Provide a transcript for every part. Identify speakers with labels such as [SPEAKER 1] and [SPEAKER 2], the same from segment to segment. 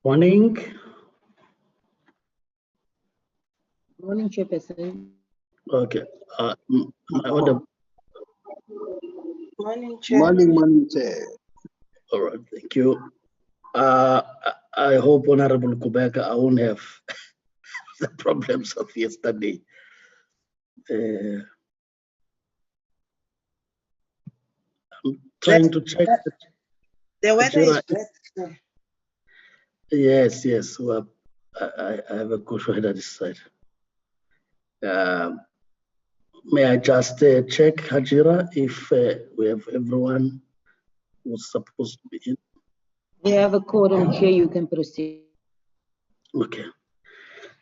[SPEAKER 1] Morning.
[SPEAKER 2] Morning, Chairperson.
[SPEAKER 1] Okay. My order.
[SPEAKER 3] Morning, Chair.
[SPEAKER 4] Morning, Chair.
[SPEAKER 1] All right. Thank you. I hope, Honorable Kubeka, I won't have the problems of yesterday. I'm trying to check.
[SPEAKER 3] The weather is bad.
[SPEAKER 1] Yes. Well, I have a good weather this side. May I just check, Hajira, if we have everyone who's supposed to be in?
[SPEAKER 2] We have a quorum, Chair. You can proceed.
[SPEAKER 1] Okay.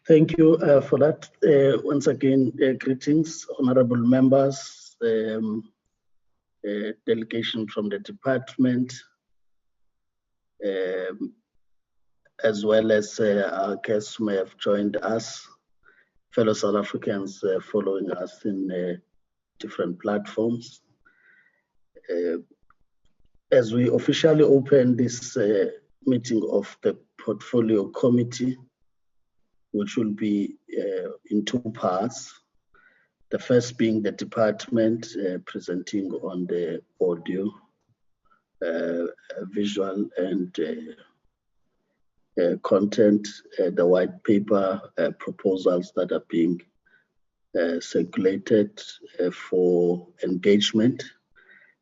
[SPEAKER 1] Thank you for that. Once again, greetings, honorable members, delegation from the department, as well as our guests who may have joined us, fellow South Africans following us in different platforms. As we officially open this meeting of the Portfolio Committee, which will be in two parts. The first being the department presenting on the audio, visual and content, the white paper proposals that are being circulated for engagement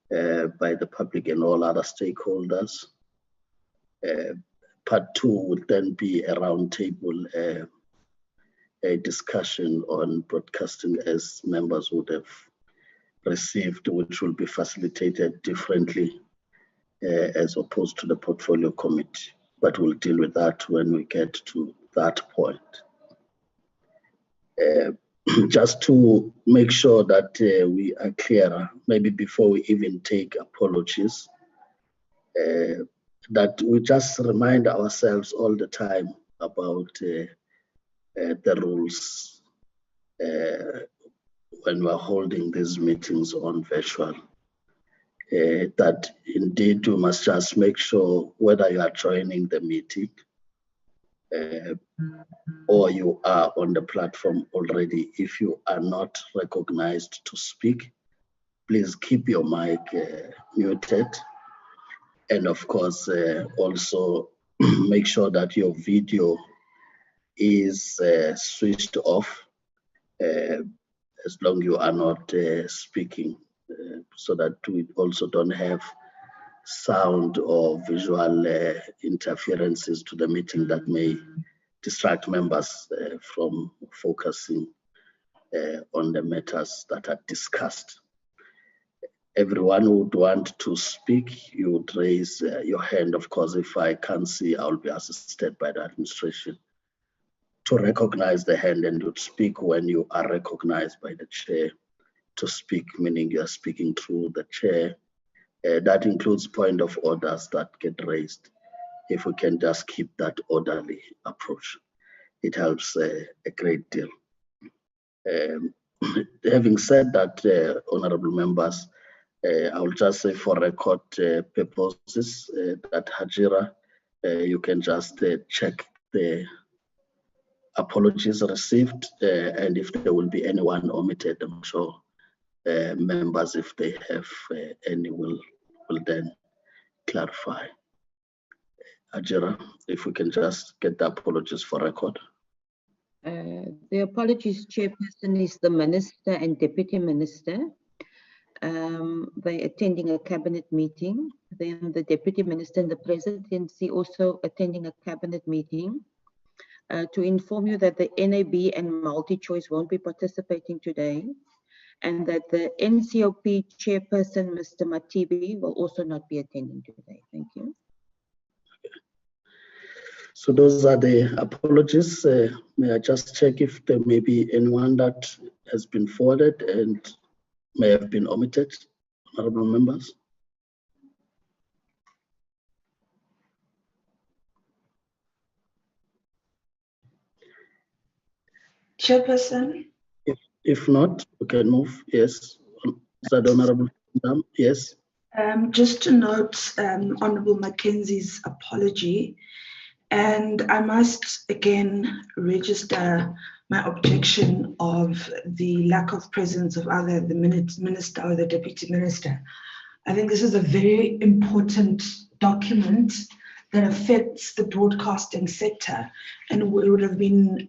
[SPEAKER 1] by the public and all other stakeholders. Part two would then be a roundtable a discussion on broadcasting as members would have received, which will be facilitated differently as opposed to the Portfolio Committee. But we'll deal with that when we get to that point. Just to make sure that we are clearer, maybe before we even take apologies, that we just remind ourselves all the time about the rules when we're holding these meetings on virtual. That indeed we must just make sure whether you are joining the meeting or you are on the platform already, if you are not recognized to speak, please keep your mic muted. And of course, also make sure that your video is switched off as long as you are not speaking, so that we also don't have sound or visual interferences to the meeting that may distract members from focusing on the matters that are discussed. Everyone who would want to speak, you would raise your hand. Of course, if I can't see, I'll be assisted by the administration to recognize the hand, and you'd speak when you are recognized by the chair to speak, meaning you are speaking through the chair. That includes point of orders that get raised. If we can just keep that orderly approach, it helps a great deal. Having said that, honorable members, I will just say for record purposes that Hajira, you can just check the apologies received, and if there will be anyone omitted, I'm sure members, if they have any, will then clarify. Hajira, if we can just get the apologies for record.
[SPEAKER 2] The apologies, Chairperson, is the Minister and Deputy Minister. They're attending a cabinet meeting. Then the Deputy Minister and the Presidency also attending a cabinet meeting. To inform you that the NAB and MultiChoice won't be participating today, and that the NCOP Chairperson, Mr. Matibi, will also not be attending today. Thank you.
[SPEAKER 1] So those are the apologies. May I just check if there may be anyone that has been forwarded and may have been omitted, honorable members?
[SPEAKER 3] Chairperson?
[SPEAKER 1] If not, we can move. Yes. Is that honorable? Yes.
[SPEAKER 3] Just to note Honorable Mackenzie's apology. And I must again register my objection of the lack of presence of either the minister or the deputy minister. I think this is a very important document that affects the broadcasting sector, and it would have been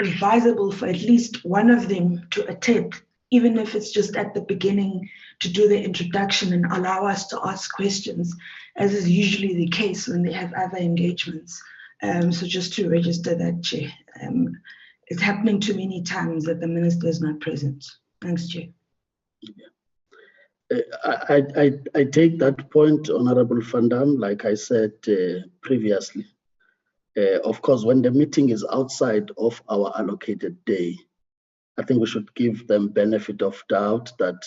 [SPEAKER 3] advisable for at least one of them to attend, even if it's just at the beginning, to do the introduction and allow us to ask questions, as is usually the case when they have other engagements. So just to register that, Chair. It's happening too many times that the minister is not present. Thanks, Chair.
[SPEAKER 1] I take that point, Honorable Van Dam, like I said previously. Of course, when the meeting is outside of our allocated day, I think we should give them benefit of doubt that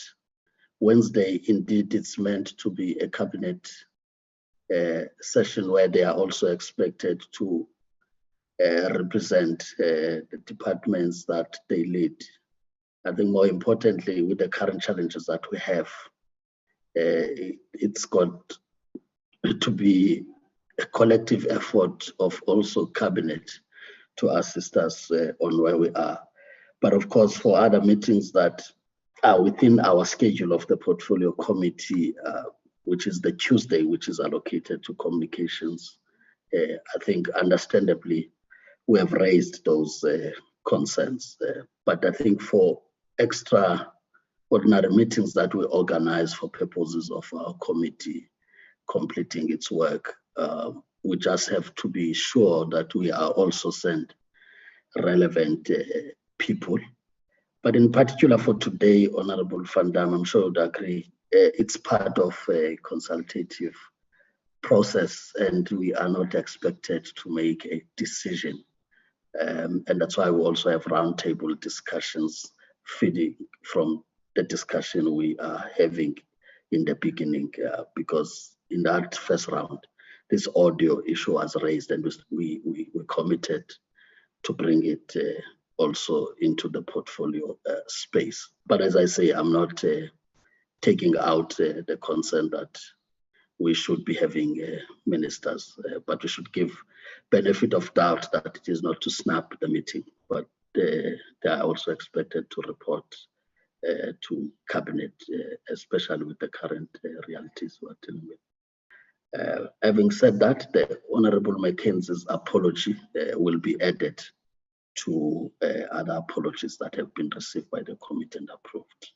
[SPEAKER 1] Wednesday, indeed, it's meant to be a cabinet session where they are also expected to represent the departments that they lead. I think more importantly, with the current challenges that we have, it's got to be a collective effort of also cabinet to assist us on where we are. But of course, for other meetings that are within our schedule of the portfolio committee, which is the Tuesday, which is allocated to communications, I think understandably, we have raised those concerns. But I think for extraordinary meetings that we organize for purposes of our committee completing its work, we just have to be sure that we are also sent relevant people. But in particular for today, Honorable Van Dam, I'm sure you'd agree, it's part of a consultative process and we are not expected to make a decision. And that's why we also have roundtable discussions feeding from the discussion we are having in the beginning, because in that first round, this audio issue was raised and we committed to bring it also into the portfolio space. But as I say, I'm not taking out the concern that we should be having ministers, but we should give benefit of doubt that it is not to snap the meeting, but they are also expected to report to cabinet, especially with the current realities we're dealing with. Having said that, the Honorable Mackenzie's apology will be added to other apologies that have been received by the committee and approved.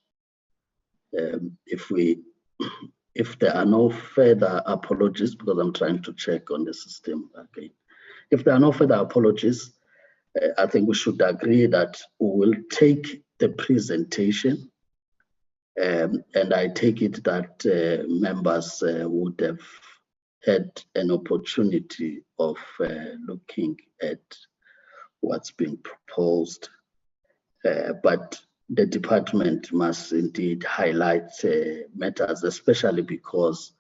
[SPEAKER 1] If there are no further apologies, because I'm trying to check on the system again, if there are no further apologies, I think we should agree that we will take the presentation, and I take it that members would have had an opportunity of looking at what's being proposed, but the department must indeed highlight matters, especially because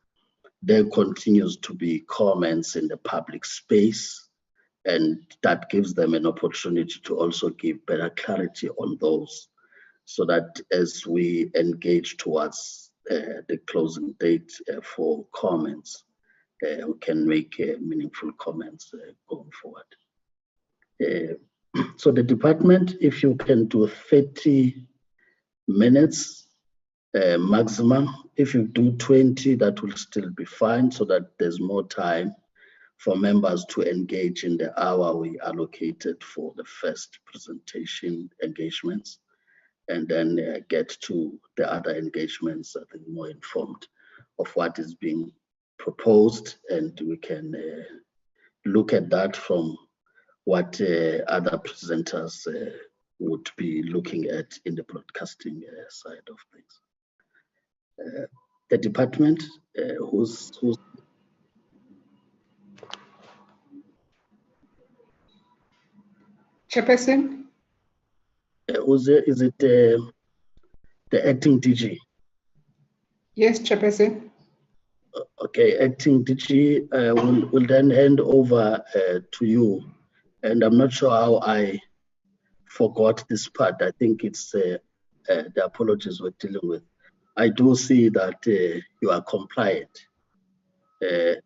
[SPEAKER 1] there continues to be comments in the public space, and that gives them an opportunity to also give better clarity on those, so that as we engage towards the closing date for comments, we can make meaningful comments going forward. So the department, if you can do 30 minutes maximum, if you do 20, that will still be fine, so that there's more time for members to engage in the hour we allocated for the first presentation engagements, and then get to the other engagements, I think, more informed of what is being proposed, and we can look at that from what other presenters would be looking at in the broadcasting side of things. The department, who's
[SPEAKER 4] Chairperson?
[SPEAKER 1] Is it the acting DG?
[SPEAKER 4] Yes, Chairperson.
[SPEAKER 1] Okay, acting DG will then hand over to you. And I'm not sure how I forgot this part. I think it's the apologies we're dealing with. I do see that you are compliant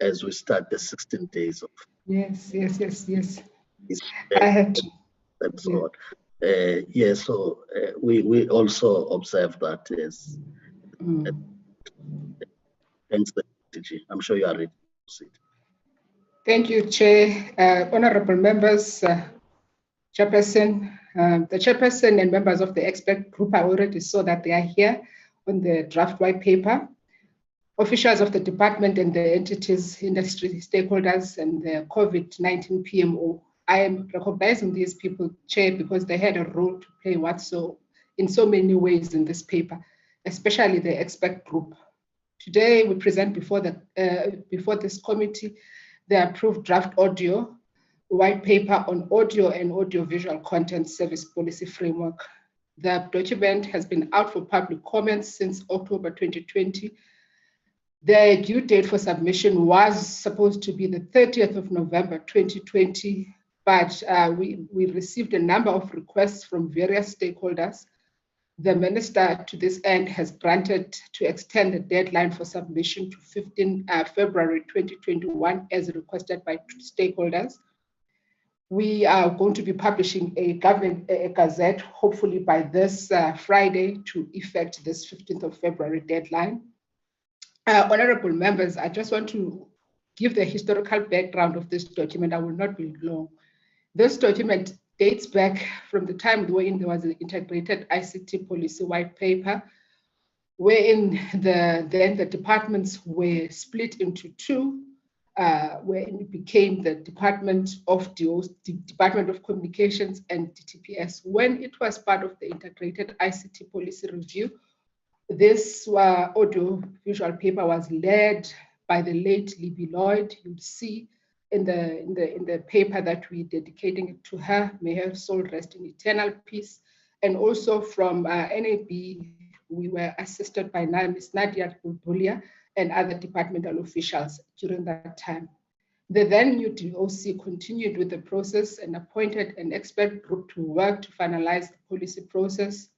[SPEAKER 1] as we start the 16 days of
[SPEAKER 4] Yes.
[SPEAKER 1] Is
[SPEAKER 4] I had
[SPEAKER 1] and so on. So we also observe that as hence the strategy. I'm sure you are ready to proceed.
[SPEAKER 4] Thank you, Chair. Honorable members, Chairperson, the Chairperson and members of the expert group, I already saw that they are here on the draft white paper. Officials of the department and the entities, industry stakeholders, and the COVID-19 PMO. I am recognizing these people, Chair, because they had a role to play in so many ways in this paper, especially the expert group. Today, we present before this committee the approved draft audio white paper on audio and audiovisual content service policy framework. The document has been out for public comments since October 2020. The due date for submission was supposed to be the 30th of November 2020, but we received a number of requests from various stakeholders. The minister to this end has granted to extend the deadline for submission to 15 February 2021 as requested by stakeholders. We are going to be publishing a gazette, hopefully by this Friday, to effect this 15th of February deadline. Honorable members, I just want to give the historical background of this document. I will not be long. This document dates back from the time when there was an integrated ICT policy white paper, wherein the departments were split into two, where it became the Department of Department of Communications and DTPS. When it was part of the integrated ICT policy review, this audio-visual paper was led by the late Libby Lloyd. You'll see in the paper that we're dedicating it to her. May her soul rest in eternal peace. And also from NAB, we were assisted by Ms. Nadia Bulbulia and other departmental officials during that time. The then new DOC continued with the process and appointed an expert group to work to finalize the policy process.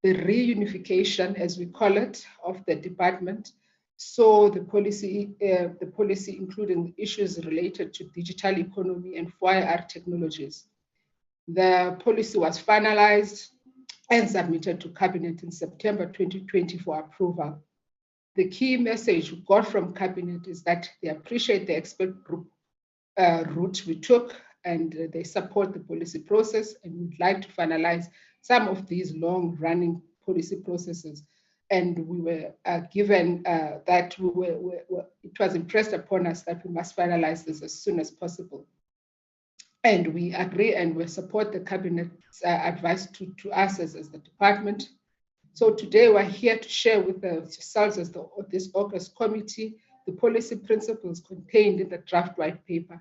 [SPEAKER 4] The reunification, as we call it, of the department. So the policy including issues related to digital economy and 4IR technologies. The policy was finalized and submitted to Cabinet in September 2020 for approval. The key message we got from Cabinet is that they appreciate the expert group route we took, and they support the policy process and would like to finalize some of these long-running policy processes. And we were given that it was impressed upon us that we must finalize this as soon as possible. And we agree and we support the Cabinet's advice to us as the department. So today we're here to share with yourselves as this August committee the policy principles contained in the draft white paper.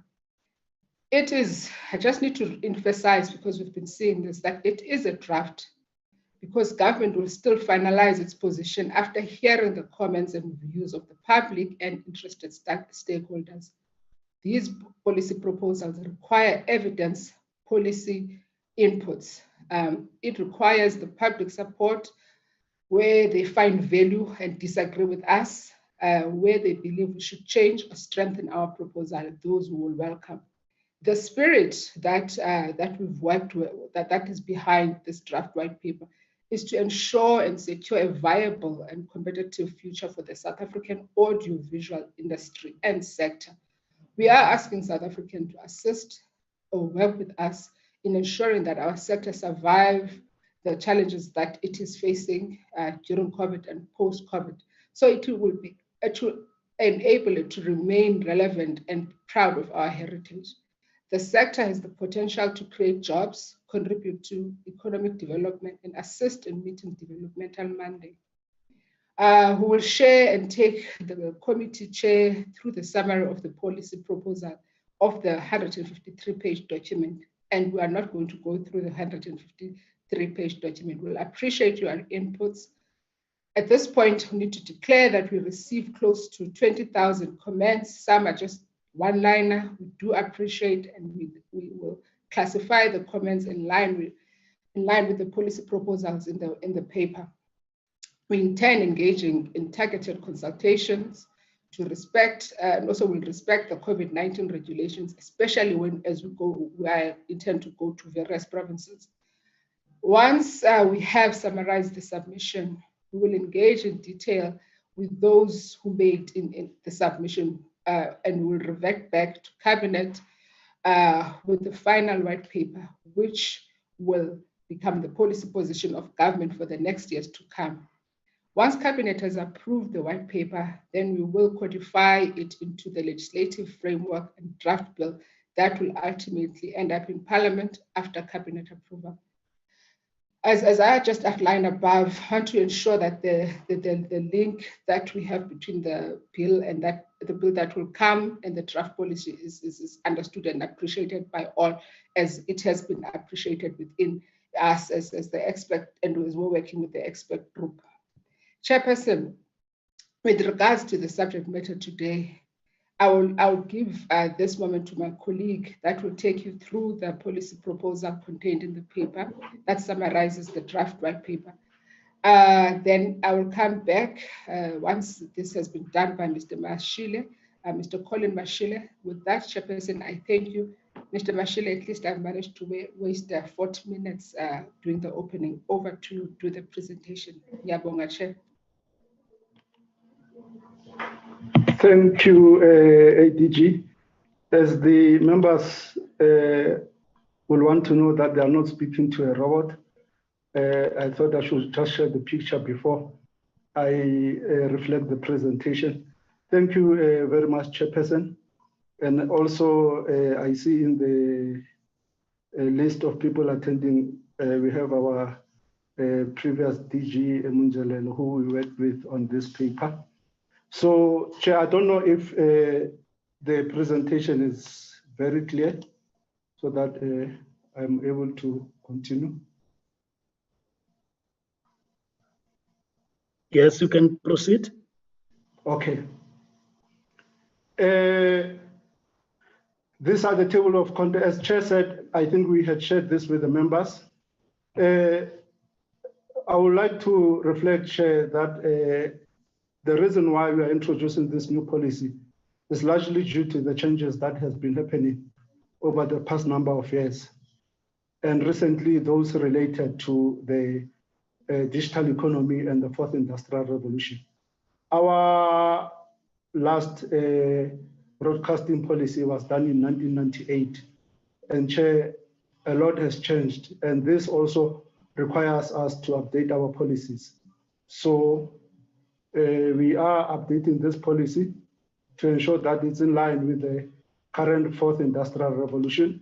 [SPEAKER 4] It is, I just need to emphasize, because we've been seeing this, that it is a draft, because government will still finalize its position after hearing the comments and views of the public and interested stakeholders. These policy proposals require evidence policy inputs. It requires the public support where they find value and disagree with us, where they believe we should change or strengthen our proposal, those who will welcome. The spirit that we've worked with, that is behind this draft white paper, is to ensure and secure a viable and competitive future for the South African audiovisual industry and sector. We are asking South Africans to assist or work with us in ensuring that our sector survive the challenges that it is facing during COVID and post-COVID. So it will enable it to remain relevant and proud of our heritage. The sector has the potential to create jobs, contribute to economic development, and assist in meeting developmental mandate. Who will share and take the committee chair through the summary of the policy proposal of the 153-page document. And we are not going to go through the 153-page document. We'll appreciate your inputs. At this point, we need to declare that we received close to 20,000 comments. Some are just one-liner. We do appreciate, and we will classify the comments in line with the policy proposals in the paper. We intend engaging in targeted consultations to respect and also will respect the COVID-19 regulations, especially when, as we intend to go to various provinces. Once we have summarized the submission, we will engage in detail with those who made in the submission and will revert back to Cabinet with the final white paper, which will become the policy position of government for the next years to come. Once Cabinet has approved the white paper, then we will codify it into the legislative framework and draft bill that will ultimately end up in Parliament after Cabinet approval. As I just outlined above, I want to ensure that the link that we have between the bill and the bill that will come and the draft policy is understood and appreciated by all, as it has been appreciated within us as the expert and as we're working with the expert group. Chairperson, with regards to the subject matter today, I will give this moment to my colleague that will take you through the policy proposal contained in the paper that summarizes the draft white paper. Then I will come back once this has been done by Mr. Mashile, Mr. Colin Mashile. With that, Chairperson, I thank you. Mr. Mashile, at least I've managed to waste 40 minutes during the opening. Over to you to the presentation. Ngiyabonga, Chair.
[SPEAKER 5] Thank you, ADG. As the members will want to know that they are not speaking to a robot, I thought I should just share the picture before I reflect the presentation. Thank you very much, Chairperson. And also, I see in the list of people attending, we have our previous DG Emunjalelo, who we worked with on this paper. So, Chair, I don't know if the presentation is very clear so that I'm able to continue.
[SPEAKER 1] Yes, you can proceed.
[SPEAKER 5] Okay. These are the table of contents. As Chair said, I think we had shared this with the members. I would like to reflect, Chair, that the reason why we are introducing this new policy is largely due to the changes that has been happening over the past number of years. And recently, those related to the digital economy and the fourth industrial revolution. Our last broadcasting policy was done in 1998. And Chair, a lot has changed. And this also requires us to update our policies. So we are updating this policy to ensure that it's in line with the current fourth industrial revolution.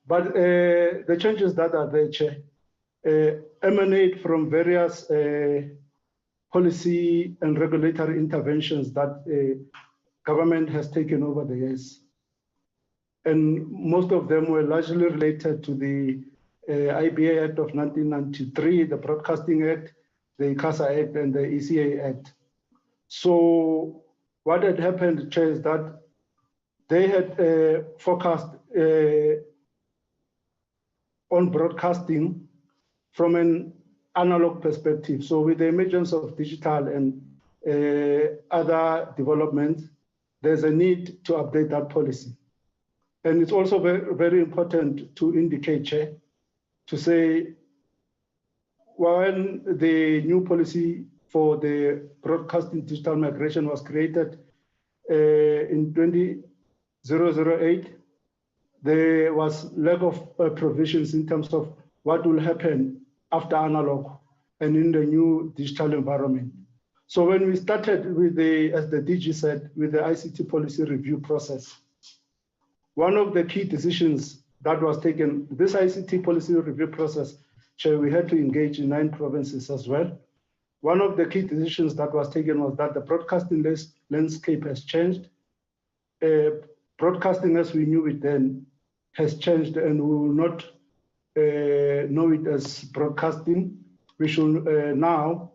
[SPEAKER 5] But the changes that are there, Chair, emanate from various policy and regulatory interventions that government has taken over the years. And most of them were largely related to the IBA Act of 1993, the Broadcasting Act, the ICASA Act, and the ECA Act. So what had happened, Chair, is that they had focused on broadcasting from an analog perspective. So with the emergence of digital and other developments, there's a need to update that policy. And it's also very, very important to indicate, Chair, to say, when the new policy for the broadcasting digital migration was created in 2008, there was lack of provisions in terms of what will happen after analog and in the new digital environment. So when we started with the, as the DG said, with the ICT policy review process, one of the key decisions that was taken, this ICT policy review process, Chair, we had to engage in 9 provinces as well. One of the key decisions that was taken was that the broadcasting landscape has changed. Broadcasting as we knew it then has changed, and we will not know it as broadcasting. We should now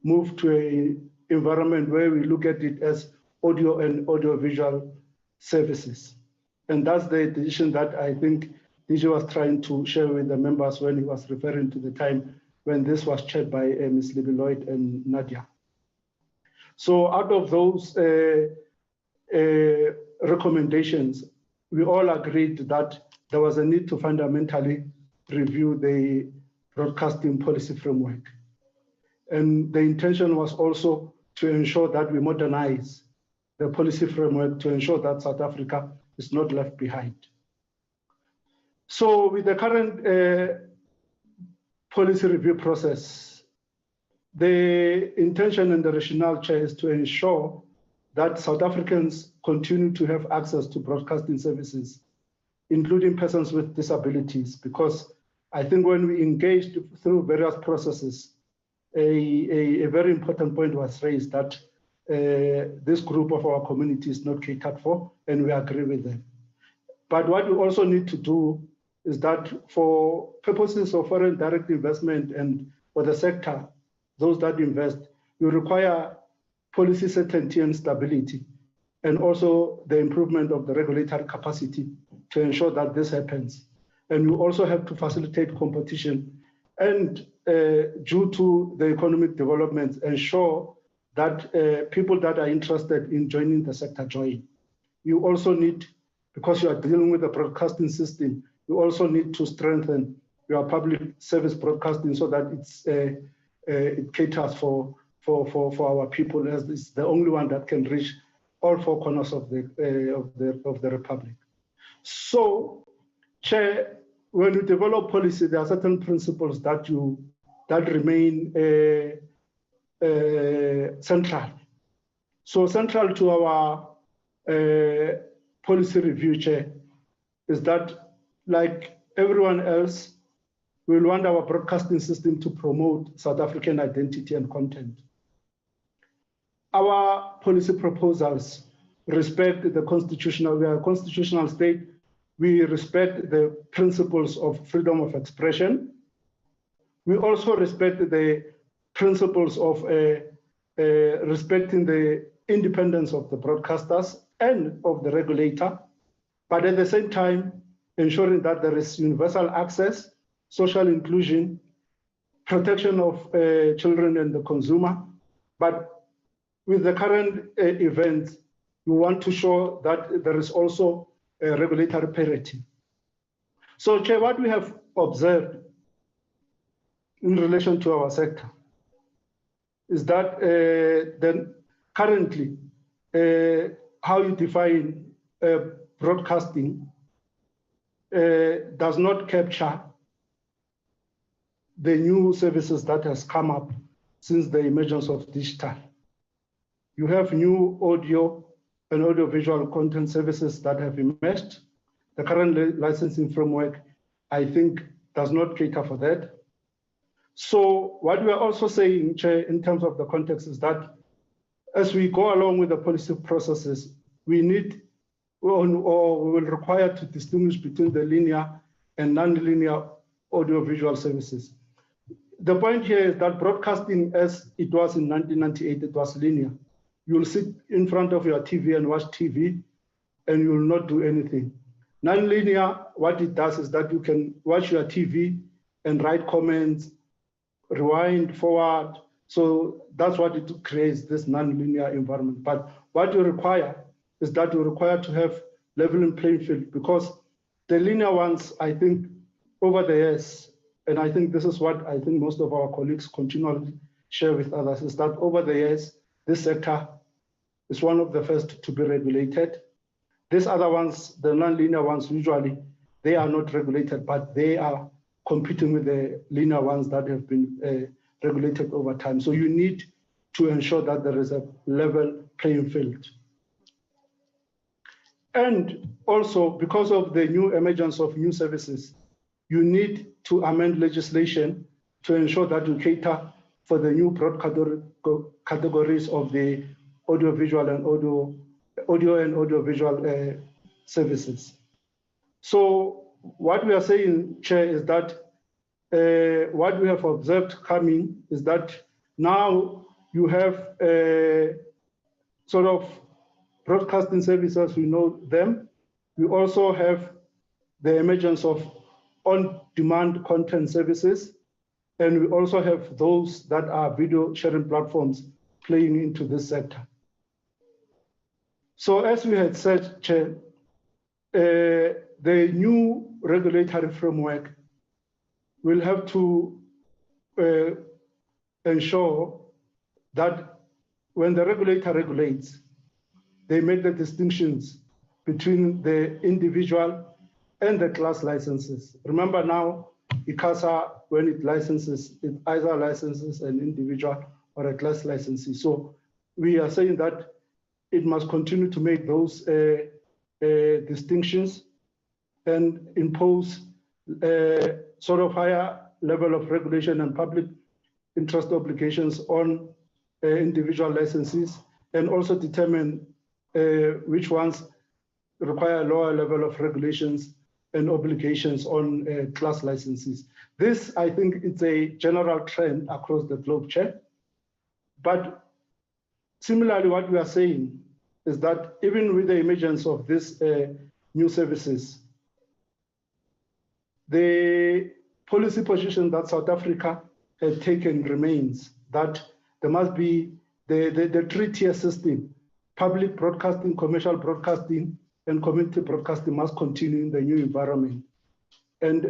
[SPEAKER 5] move to an environment where we look at it as audio and audiovisual services. And that's the decision that I think DG was trying to share with the members when he was referring to the time when this was chaired by Ms. Libby Lloyd and Nadia. So out of those recommendations, we all agreed that there was a need to fundamentally review the broadcasting policy framework. And the intention was also to ensure that we modernize the policy framework to ensure that South Africa is not left behind. So with the current policy review process, the intention and the rationale, Chair, is to ensure that South Africans continue to have access to broadcasting services, including persons with disabilities, because I think when we engaged through various processes, a very important point was raised that this group of our community is not catered for, and we agree with them. But what we also need to do is that for purposes of foreign direct investment and for the sector, those that invest, we require policy certainty and stability, and also the improvement of the regulatory capacity to ensure that this happens. And we also have to facilitate competition and due to the economic developments, ensure that people that are interested in joining the sector join. You also need, because you are dealing with the broadcasting system, you also need to strengthen your public service broadcasting so that it caters for our people, as it's the only one that can reach all four corners of the Republic. So, Chair, when you develop policy, there are certain principles that remain central. So central to our policy review, Chair, is that, like everyone else, we want our broadcasting system to promote South African identity and content. Our policy proposals respect the constitutional, we are a constitutional state. We respect the principles of freedom of expression. We also respect the principles of respecting the independence of the broadcasters and of the regulator, but at the same time, ensuring that there is universal access, social inclusion, protection of children and the consumer. But with the current events, we want to show that there is also regulatory parity. So, Chair, what we have observed in relation to our sector is that then currently how you define broadcasting does not capture the new services that has come up since the emergence of digital. You have new audio and audiovisual content services that have emerged. The current licensing framework, I think, does not cater for that. So what we are also saying, Chair, in terms of the context is that as we go along with the policy processes, we need or we will require to distinguish between the linear and non-linear audiovisual services. The point here is that broadcasting, as it was in 1998, it was linear. You'll sit in front of your TV and watch TV, and you will not do anything. Non-linear, what it does is that you can watch your TV and write comments, rewind, forward. So that's what it creates, this non-linear environment. But what you require is that you require to have leveling playing field, because the linear ones, I think, over the years, and I think this is what I think most of our colleagues continually share with others, is that over the years, this sector is one of the first to be regulated. These other ones, the non-linear ones, usually, they are not regulated, but they are competing with the linear ones that have been regulated over time. So you need to ensure that there is a level playing field. And also, because of the new emergence of new services, you need to amend legislation to ensure that you cater for the new broad categories of the audiovisual and audio and audiovisual services. So what we are saying, Chair, is that what we have observed coming is that now you have sort of broadcasting services, we know them. We also have the emergence of on-demand content services, and we also have those that are video sharing platforms playing into this sector. So as we had said, Chair, the new regulatory framework will have to ensure that when the regulator regulates, they make the distinctions between the individual and the class licenses. Remember now, ICASA, when it licenses, it either licenses an individual or a class licensee. So we are saying that it must continue to make those distinctions and impose sort of higher level of regulation and public interest obligations on individual licensees, and also determine which ones require a lower level of regulations and obligations on class licenses. This, I think, it's a general trend across the globe, Chair. But similarly, what we are saying is that even with the emergence of these new services, the policy position that South Africa has taken remains that there must be the three-tier system. Public broadcasting, commercial broadcasting, and community broadcasting must continue in the new environment. And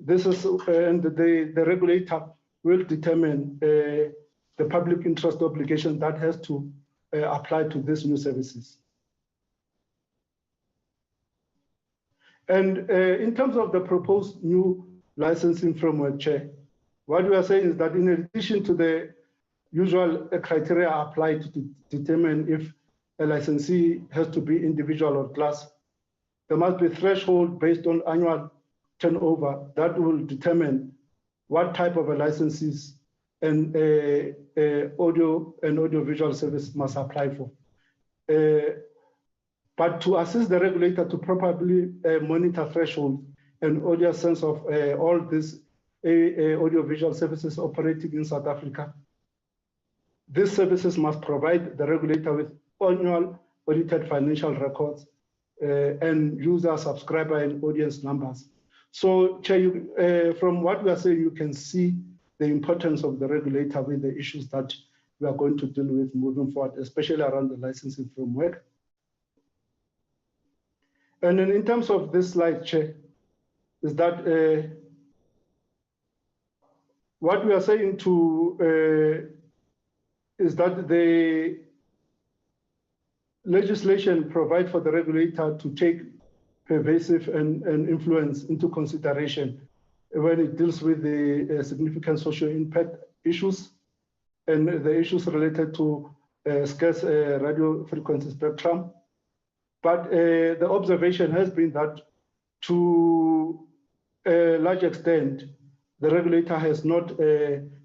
[SPEAKER 5] this is, and the regulator will determine the public interest obligation that has to apply to these new services. And in terms of the proposed new licensing framework, Chair, what we are saying is that in addition to the usual criteria applied to determine if a licensee has to be individual or class, there must be a threshold based on annual turnover that will determine what type of a licenses and audio and audiovisual service must apply for. But to assist the regulator to properly monitor thresholds and audio sense of all these audiovisual services operating in South Africa, these services must provide the regulator with annual audited financial records and user, subscriber, and audience numbers. So, Chair, from what we are saying, you can see the importance of the regulator with the issues that we are going to deal with moving forward, especially around the licensing framework. And then in terms of this slide, Chair, is that what we are saying to is that the legislation provides for the regulator to take pervasive and influence into consideration when it deals with the significant social impact issues and the issues related to scarce radio frequency spectrum. But the observation has been that to a large extent, the regulator has not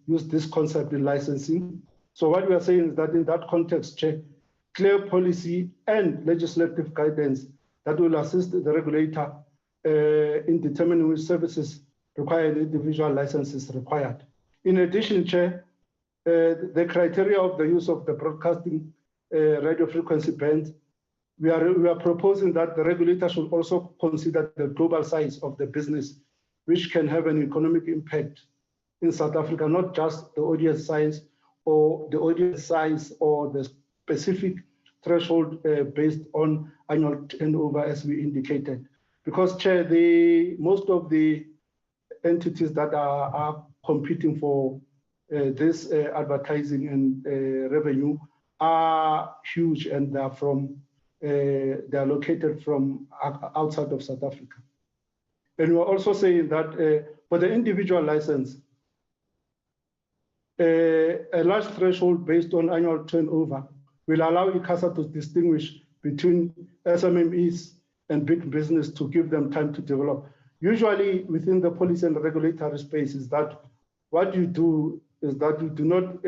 [SPEAKER 5] used this concept in licensing. So what we are saying is that in that context, Chair, clear policy and legislative guidance that will assist the regulator in determining which services require an individual license is required. In addition, Chair, the criteria of the use of the broadcasting radio frequency bands, we are proposing that the regulator should also consider the global size of the business, which can have an economic impact in South Africa, not just the audience size or the specific threshold based on annual turnover, as we indicated. Because, Chair, most of the entities that are competing for this advertising and revenue are huge, and they are located from outside of South Africa. And we're also saying that for the individual license, a large threshold based on annual turnover will allow ICASA to distinguish between SMMEs and big business to give them time to develop. Usually within the policy and regulatory space is that what you do is that you do not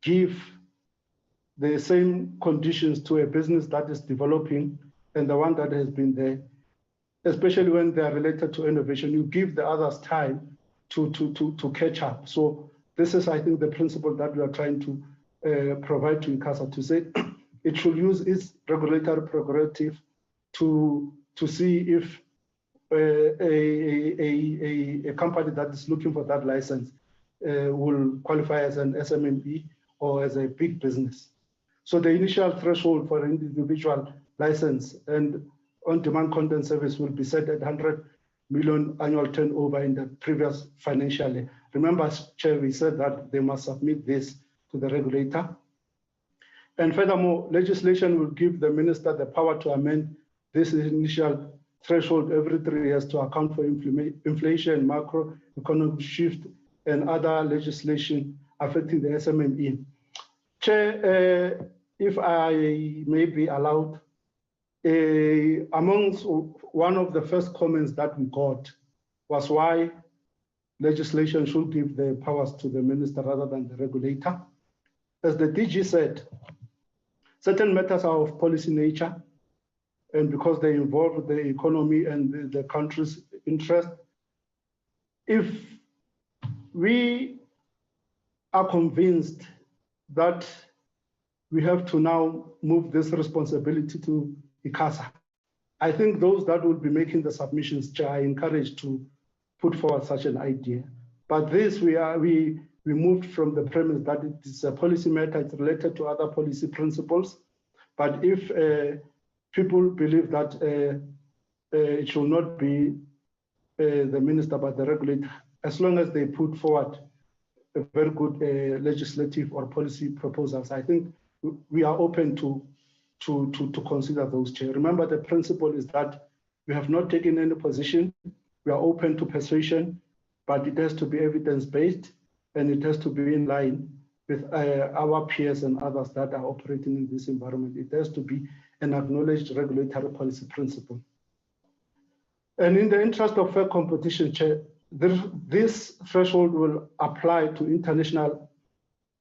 [SPEAKER 5] give the same conditions to a business that is developing and the one that has been there, especially when they are related to innovation. You give the others time to catch up. So this is, I think, the principle that we are trying to provide to ICASA, to say it should use its regulatory prerogative to see if a company that is looking for that license will qualify as an SMME or as a big business. So the initial threshold for an individual license and on-demand content service will be set at 100 million annual turnover in the previous financial year. Remember, Chair, we said that they must submit this to the regulator. And furthermore, legislation will give the minister the power to amend this initial threshold every 3 years to account for inflation, macroeconomic shift, and other legislation affecting the SMME. Chair, if I may be allowed, amongst one of the first comments that we got was why legislation should give the powers to the minister rather than the regulator. As the DG said, certain matters are of policy nature, and because they involve the economy and the country's interest, if we are convinced that we have to now move this responsibility to ICASA, I think those that will be making the submissions, Chair, are encouraged to put forward such an idea. But this, we moved from the premise that it is a policy matter, it's related to other policy principles. But if people believe that it should not be the minister but the regulator, as long as they put forward a very good legislative or policy proposals, I think we are open to consider those, Chair. Remember, the principle is that we have not taken any position. We are open to persuasion, but it has to be evidence-based and it has to be in line with our peers and others that are operating in this environment. It has to be an acknowledged regulatory policy principle. And in the interest of fair competition, Chair, this threshold will apply to international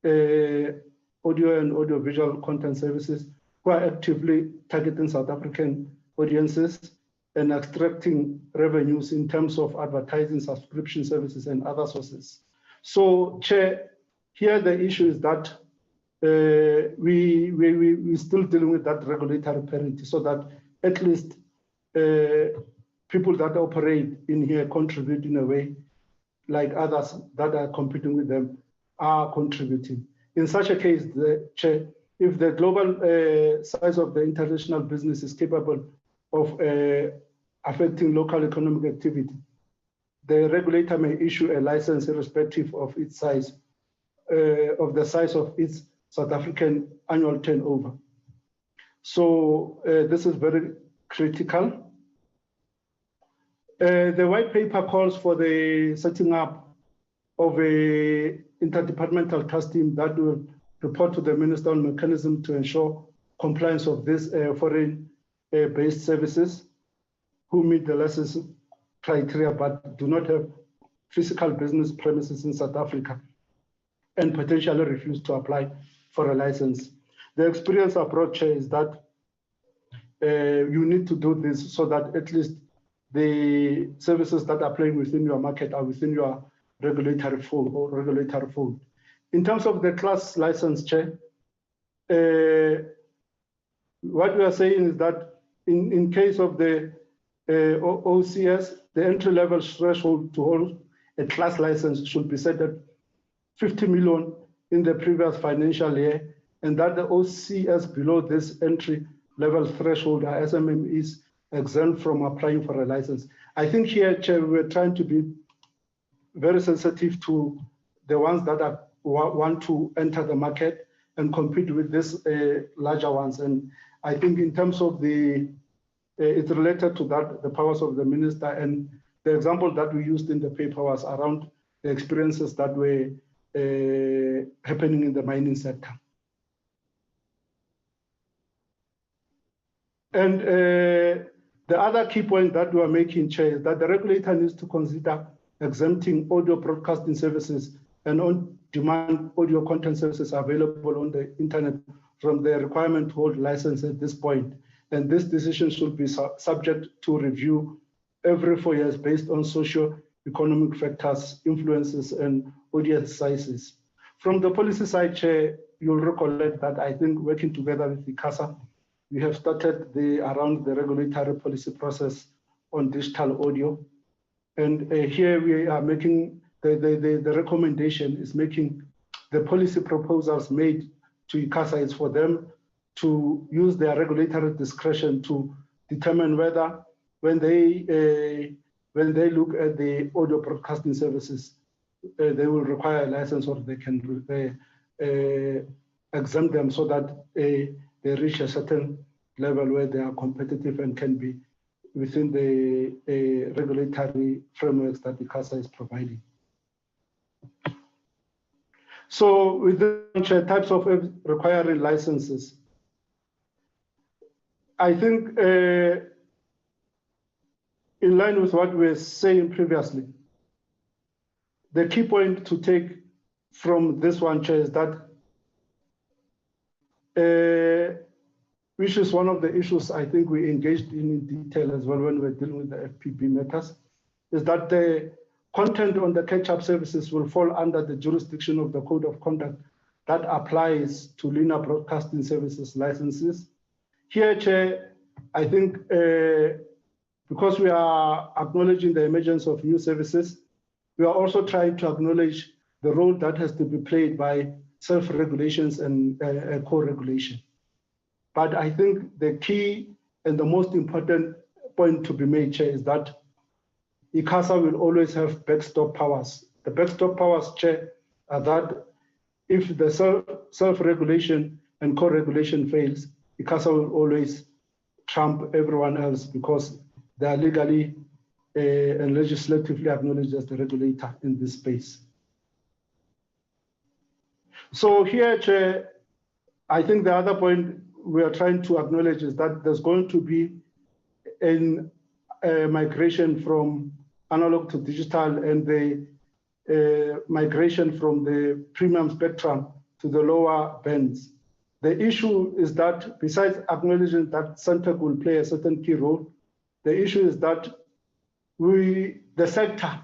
[SPEAKER 5] audio and audiovisual content services who are actively targeting South African audiences and extracting revenues in terms of advertising, subscription services, and other sources. So, Chair, here the issue is that we're still dealing with that regulatory parity, so that at least people that operate in here contribute in a way like others that are competing with them are contributing. In such a case, Chair, if the global size of the international business is capable of affecting local economic activity, the regulator may issue a license irrespective of its size, of the size of its South African annual turnover. So this is very critical. The white paper calls for the setting up of a interdepartmental task team that will report to the minister on mechanism to ensure compliance of these foreign-based services who meet the license criteria but do not have physical business premises in South Africa and potentially refuse to apply for a license. The experience approach is that you need to do this so that at least the services that are playing within your market are within your regulatory fold or regulatory fold. In terms of the class license, Chair, what we are saying is that in case of the OCS, the entry-level threshold to hold a class license should be set at 50 million in the previous financial year, and that the OCS below this entry-level threshold are SMMEs exempt from applying for a license. I think here, Chair, we're trying to be very sensitive to the ones that are, want to enter the market and compete with these larger ones. And I think in terms of the, it's related to that, the powers of the minister, and the example that we used in the paper was around the experiences that were happening in the mining sector. And the other key point that we are making, Chair, is that the regulator needs to consider exempting audio broadcasting services and on-demand audio content services available on the internet from the requirement to hold license at this point. And this decision should be subject to review every 4 years based on socio-economic factors, influences, and audience sizes. From the policy side, Chair, you'll recollect that I think working together with ICASA, we have started around the regulatory policy process on digital audio. And here we are making the recommendation is making the policy proposals made to ICASA is for them to use their regulatory discretion to determine whether, when they look at the audio broadcasting services, they will require a license, or they can exempt them so that they reach a certain level where they are competitive and can be within the regulatory frameworks that ICASA is providing. So with the types of requiring licenses, I think in line with what we were saying previously, the key point to take from this one, Chair, is that, which is one of the issues I think we engaged in detail as well when we were dealing with the FPB matters, is that the content on the catch-up services will fall under the jurisdiction of the Code of Conduct that applies to linear broadcasting services licenses. Here, Chair, I think because we are acknowledging the emergence of new services, we are also trying to acknowledge the role that has to be played by self-regulations and co-regulation. But I think the key and the most important point to be made, Chair, is that ICASA will always have backstop powers. The backstop powers, Chair, are that if the self-regulation and co-regulation fails, ICASA will always trump everyone else because they are legally and legislatively acknowledged as the regulator in this space. So here, Chair, I think the other point we are trying to acknowledge is that there's going to be a migration from analog to digital, and the migration from the premium spectrum to the lower bands. The issue is that besides acknowledging that Centec will play a certain key role, the issue is that the sector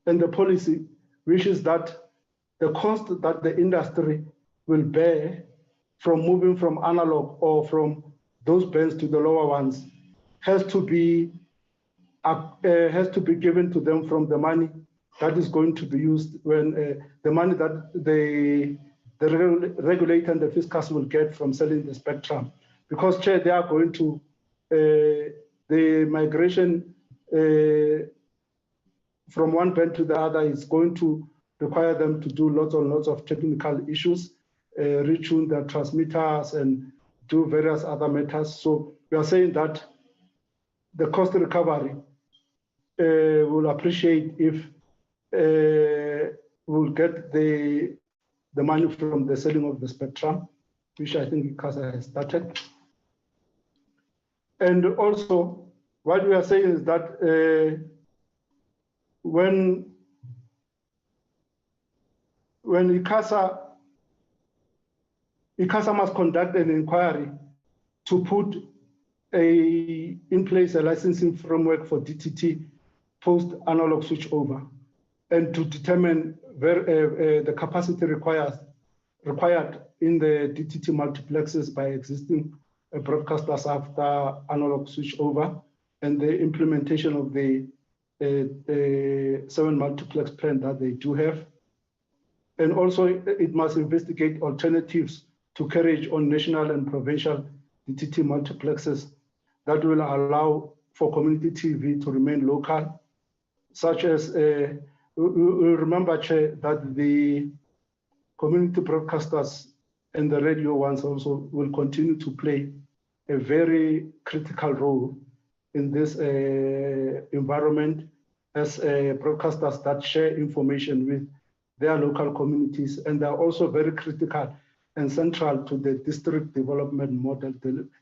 [SPEAKER 5] and the policy wishes that the cost that the industry will bear from moving from analog or from those bands to the lower ones has to be given to them from the money that is going to be used when the money that the regulator and the fiscus will get from selling the spectrum. Because, Chair, they are going to, the migration from one band to the other is going to require them to do lots and lots of technical issues, retune their transmitters and do various other matters. So we are saying that the cost recovery will appreciate if we'll get the money from the selling of the spectrum, which I think ICASA has started. And also, what we are saying is that when ICASA must conduct an inquiry to put in place a licensing framework for DTT post-analog switchover, and to determine where the capacity required in the DTT multiplexes by existing broadcasters after analog switchover, and the implementation of the 7 multiplex plan that they do have. And also, it must investigate alternatives to carriage on national and provincial DTT multiplexes that will allow for community TV to remain local, such as, we remember, Chair, that the community broadcasters and the radio ones also will continue to play a very critical role in this environment as broadcasters that share information with their local communities, and they're also very critical and central to the district development model,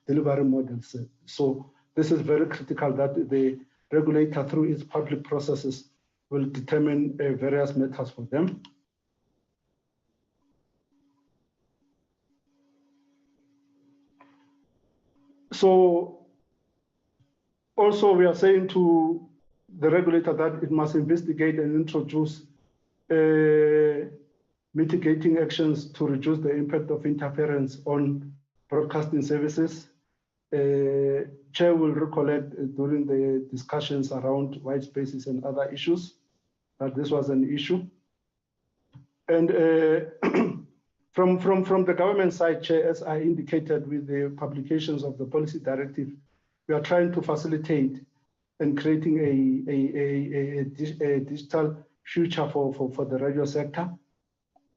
[SPEAKER 5] delivery models. So this is very critical that the regulator, through its public processes, will determine various matters for them. So also we are saying to the regulator that it must investigate and introduce mitigating actions to reduce the impact of interference on broadcasting services. Chair will recollect during the discussions around white spaces and other issues that this was an issue. And from the government side, Chair, as I indicated with the publications of the policy directive, we are trying to facilitate and creating a digital future for the radio sector,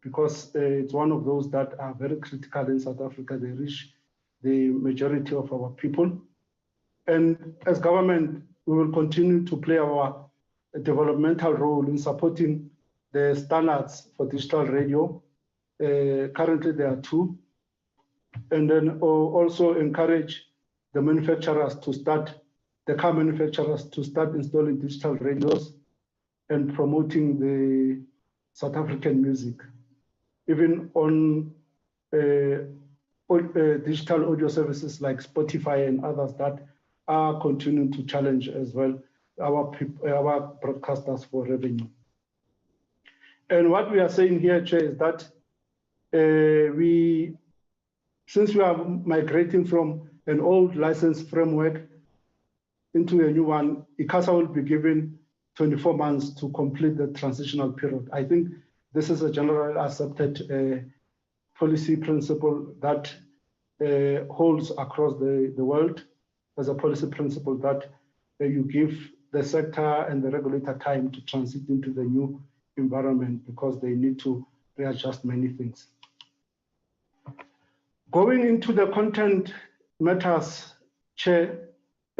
[SPEAKER 5] because it's one of those that are very critical in South Africa. They reach the majority of our people. And as government, we will continue to play our developmental role in supporting the standards for digital radio. Currently, there are 2. And then also encourage the manufacturers to start, the car manufacturers to start installing digital radios and promoting the South African music. Even on digital audio services like Spotify and others that are continuing to challenge as well our broadcasters for revenue. And what we are saying here, Chair, is that since we are migrating from an old license framework into a new one, ICASA will be given 24 months to complete the transitional period. I think this is a generally accepted policy principle that holds across the world as a policy principle, that you give the sector and the regulator time to transit into the new environment because they need to readjust many things. Going into the content matters, Chair,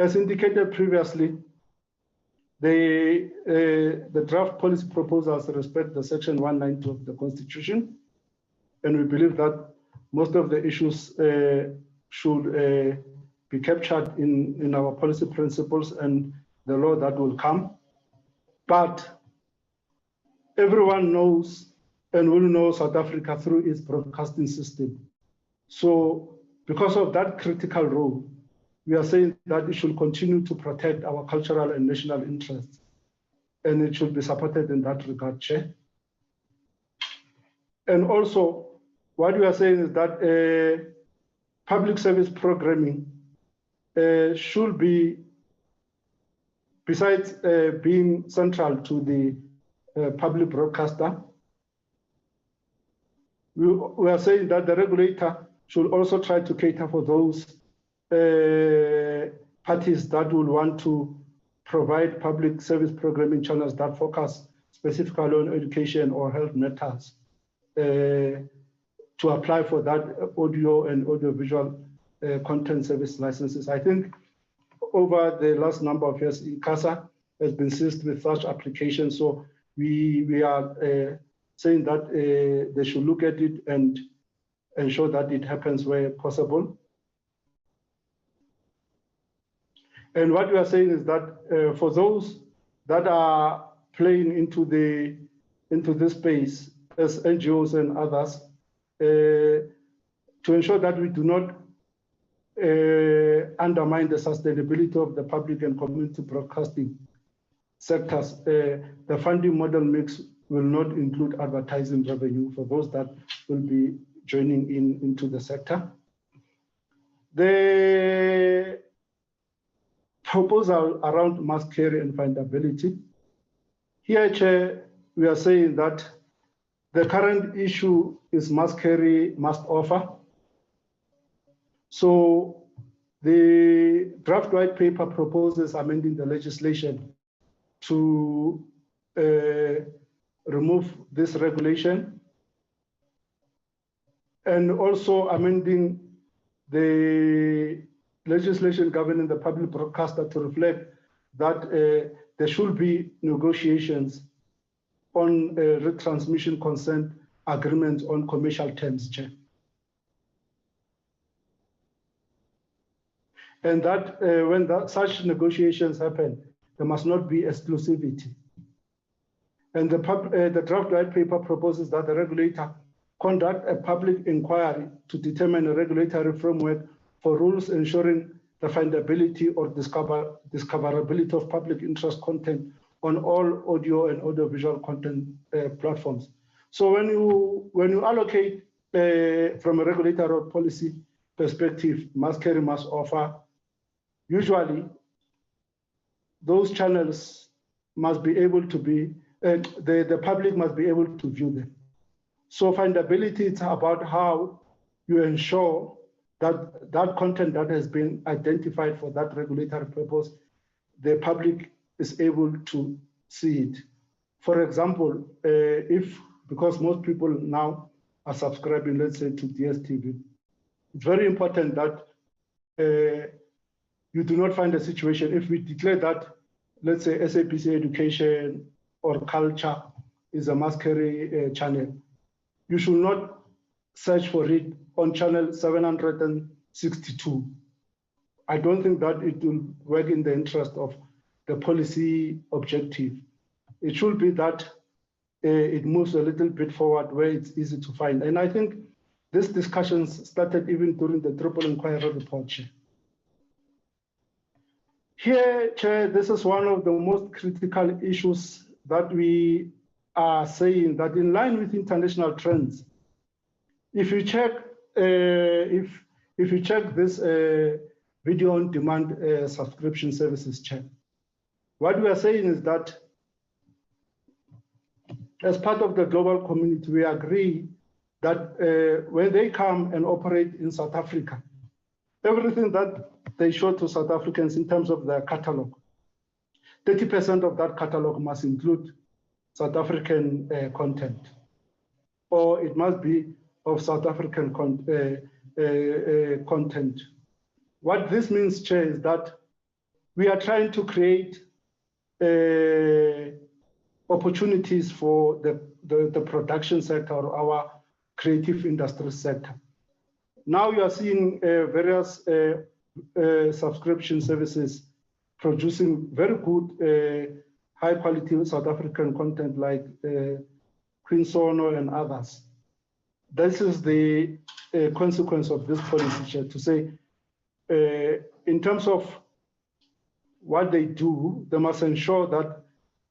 [SPEAKER 5] as indicated previously, the draft policy proposals respect the Section 192 of the Constitution, and we believe that most of the issues should be captured in our policy principles and the law that will come. But everyone knows and will know South Africa through its broadcasting system. So because of that critical role, we are saying that it should continue to protect our cultural and national interests, and it should be supported in that regard, Chair. And also, what we are saying is that public service programming should be, besides being central to the public broadcaster, we are saying that the regulator should also try to cater for those parties that will want to provide public service programming channels that focus specifically on education or health matters, to apply for that audio and audiovisual content service licenses. I think over the last number of years, ICASA has been seized with such applications. So we are saying that they should look at it and ensure that it happens where possible. And what we are saying is that for those that are playing into this space as NGOs and others, to ensure that we do not undermine the sustainability of the public and community broadcasting sectors, the funding model mix will not include advertising revenue for those that will be joining into the sector. The proposal around mass carry and findability. Here, Chair, we are saying that the current issue is mass carry, must offer. So the draft white paper proposes amending the legislation to remove this regulation, and also amending the legislation governing the public broadcaster to reflect that there should be negotiations on retransmission consent agreements on commercial terms, Chair. And that when such negotiations happen, there must not be exclusivity. And the draft white paper proposes that the regulator conduct a public inquiry to determine a regulatory framework for rules ensuring the findability or discoverability of public interest content on all audio and audiovisual content platforms. So when you allocate from a regulatory or policy perspective, must carry, must offer, usually those channels must be able to be the public must be able to view them. So findability, it's about how you ensure that that content that has been identified for that regulatory purpose, the public is able to see it. For example, because most people now are subscribing, let's say, to DSTV, it's very important that you do not find a situation, if we declare that, let's say, SABC Education or Culture is a mass carry channel, you should not search for it on channel 762. I don't think that it will work in the interest of the policy objective. It should be that it moves a little bit forward where it's easy to find. And I think this discussion started even during the Triple Inquiry report, Chair. Here, Chair, this is one of the most critical issues that we are saying that in line with international trends, if you check if you check this video on demand subscription services, Chair, what we are saying is that as part of the global community, we agree that when they come and operate in South Africa, everything that they show to South Africans in terms of their catalog, 30% of that catalog must include South African content, or it must be of South African content. What this means, Chair, is that we are trying to create opportunities for the production sector or our creative industry sector. Now you are seeing various subscription services producing very good, high quality South African content like Queen Sono and others. This is the consequence of this policy, Chair, to say, in terms of what they do, they must ensure that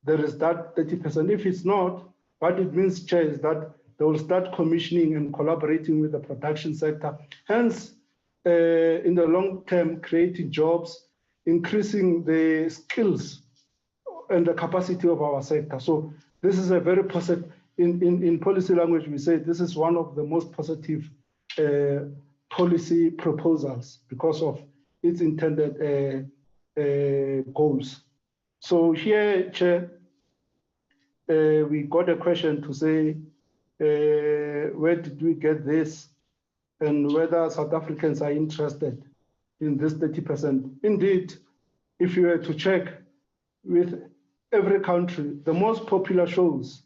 [SPEAKER 5] there is that 30%. If it's not, what it means, Chair, is that they will start commissioning and collaborating with the production sector. Hence, in the long term, creating jobs, increasing the skills and the capacity of our sector. So this is a very positive, in policy language, we say this is one of the most positive policy proposals because of its intended goals. So here, Chair, we got a question to say, where did we get this and whether South Africans are interested in this 30%. Indeed, if you were to check with every country, the most popular shows,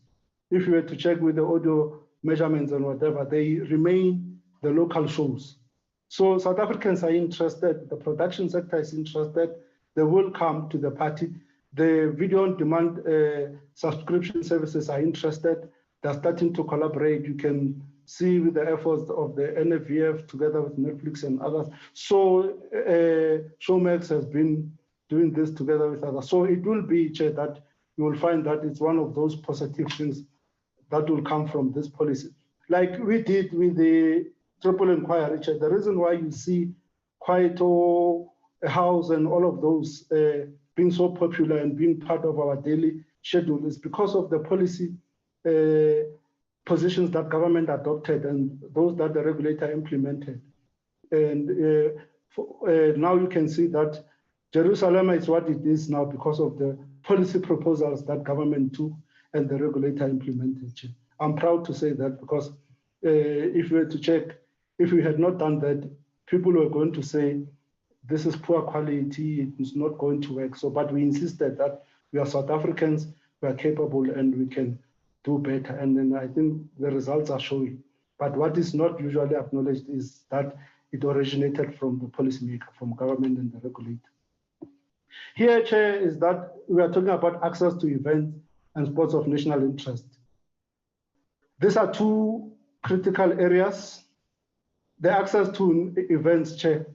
[SPEAKER 5] if you were to check with the audio measurements and whatever, they remain the local shows. So South Africans are interested, the production sector is interested, they will come to the party. The video on demand subscription services are interested, they're starting to collaborate. You can see with the efforts of the NFVF together with Netflix and others. So Showmax has been doing this together with others. So it will be, Chair, that you will find that it's one of those positive things that will come from this policy. Like we did with the Triple Inquiry, Chair, the reason why you see Kwaito, House and all of those being so popular and being part of our daily schedule is because of the policy positions that government adopted and those that the regulator implemented. And now you can see that Jerusalem is what it is now because of the policy proposals that government took and the regulator implemented. I'm proud to say that because if we were to check, if we had not done that, people were going to say, this is poor quality, it's not going to work. So, but we insisted that we are South Africans, we are capable and we can do better. And then I think the results are showing. But what is not usually acknowledged is that it originated from the policymaker, from government and the regulator. Here, Chair, is that we are talking about access to events and sports of national interest. These are two critical areas. The access to events, Chair.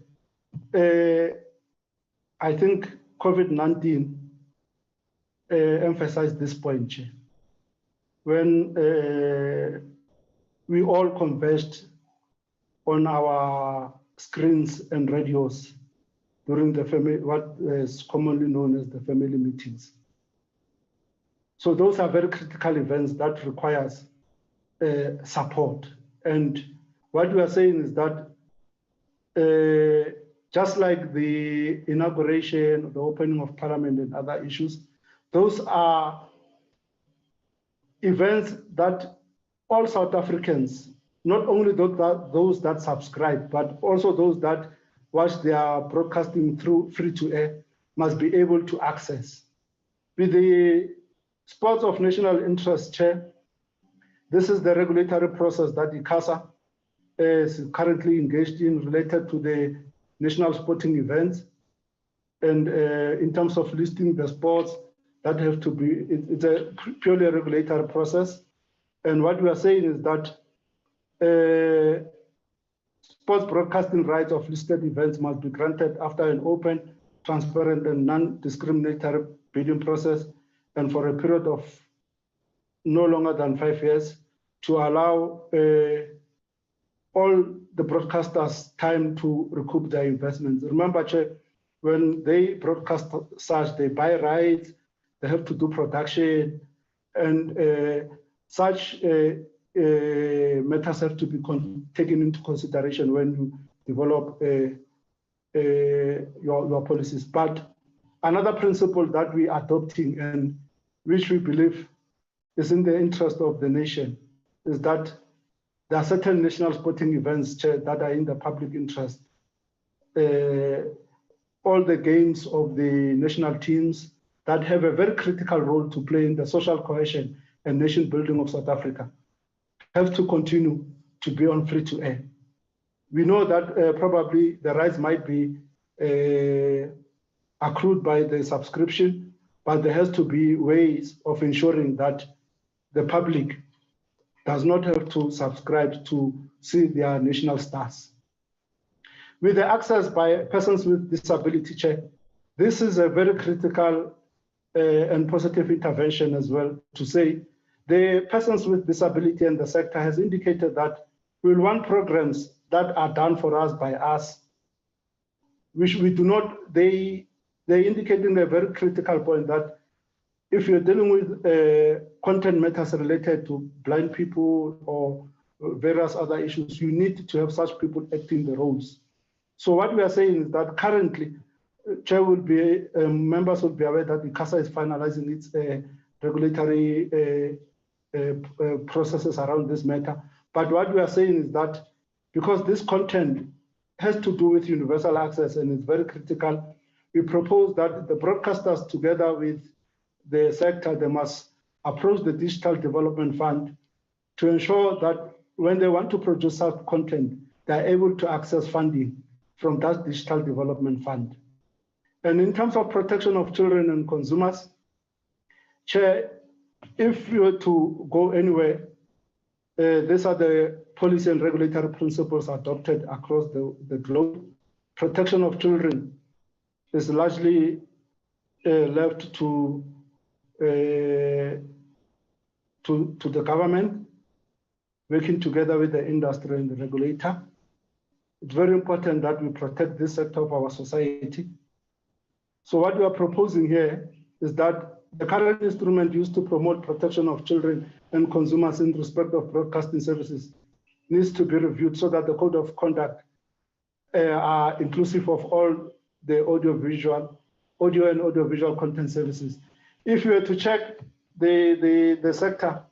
[SPEAKER 5] I think COVID-19 emphasized this point, Chair. When we all converged on our screens and radios during the family, what is commonly known as the family meetings. So those are very critical events that requires support. And what we are saying is that just like the inauguration, the opening of Parliament and other issues, those are events that all South Africans, not only those that subscribe, but also those that watch their broadcasting through free-to-air, must be able to access. With the Sports of National Interest Chair, this is the regulatory process that ICASA is currently engaged in related to the national sporting events. And in terms of listing the sports that have to be, it's a purely regulatory process. And what we are saying is that sports broadcasting rights of listed events must be granted after an open, transparent, and non-discriminatory bidding process, and for a period of no longer than 5 years, to allow all the broadcasters time to recoup their investments. Remember, Chair, when they broadcast such, they buy rights, they have to do production, and such matters have to be taken into consideration when you develop your policies. But another principle that we are adopting, and which we believe is in the interest of the nation, is that there are certain national sporting events, Chair, that are in the public interest. All the games of the national teams that have a very critical role to play in the social cohesion and nation building of South Africa have to continue to be on free-to-air. We know that probably the rights might be accrued by the subscription, but there has to be ways of ensuring that the public does not have to subscribe to see their national stars. With the access by persons with disability, Chair, this is a very critical and positive intervention as well, to say the persons with disability and the sector has indicated that we will want programs that are done for us by us, which we do not, they indicating a very critical point that if you're dealing with content matters related to blind people or various other issues, you need to have such people acting the roles. So what we are saying is that currently, Chair will be, members will be aware that the ICASA is finalizing its regulatory processes around this matter. But what we are saying is that because this content has to do with universal access and is very critical, we propose that the broadcasters together with the sector, they must approach the Digital Development Fund to ensure that when they want to produce such content, they're able to access funding from that Digital Development Fund. And in terms of protection of children and consumers, Chair, if you were to go anywhere, these are the policy and regulatory principles adopted across the globe. Protection of children is largely left to the government, working together with the industry and the regulator. It's very important that we protect this sector of our society. So what we are proposing here is that the current instrument used to promote protection of children and consumers in respect of broadcasting services needs to be reviewed so that the code of conduct are inclusive of all the audio and audiovisual content services. If you were to check the sector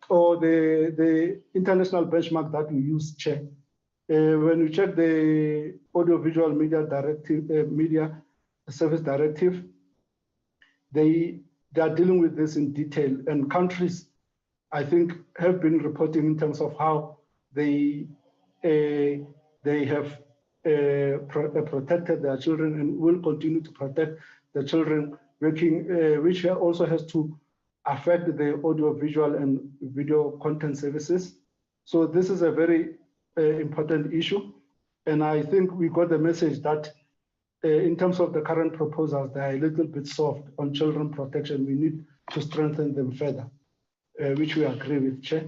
[SPEAKER 5] or the international benchmark that we use, Chair, when you check the Audiovisual Media Directive, Media Service Directive, they are dealing with this in detail, and countries, I think, have been reporting in terms of how they have protected their children and will continue to protect the children, which also has to affect the audiovisual and video content services. So this is a very important issue, and I think we got the message that in terms of the current proposals, they are a little bit soft on children protection. We need to strengthen them further, which we agree with, Chair.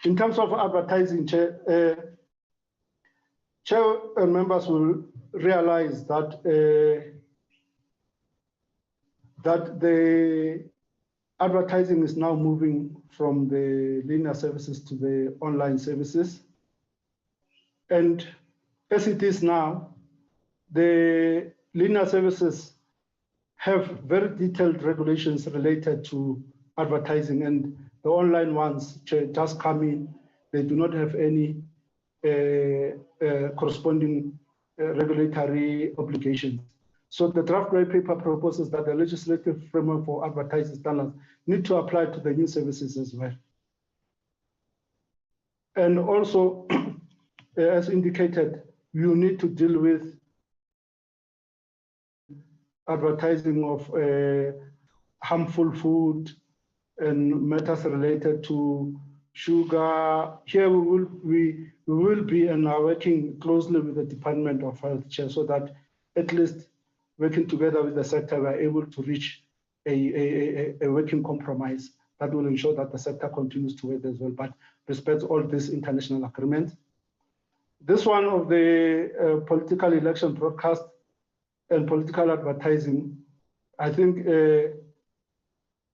[SPEAKER 5] In terms of advertising, Chair, Chair and members will realize that that advertising is now moving from the linear services to the online services. And as it is now, the linear services have very detailed regulations related to advertising, and the online ones just come in. They do not have any corresponding regulatory obligations. So the draft white paper proposes that the legislative framework for advertising standards need to apply to the new services as well. And also, as indicated, you need to deal with advertising of harmful food and matters related to sugar. Here we will be and are working closely with the Department of Health Chair, so that at least working together with the sector, we are able to reach a working compromise that will ensure that the sector continues to work as well, but respects all these international agreements. This one of the political election broadcast and political advertising, I think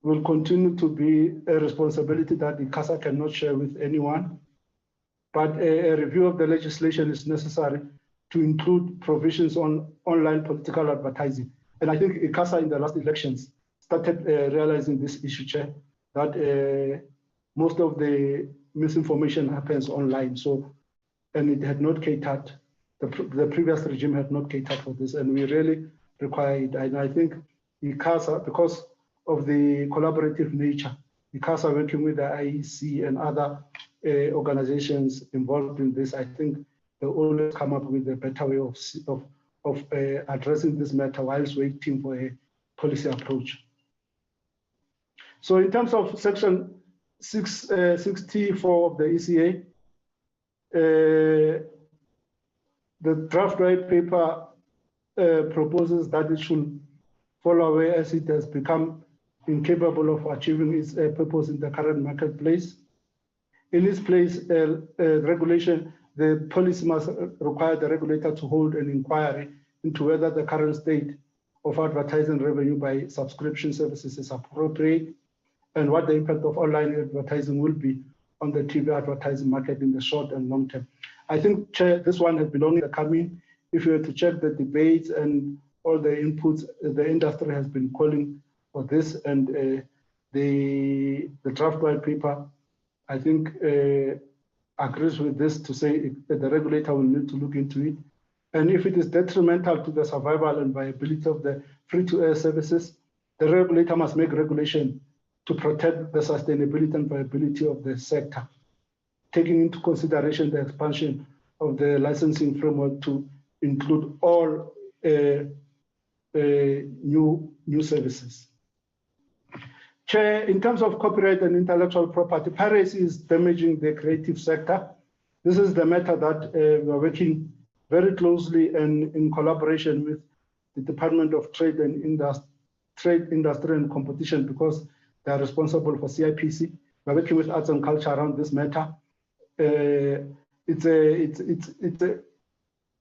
[SPEAKER 5] will continue to be a responsibility that the CASA cannot share with anyone. But a review of the legislation is necessary to include provisions on online political advertising. And I think CASA in the last elections started realizing this issue, Chair, that most of the misinformation happens online. So, and it had not catered, the previous regime had not catered for this, and we really require it. And I think ICASA, because of the collaborative nature, ICASA working with the IEC and other organizations involved in this, I think they always come up with a better way of addressing this matter whilst waiting for a policy approach. So in terms of section 664 of the ECA, the draft white paper proposes that it should fall away as it has become incapable of achieving its purpose in the current marketplace. In its place, regulation, the policy must require the regulator to hold an inquiry into whether the current state of advertising revenue by subscription services is appropriate and what the impact of online advertising will be on the TV advertising market in the short and long term. I think, Chair, this one has been long in the coming. If you were to check the debates and all the inputs, the industry has been calling for this, and the draft white paper, I think, agrees with this to say that the regulator will need to look into it. And if it is detrimental to the survival and viability of the free-to-air services, the regulator must make regulation to protect the sustainability and viability of the sector, taking into consideration the expansion of the licensing framework to include all new services. Chair, in terms of copyright and intellectual property, piracy is damaging the creative sector. This is the matter that we are working very closely and in collaboration with the Department of Trade and Industry and Competition, because they are responsible for CIPC. We are working with arts and culture around this matter. It's a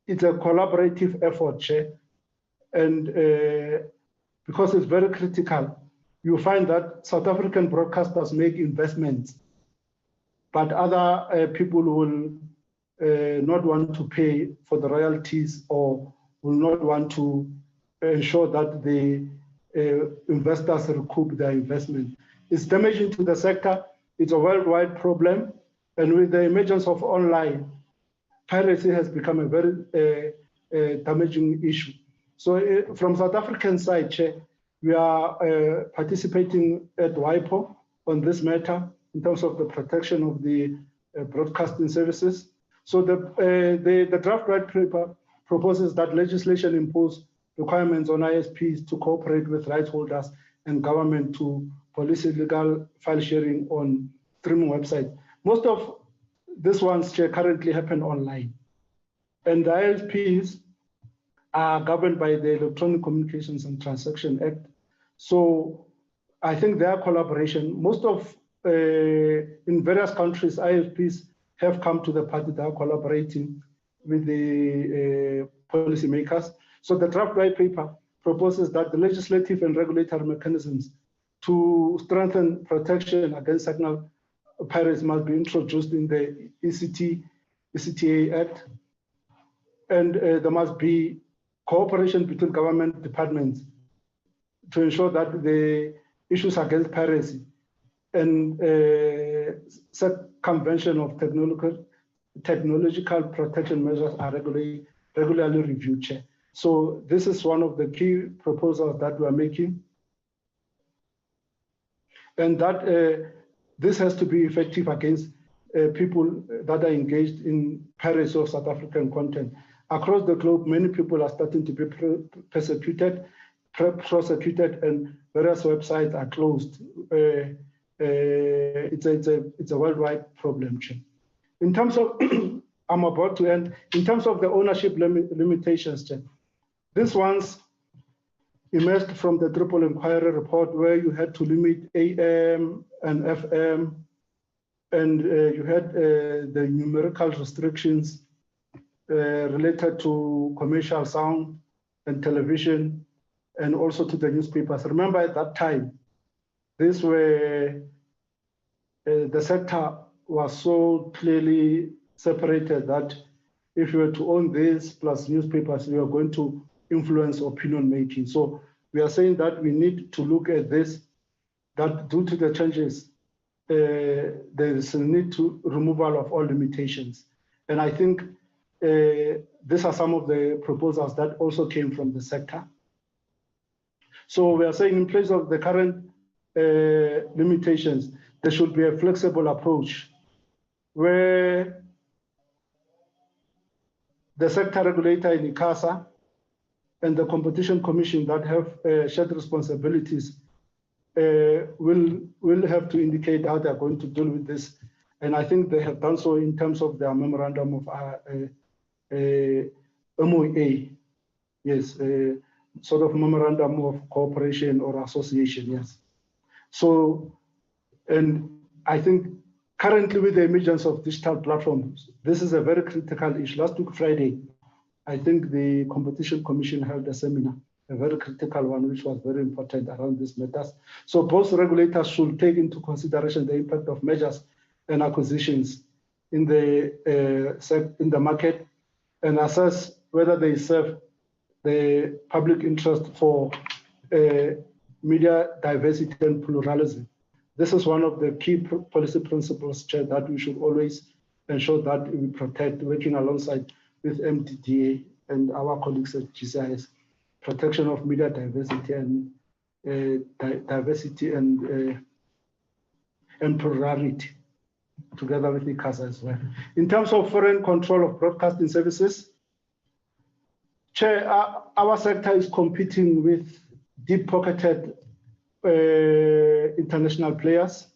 [SPEAKER 5] collaborative effort, Chair, and because it's very critical. You find that South African broadcasters make investments, but other people will not want to pay for the royalties or will not want to ensure that the investors recoup their investment. It's damaging to the sector. It's a worldwide problem. And with the emergence of online, piracy has become a very damaging issue. So from South African side, Chair, we are participating at WIPO on this matter in terms of the protection of the broadcasting services. So the draft white paper proposes that legislation impose requirements on ISPs to cooperate with rights holders and government to police illegal file sharing on streaming websites. Most of these ones, Chair, currently happen online. And the ISPs are governed by the Electronic Communications and Transaction Act. So I think their collaboration, most of, in various countries, ISPs have come to the party that are collaborating with the policymakers. So the draft white paper proposes that the legislative and regulatory mechanisms to strengthen protection against signal pirates must be introduced in the ECTA Act. And there must be cooperation between government departments to ensure that the issues against piracy and circumvention of technological protection measures are regularly reviewed, Chair. So this is one of the key proposals that we are making. And that this has to be effective against people that are engaged in piracy of South African content. Across the globe, many people are starting to be prosecuted, and various websites are closed. It's a worldwide problem. In terms of, I'm about to end, in terms of the ownership limitations, this one's emerged from the triple inquiry report, where you had to limit AM and FM, and you had the numerical restrictions related to commercial sound and television, and also to the newspapers. Remember at that time, these were, the sector was so clearly separated that if you were to own this plus newspapers, you are going to influence opinion making. So we are saying that we need to look at this, that due to the changes, there is a need to removal of all limitations. And I think these are some of the proposals that also came from the sector. So we are saying in place of the current limitations, there should be a flexible approach where the sector regulator in ICASA and the Competition Commission that have shared responsibilities will have to indicate how they're going to deal with this. And I think they have done so in terms of their memorandum of MOA, yes, sort of memorandum of cooperation or association, yes. So, and I think currently with the emergence of digital platforms, this is a very critical issue. Last week, Friday, I think the Competition Commission held a seminar, a very critical one, which was very important around these matters. So both regulators should take into consideration the impact of mergers and acquisitions in the market and assess whether they serve the public interest for media diversity and pluralism. This is one of the key policy principles, Chair, that we should always ensure that we protect, working alongside with MDDA and our colleagues at GCIS, protection of media diversity and plurality, together with ICASA as well. In terms of foreign control of broadcasting services, Chair, our sector is competing with deep-pocketed international players.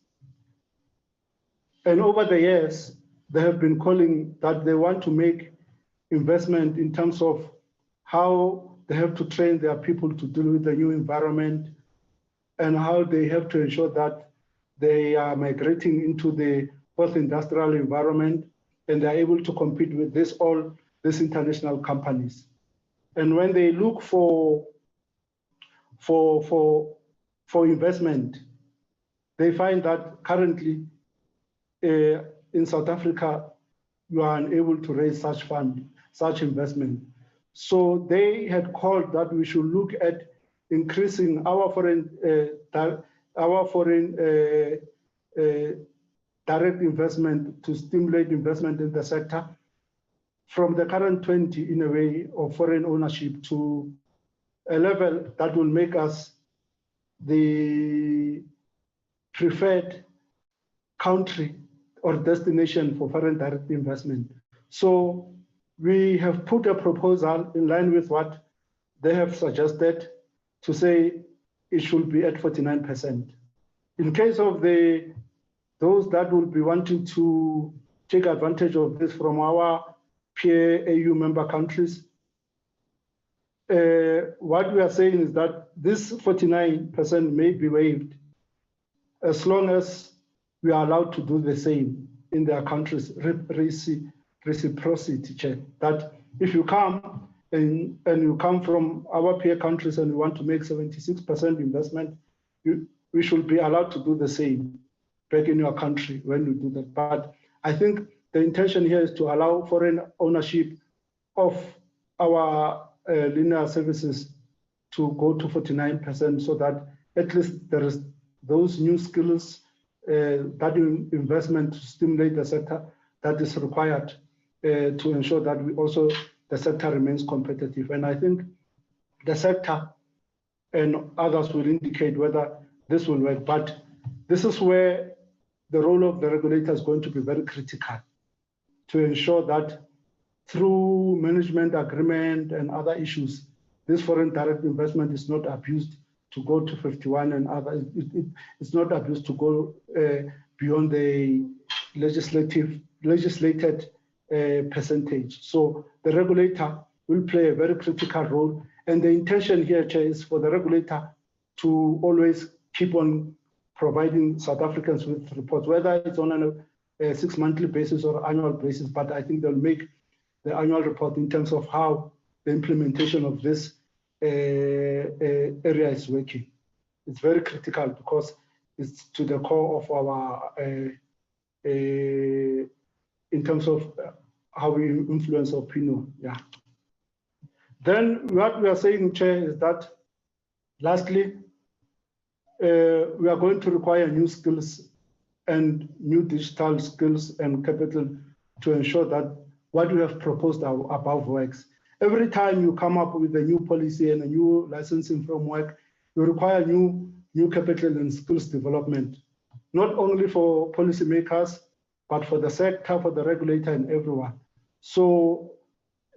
[SPEAKER 5] And over the years, they have been calling that they want to make investment in terms of how they have to train their people to deal with the new environment and how they have to ensure that they are migrating into the post-industrial environment and they are able to compete with all these international companies. And when they look for investment, they find that currently in South Africa, you are unable to raise such investment. So they had called that we should look at increasing our foreign direct investment to stimulate investment in the sector from the current 20 in a way of foreign ownership to a level that will make us the preferred country or destination for foreign direct investment. So we have put a proposal in line with what they have suggested to say it should be at 49%. In case of those that will be wanting to take advantage of this from our peer AU member countries, what we are saying is that this 49% may be waived as long as we are allowed to do the same in their countries, reciprocity check. That if you come and you come from our peer countries and you want to make 76% investment, we we should be allowed to do the same back in your country when we do that. But I think the intention here is to allow foreign ownership of our linear services to go to 49%, so that at least there is those new skills, that investment to stimulate the sector that is required to ensure that the sector remains competitive. And I think the sector and others will indicate whether this will work. But this is where the role of the regulator is going to be very critical, to ensure that through management agreement and other issues, this foreign direct investment is not abused to go to 51 and other. It's not abused to go beyond the legislated percentage. So the regulator will play a very critical role. And the intention here, Chair, is for the regulator to always keep on providing South Africans with reports, whether it's on a 6-monthly basis or annual basis. But I think they'll make the annual report in terms of how the implementation of this area is working. It's very critical because it's to the core of our, in terms of how we influence opinion. Yeah. Then what we are saying, Chair, is that lastly, we are going to require new skills and new digital skills and capital to ensure that what we have proposed above works. Every time you come up with a new policy and a new licensing framework, you require new capital and skills development, not only for policymakers, but for the sector, for the regulator, and everyone. So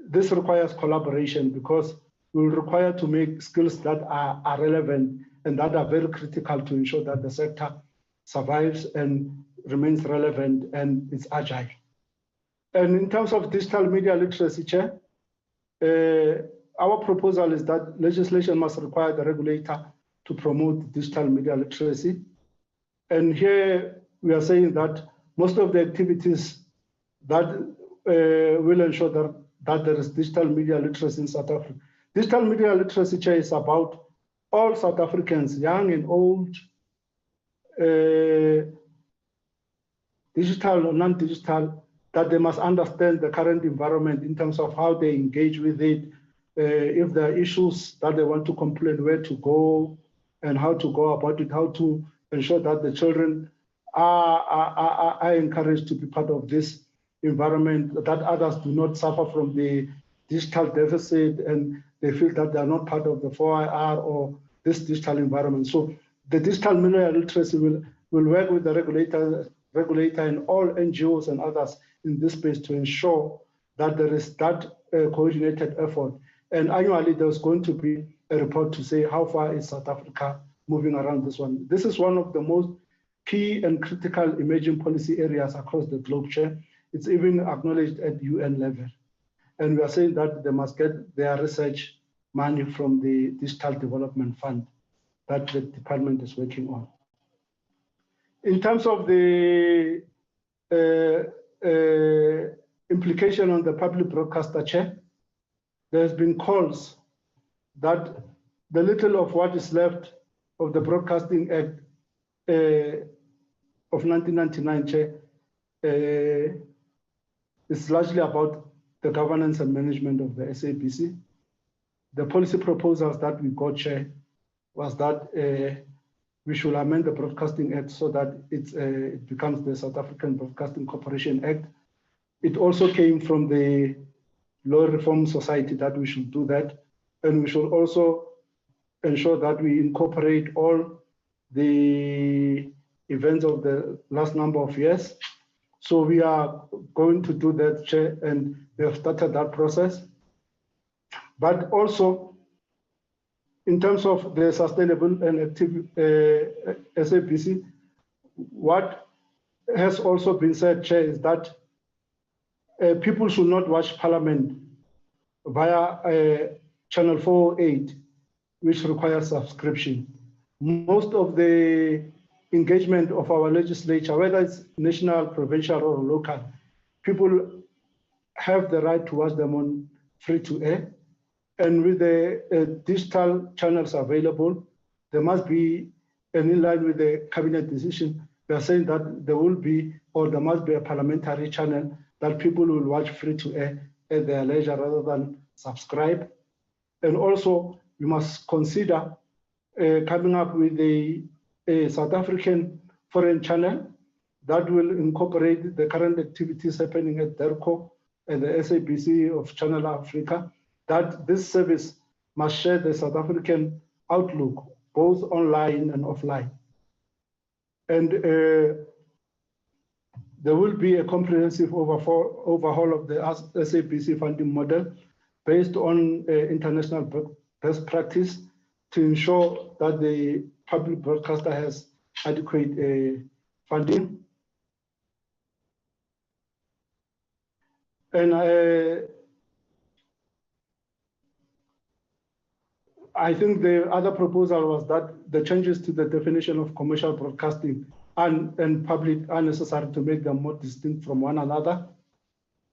[SPEAKER 5] this requires collaboration, because we will require to make skills that are relevant and that are very critical to ensure that the sector survives and remains relevant and is agile. And in terms of digital media literacy, Chair, our proposal is that legislation must require the regulator to promote digital media literacy. And here we are saying that most of the activities that will ensure that there is digital media literacy in South Africa. Digital media literacy, Chair, is about all South Africans, young and old, digital or non-digital, that they must understand the current environment in terms of how they engage with it, if there are issues that they want to complain, where to go and how to go about it, how to ensure that the children are encouraged to be part of this environment, that others do not suffer from the digital deficit and they feel that they are not part of the 4IR or this digital environment. So the digital media literacy will work with the regulator and all NGOs and others in this space to ensure that there is that coordinated effort. And annually, there's going to be a report to say how far is South Africa moving around this one. This is one of the most key and critical emerging policy areas across the globe, Chair. It's even acknowledged at UN level. And we are saying that they must get their research money from the Digital Development Fund that the department is working on. In terms of the implication on the public broadcaster, Chair, there's been calls that the little of what is left of the Broadcasting Act of 1999, Chair, is largely about the governance and management of the SABC. The policy proposals that we got, Chair, was that we should amend the Broadcasting Act so that it becomes the South African Broadcasting Corporation Act. It also came from the Law Reform Society that we should do that. And we should also ensure that we incorporate all the events of the last number of years. So we are going to do that, Chair, and we have started that process. But also, in terms of the sustainable and active SABC, what has also been said, Chair, is that people should not watch Parliament via Channel 408, which requires subscription. Most of the engagement of our legislature, whether it's national, provincial, or local, people have the right to watch them on free-to-air. And with the digital channels available, there must be And in line with the cabinet decision, we are saying that there will be, or there must be a parliamentary channel that people will watch free to air at their leisure rather than subscribe. And also, we must consider coming up with a South African foreign channel that will incorporate the current activities happening at DERCO and the SABC of Channel Africa, that this service must share the South African outlook, both online and offline. And there will be a comprehensive overhaul of the SABC funding model based on international best practice to ensure that the public broadcaster has adequate funding. And I think the other proposal was that the changes to the definition of commercial broadcasting and public are necessary to make them more distinct from one another,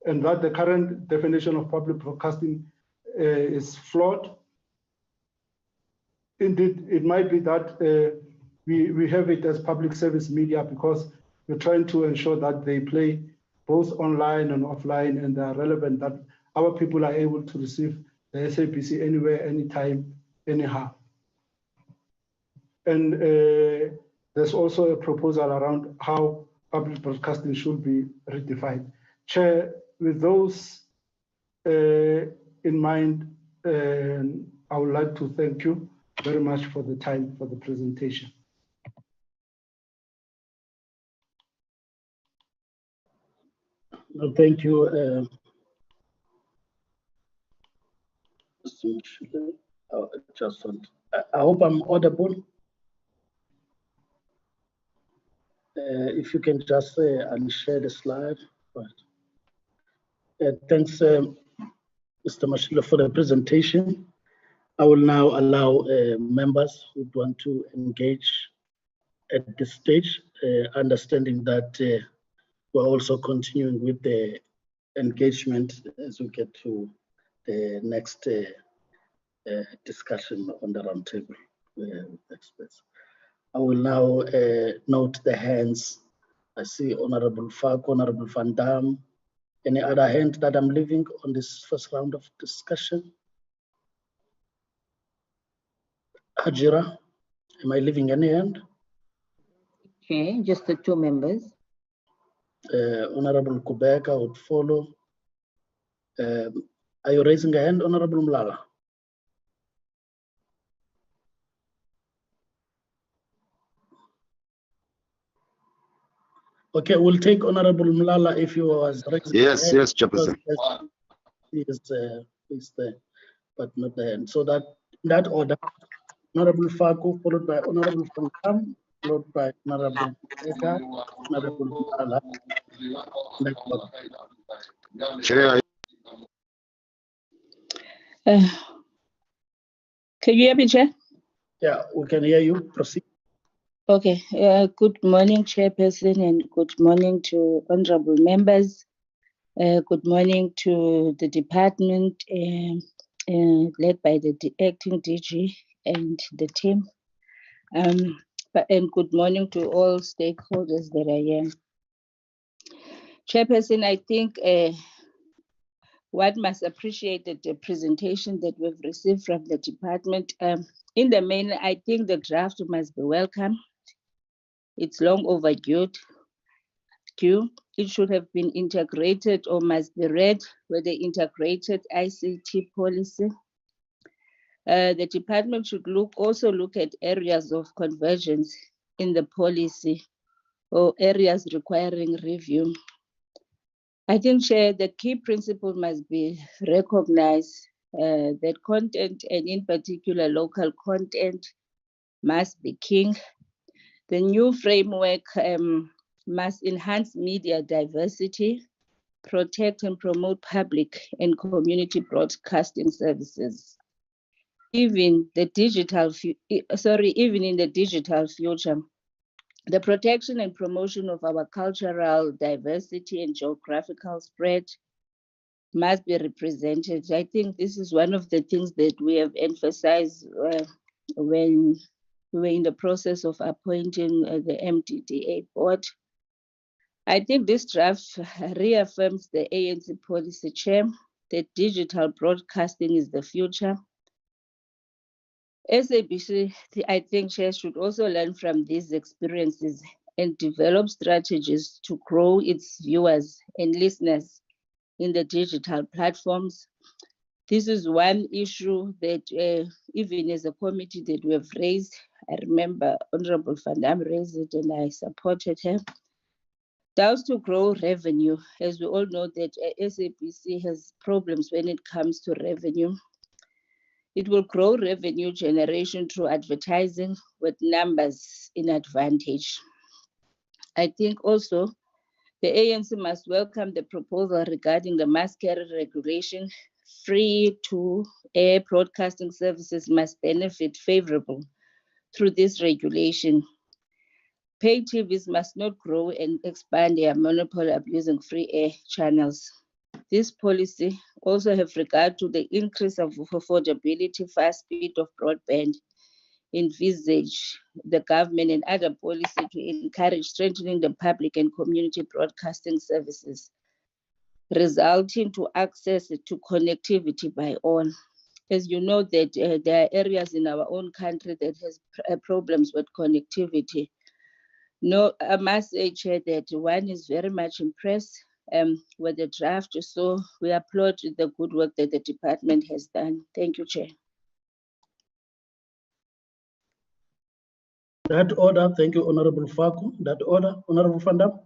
[SPEAKER 5] and that the current definition of public broadcasting is flawed. Indeed, it might be that we have it as public service media because we're trying to ensure that they play both online and offline, and they are relevant, that our people are able to receive the SABC anywhere, anytime, anyhow. And there's also a proposal around how public broadcasting should be redefined. Chair, with those in mind, I would like to thank you very much for the time for the presentation.
[SPEAKER 1] No, thank you, Mr. Mshile. I hope I'm audible. If you can just unshare the slide. Right. Thanks, Mr. Mshile, for the presentation. I will now allow members who want to engage at this stage, understanding that we're also continuing with the engagement as we get to the next discussion on the roundtable with experts. I will now note the hands. I see Honorable Fak, Honorable Van Dam. Any other hand that I'm leaving on this first round of discussion? Hajira, am I leaving any hand?
[SPEAKER 2] Okay, just the two members.
[SPEAKER 1] Honorable Kubeka would follow. Are you raising a hand, Honorable Mlala? Okay, we'll take Honorable Mlala if you was raising
[SPEAKER 6] yes, yes, Chairperson.
[SPEAKER 1] He is there, but not the hand. So that in that order, Honorable Faku, followed by Honorable Fankam, followed by Honorable Kubeka, Honorable Mlala.
[SPEAKER 6] Chair,
[SPEAKER 7] can you hear me, Chair?
[SPEAKER 1] Yeah, we can hear you. Proceed.
[SPEAKER 7] Okay. Good morning, Chairperson, and good morning to honorable members. Good morning to the department led by the acting DG and the team. And good morning to all stakeholders that are here. Chairperson, I think one must appreciate the presentation that we've received from the department. In the main, I think the draft must be welcome. It's long overdue. It should have been integrated or must be read with the integrated ICT policy. The department should also look at areas of convergence in the policy or areas requiring review. I think, Chair, the key principle must be recognized that content, and in particular local content, must be king. The new framework must enhance media diversity, protect and promote public and community broadcasting services. Even in the digital future, the protection and promotion of our cultural diversity and geographical spread must be represented. I think this is one of the things that we have emphasized when We were in the process of appointing the MDDA board. I think this draft reaffirms the ANC policy chair that digital broadcasting is the future. SABC, I think, Chair, should also learn from these experiences and develop strategies to grow its viewers and listeners in the digital platforms. This is one issue that even as a committee that we have raised, I remember Honorable Van Dam raised it and I supported her. That was to grow revenue. As we all know that SABC has problems when it comes to revenue. It will grow revenue generation through advertising with numbers in advantage. I think also the ANC must welcome the proposal regarding the mass carrier regulation. Free-to-air broadcasting services must benefit favorably through this regulation. Pay TVs must not grow and expand their monopoly abusing free air channels. This policy also have regard to the increase of affordability, fast speed of broadband, envisage the government and other policy to encourage strengthening the public and community broadcasting services, resulting to access to connectivity by all. As you know that there are areas in our own country that has problems with connectivity. No, I must say, Chair, that one is very much impressed with the draft, so we applaud the good work that the department has done. Thank you, Chair.
[SPEAKER 1] That order, thank you, Honorable Faku. That order, Honorable Van Dam.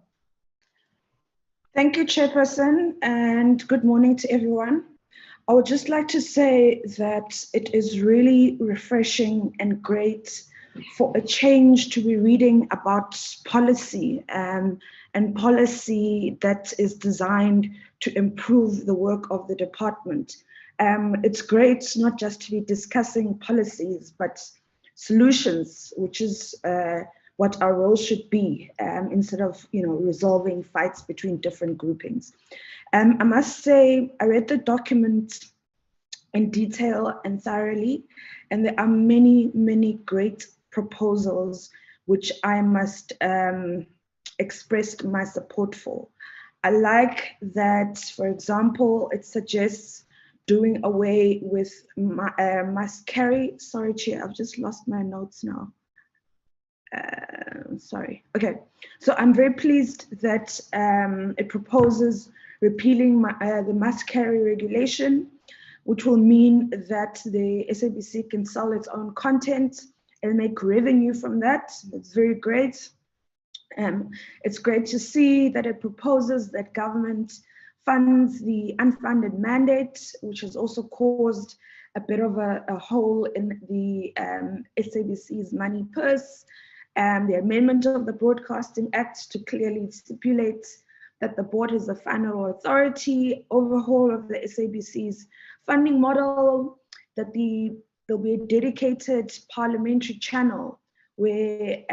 [SPEAKER 3] Thank you, Chairperson, and good morning to everyone. I would just like to say that it is really refreshing and great for a change to be reading about policy and policy that is designed to improve the work of the department. It's great not just to be discussing policies, but solutions, which is what our role should be, instead of resolving fights between different groupings. I must say, I read the document in detail and thoroughly, and there are many, many great proposals which I must express my support for. I like that, for example, it suggests doing away with must carry. Sorry, Chair, I've just lost my notes now. Sorry. Okay, so I'm very pleased that it proposes repealing the must carry regulation, which will mean that the SABC can sell its own content and make revenue from that. That's very great. It's great to see that it proposes that government funds the unfunded mandate, which has also caused a bit of a hole in the SABC's money purse. The amendment of the Broadcasting Act to clearly stipulate that the board is the final authority, overhaul of the SABC's funding model, that there'll be a dedicated parliamentary channel where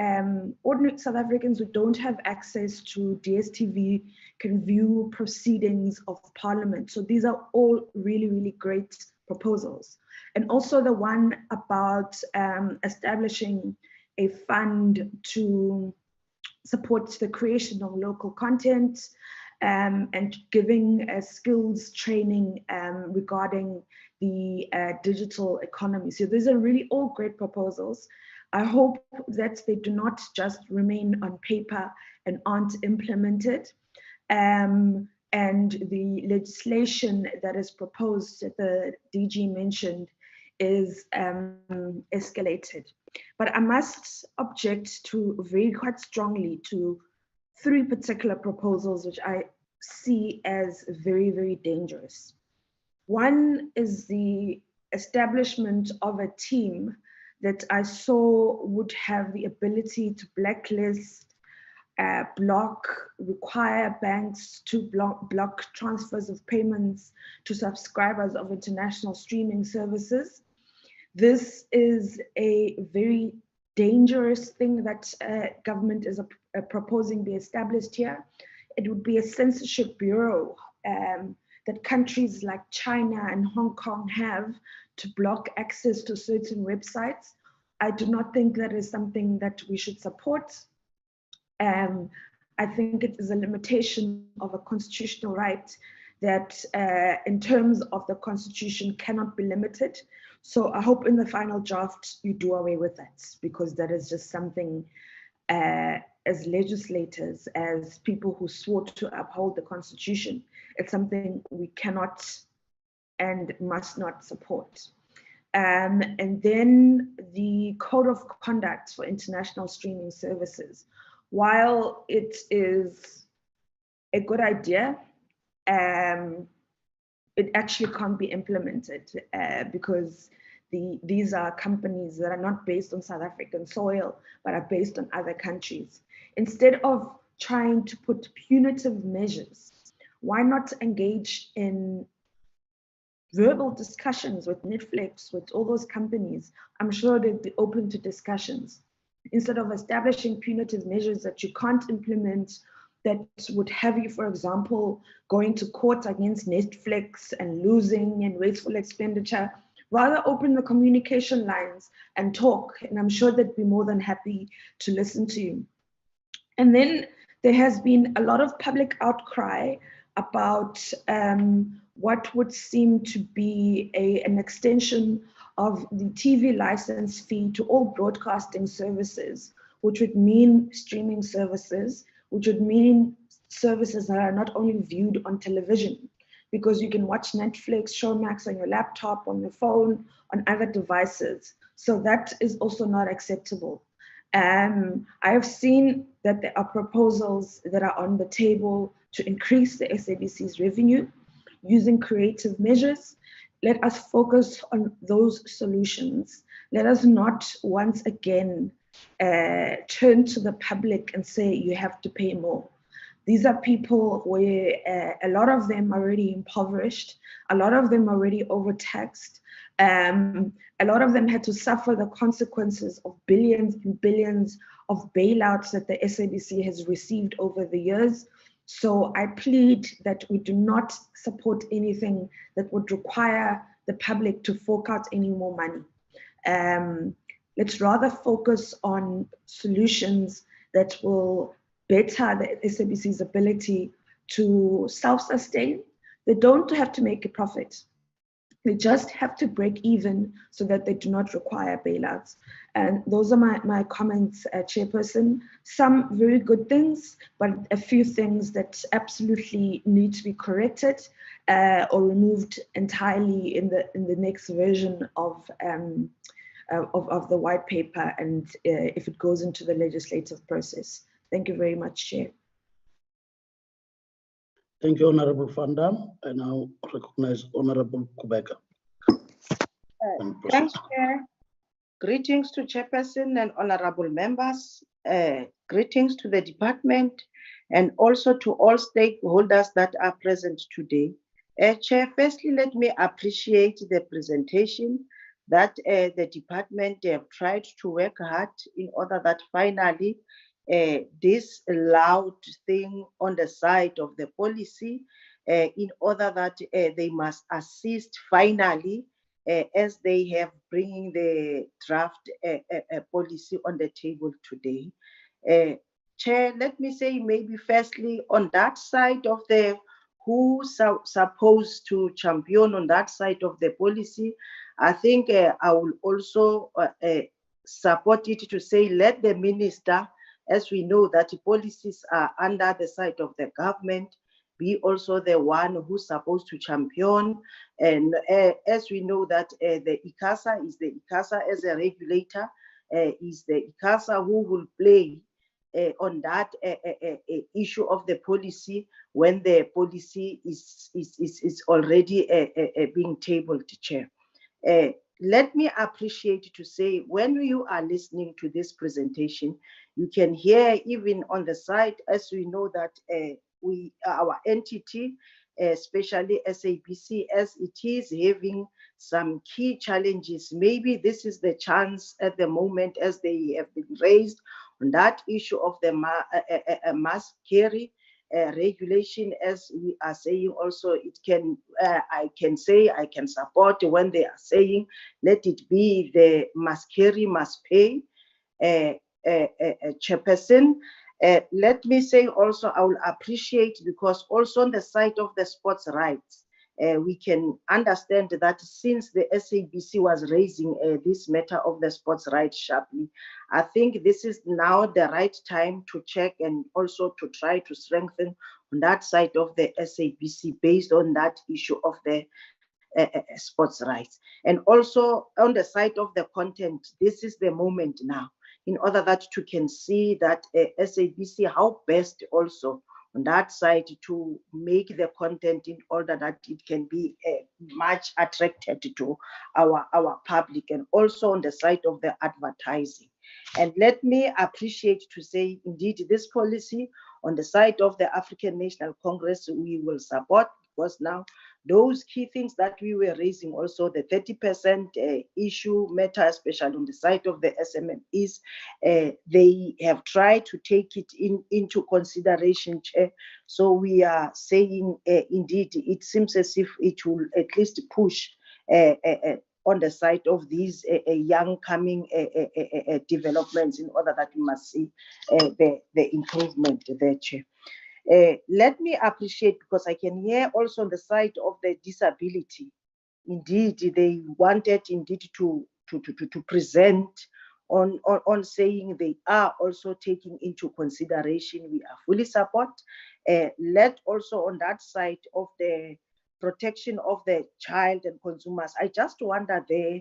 [SPEAKER 3] ordinary South Africans who don't have access to DSTV can view proceedings of Parliament. So these are all really, really great proposals. And also the one about establishing a fund to support the creation of local content and giving skills training regarding the digital economy. So these are really all great proposals. I hope that they do not just remain on paper and aren't implemented. And the legislation that is proposed, that the DG mentioned, is escalated. But I must object to quite strongly to three particular proposals which I see as very, very dangerous. One is the establishment of a team that I saw would have the ability to blacklist, require banks to block transfers of payments to subscribers of international streaming services. This is a very dangerous thing that government is proposing be established here. It would be a censorship bureau that countries like China and Hong Kong have to block access to certain websites, I do not think that is something that we should support. I think it is a limitation of a constitutional right that in terms of the constitution cannot be limited. So I hope in the final draft you do away with that, because that is just something as legislators, as people who swore to uphold the constitution, it's something we cannot and must not support. And then the code of conduct for international streaming services. While it is a good idea, it actually can't be implemented because these are companies that are not based on South African soil, but are based on other countries. Instead of trying to put punitive measures, why not engage in verbal discussions with Netflix, with all those companies? I'm sure they'd be open to discussions. Instead of establishing punitive measures that you can't implement, that would have you, for example, going to court against Netflix and losing and wasteful expenditure, rather open the communication lines and talk. And I'm sure they'd be more than happy to listen to you. And then there has been a lot of public outcry about what would seem to be an extension of the TV license fee to all broadcasting services, which would mean streaming services, which would mean services that are not only viewed on television, because you can watch Netflix, Showmax on your laptop, on your phone, on other devices. So that is also not acceptable. I have seen that there are proposals that are on the table to increase the SABC's revenue using creative measures. Let us focus on those solutions. Let us not once again turn to the public and say you have to pay more. These are people where a lot of them are already impoverished, a lot of them are already overtaxed, a lot of them had to suffer the consequences of billions and billions of bailouts that the SABC has received over the years. So I plead that we do not support anything that would require the public to fork out any more money. Let's rather focus on solutions that will better the SABC's ability to self-sustain. They don't have to make a profit. They just have to break even so that they do not require bailouts. And those are my comments, Chairperson. Some very good things, but a few things that absolutely need to be corrected or removed entirely in the next version of the white paper, and if it goes into the legislative process. Thank you very much, Chair.
[SPEAKER 1] Thank you, Honorable Van Dam. I now recognize Honorable Kubeka.
[SPEAKER 8] Thanks, Chair. Greetings to Chairperson and honorable members. Greetings to the department and also to all stakeholders that are present today. Chair, firstly, let me appreciate the presentation that the department have tried to work hard in order that finally this loud thing on the side of the policy, in order that they must assist finally as they have bringing the draft policy on the table today. Chair, let me say maybe firstly on that side of the who's supposed to champion on that side of the policy, I think I will also support it to say let the minister, as we know that policies are under the side of the government, be also the one who's supposed to champion. And as we know that the ICASA is the ICASA as a regulator, is the ICASA who will play on that issue of the policy when the policy is already being tabled, Chair. Let me appreciate to say when you are listening to this presentation, you can hear even on the side, as we know that our entity, especially SABC, as it is having some key challenges. Maybe this is the chance at the moment, as they have been raised on that issue of the mass carry, regulation, as we are saying also, it can, I can support when they are saying, let it be the must carry, must pay chairperson. Let me say also, I will appreciate, because also on the side of the sports rights, we can understand that since the SABC was raising this matter of the sports rights sharply, I think this is now the right time to check and also to try to strengthen on that side of the SABC based on that issue of the sports rights. And also on the side of the content, this is the moment now, in order that you can see that SABC, how best also on that side to make the content in order that it can be much attracted to our public, and also on the side of the advertising. And let me appreciate to say, indeed, this policy on the side of the African National Congress, we will support, because now those key things that we were raising, also the 30% issue matter, especially on the side of the SMMEs, they have tried to take it into consideration, Chair. So we are saying, indeed, it seems as if it will at least push on the side of these young coming developments, in order that we must see the improvement there, Chair. Let me appreciate, because I can hear also on the side of the disability, indeed, they wanted indeed to present on saying they are also taking into consideration. We are fully support. Let also on that side of the protection of the child and consumers, I just wonder there,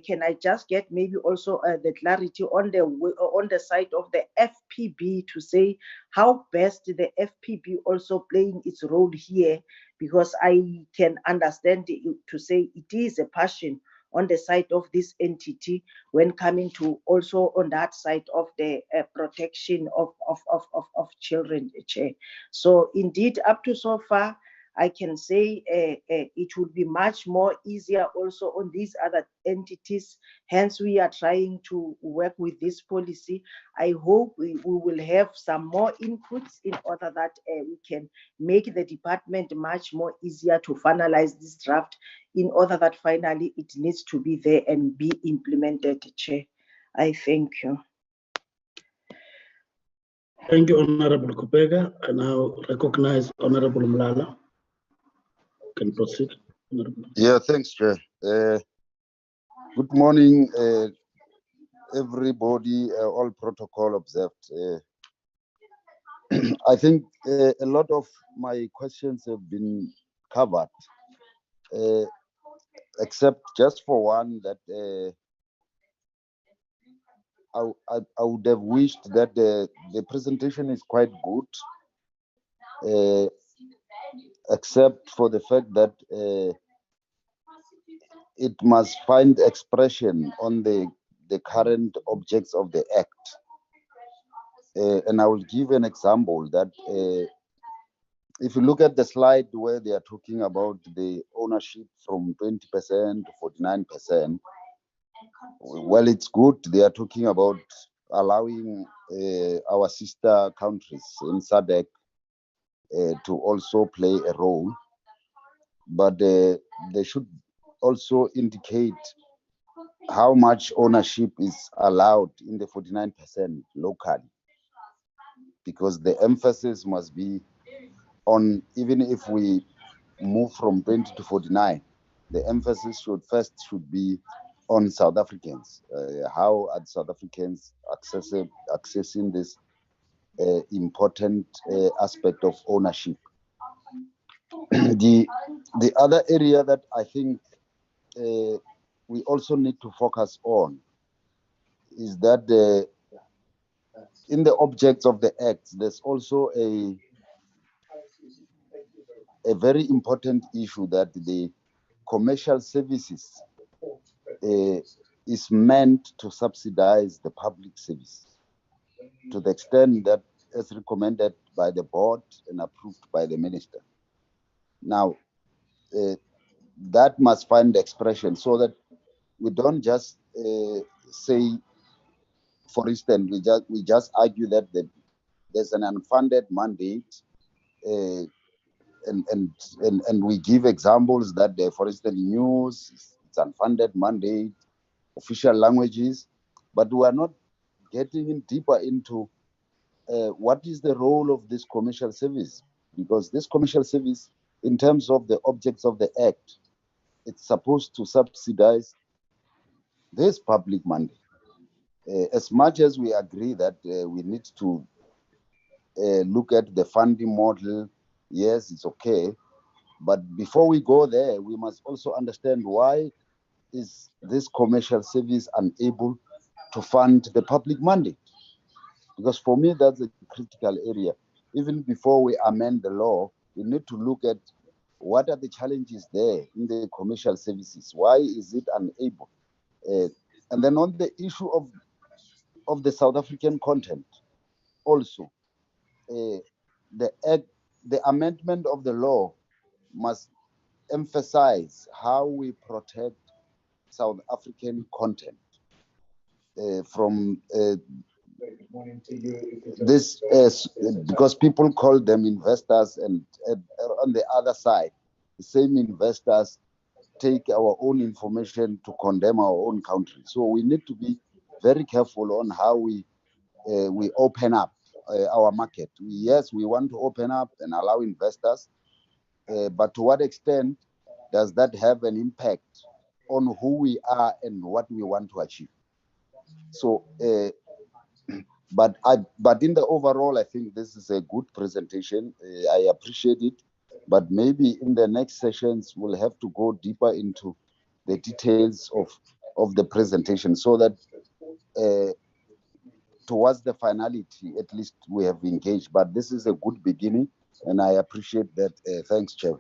[SPEAKER 8] can I just get maybe also the clarity on the side of the FPB, to say how best the FPB also playing its role here, because I can understand to say it is a passion on the side of this entity when coming to also on that side of the protection of children, Chair. So indeed, up to so far, I can say it would be much more easier also on these other entities. Hence, we are trying to work with this policy. I hope we will have some more inputs in order that we can make the department much more easier to finalize this draft, in order that finally it needs to be there and be implemented, Chair. I thank you.
[SPEAKER 1] Thank you, Honorable Kupega. I now recognize Honorable Mlala. Can proceed.
[SPEAKER 6] Yeah, thanks, Chair. Good morning, everybody, all protocol observed. I think a lot of my questions have been covered, except just for one that I would have wished that the presentation is quite good, except for the fact that it must find expression on the current objects of the Act. And I will give an example that if you look at the slide where they are talking about the ownership from 20% to 49%, well, it's good. They are talking about allowing our sister countries in SADC to also play a role, but they should also indicate how much ownership is allowed in the 49% locally, because the emphasis must be on, even if we move from 20 to 49, the emphasis should be on South Africans. How are South Africans accessing this important aspect of ownership? The other area that I think we also need to focus on is that in the objects of the Act, there's also a very important issue that the commercial services is meant to subsidize the public service to the extent that as recommended by the board and approved by the minister. Now, that must find expression so that we don't just say, for instance, we just argue that there's an unfunded mandate and we give examples that, for instance, news, it's unfunded mandate, official languages, but we are not getting in deeper into what is the role of this commercial service, because this commercial service, in terms of the objects of the Act, it's supposed to subsidize this public money. As much as we agree that we need to look at the funding model, yes, it's okay. But before we go there, we must also understand why is this commercial service unable to fund the public mandate? Because for me, that's a critical area. Even before we amend the law, we need to look at what are the challenges there in the commercial services? Why is it unable? And then on the issue of the South African content, also, the amendment of the law must emphasize how we protect South African content from this, because people call them investors, and on the other side, the same investors take our own information to condemn our own country. So we need to be very careful on how we open up our market. Yes, we want to open up and allow investors, but to what extent does that have an impact on who we are and what we want to achieve? So, but in the overall, I think this is a good presentation. I appreciate it, but maybe in the next sessions we'll have to go deeper into the details of the presentation, so that towards the finality, at least we have engaged. But this is a good beginning, and I appreciate that. Thanks, Chair.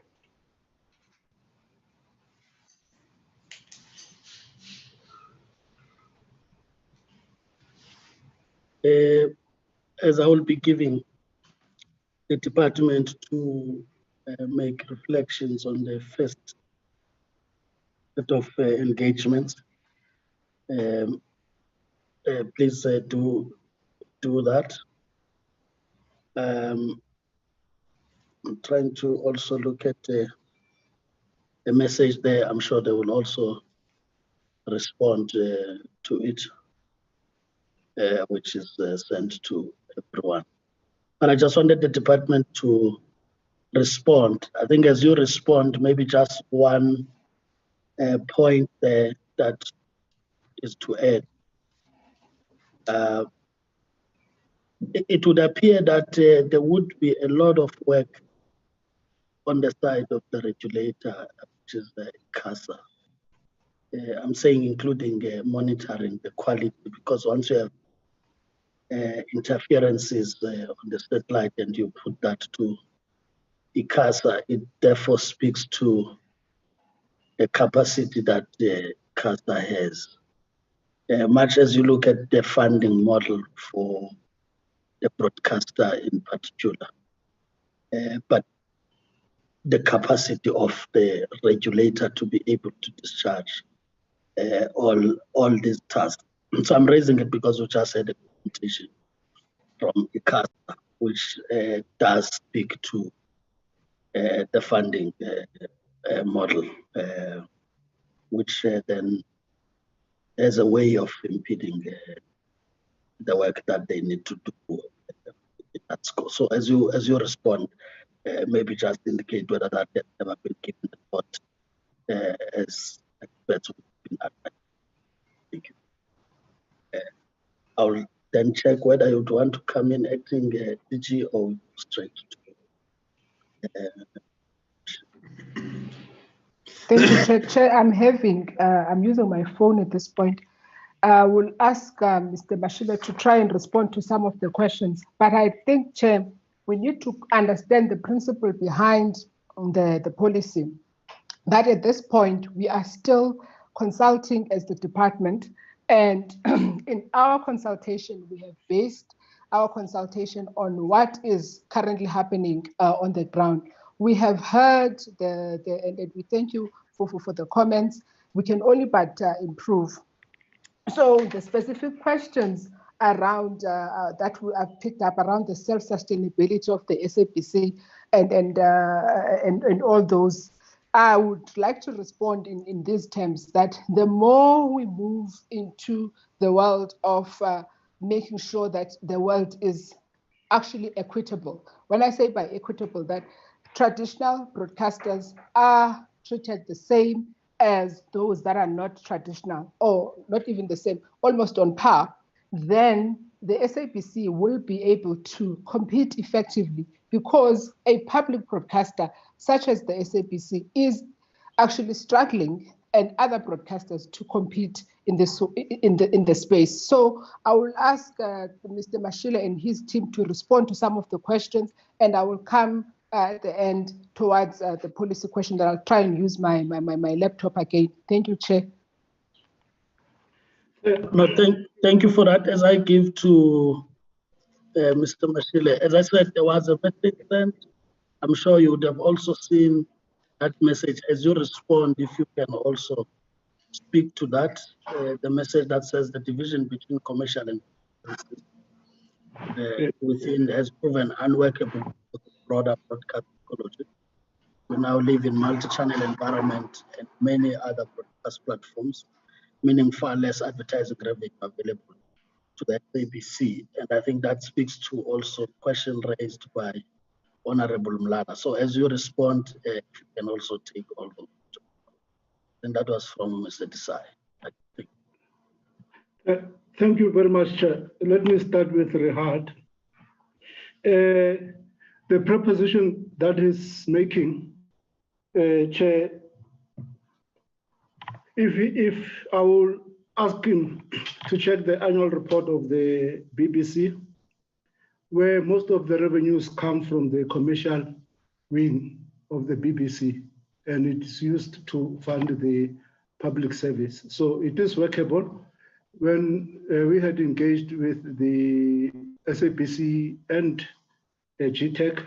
[SPEAKER 1] As I will be giving the department to make reflections on the first set of engagements, please do that. I'm trying to also look at the message there. I'm sure they will also respond to it, which is sent to everyone. And I just wanted the department to respond. I think as you respond, maybe just one point there that is to add. It would appear that there would be a lot of work on the side of the regulator, which is the CASA. I'm saying including monitoring the quality, because once you have interferences on the satellite and you put that to ICASA, it therefore speaks to the capacity that the CASA has. Much as you look at the funding model for the broadcaster in particular, but the capacity of the regulator to be able to discharge all these tasks. So I'm raising it because we just had a presentation from ICASA, which does speak to the funding model, which then has a way of impeding the work that they need to do at school. So as you respond, maybe just indicate whether that has ever been given a thought as experts. Thank you. I'll then check whether you'd want to come in acting DG or straight to.
[SPEAKER 4] Thank you, Chair. I'm using my phone at this point. I will ask Mr. Mashile to try and respond to some of the questions. But I think, Chair, we need to understand the principle behind the policy. That at this point, we are still consulting as the department. And in our consultation, we have based our consultation on what is currently happening on the ground. We have heard and we thank you for the comments. We can only but improve. So the specific questions around that we have picked up around the self-sustainability of the SABC and all those. I would like to respond in these terms that the more we move into the world of making sure that the world is actually equitable. When I say by equitable, that traditional broadcasters are treated the same as those that are not traditional, or not even the same, almost on par, then the SABC will be able to compete effectively, because a public broadcaster such as the SABC is actually struggling and other broadcasters to compete in the space. So I will ask Mr. Mashile and his team to respond to some of the questions, and I will come at the end towards the policy question that I'll try and use my laptop again. Thank you, Chair.
[SPEAKER 1] No, thank you for that. As I give to Mr. Mashile, as I said, there was a message sent. I'm sure you would have also seen that message. As you respond, if you can also speak to that, the message that says the division between commercial and within has proven unworkable for the broader broadcast ecology. We now live in multi-channel environment and many other broadcast platforms, meaning far less advertising revenue available to the SABC. And I think that speaks to also question raised by Honorable Mlana. So as you respond, if you can also take all those. And that was from Mr. Desai.
[SPEAKER 5] Thank you very much, Chair. Let me start with Rehad. The proposition that is making, Chair, if I will ask him to check the annual report of the BBC, where most of the revenues come from the commercial wing of the BBC, and it's used to fund the public service. So it is workable. When we had engaged with the SABC and GTEC,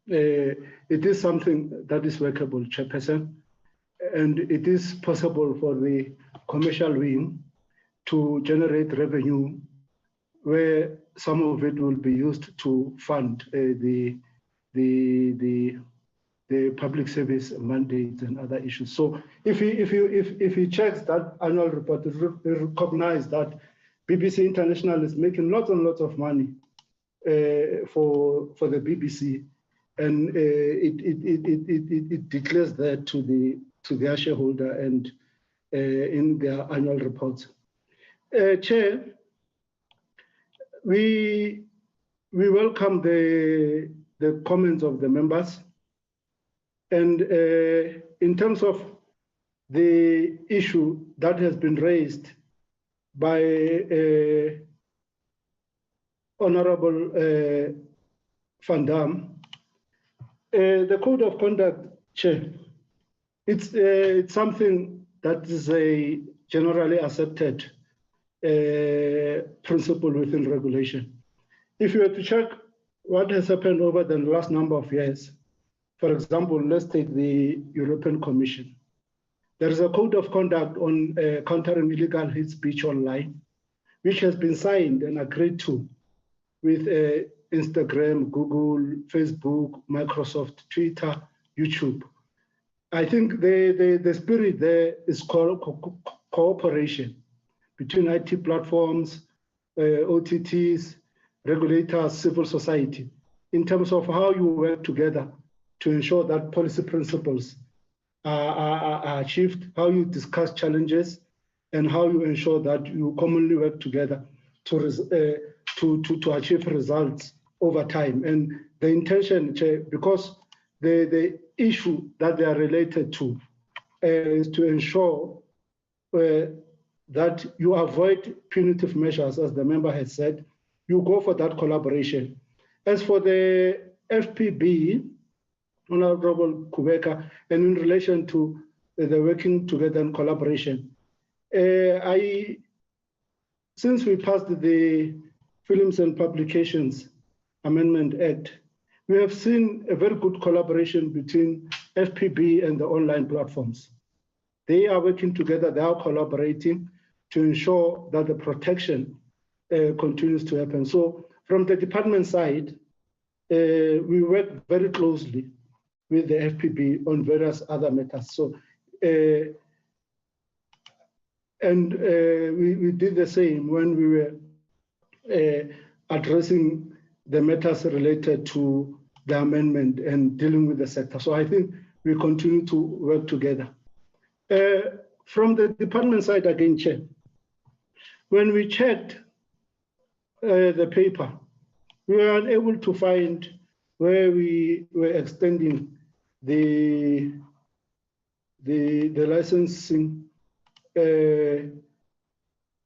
[SPEAKER 5] it is something that is workable, Chairperson, and it is possible for the commercial wing to generate revenue where some of it will be used to fund the public service mandates and other issues. So if he checks that annual report, he recognize that BBC International is making lots and lots of money for the BBC, and it declares that to their shareholder and in their annual reports. Chair, we welcome the comments of the members. And in terms of the issue that has been raised by Honorable Van Dam, the code of conduct, Chair, it's something that is a generally accepted principle within regulation. If you were to check what has happened over the last number of years, for example, let's take the European Commission. There is a code of conduct on countering illegal hate speech online, which has been signed and agreed to with Instagram, Google, Facebook, Microsoft, Twitter, YouTube. I think the spirit there is cooperation between IT platforms, OTTs, regulators, civil society, in terms of how you work together to ensure that policy principles are achieved, how you discuss challenges, and how you ensure that you commonly work together to achieve results over time. And the intention, because the issue that they are related to is to ensure that you avoid punitive measures, as the member has said, you go for that collaboration. As for the FPB, Honorable Kubeka, and in relation to the working together and collaboration, since we passed the Films and Publications Amendment Act, we have seen a very good collaboration between FPB and the online platforms. They are working together, they are collaborating to ensure that the protection continues to happen. So from the department side, we work very closely with the FPB on various other matters. So, we did the same when we were addressing the matters related to the amendment and dealing with the sector. So I think we continue to work together. From the department side again, Chair, when we checked the paper, we were unable to find where we were extending the licensing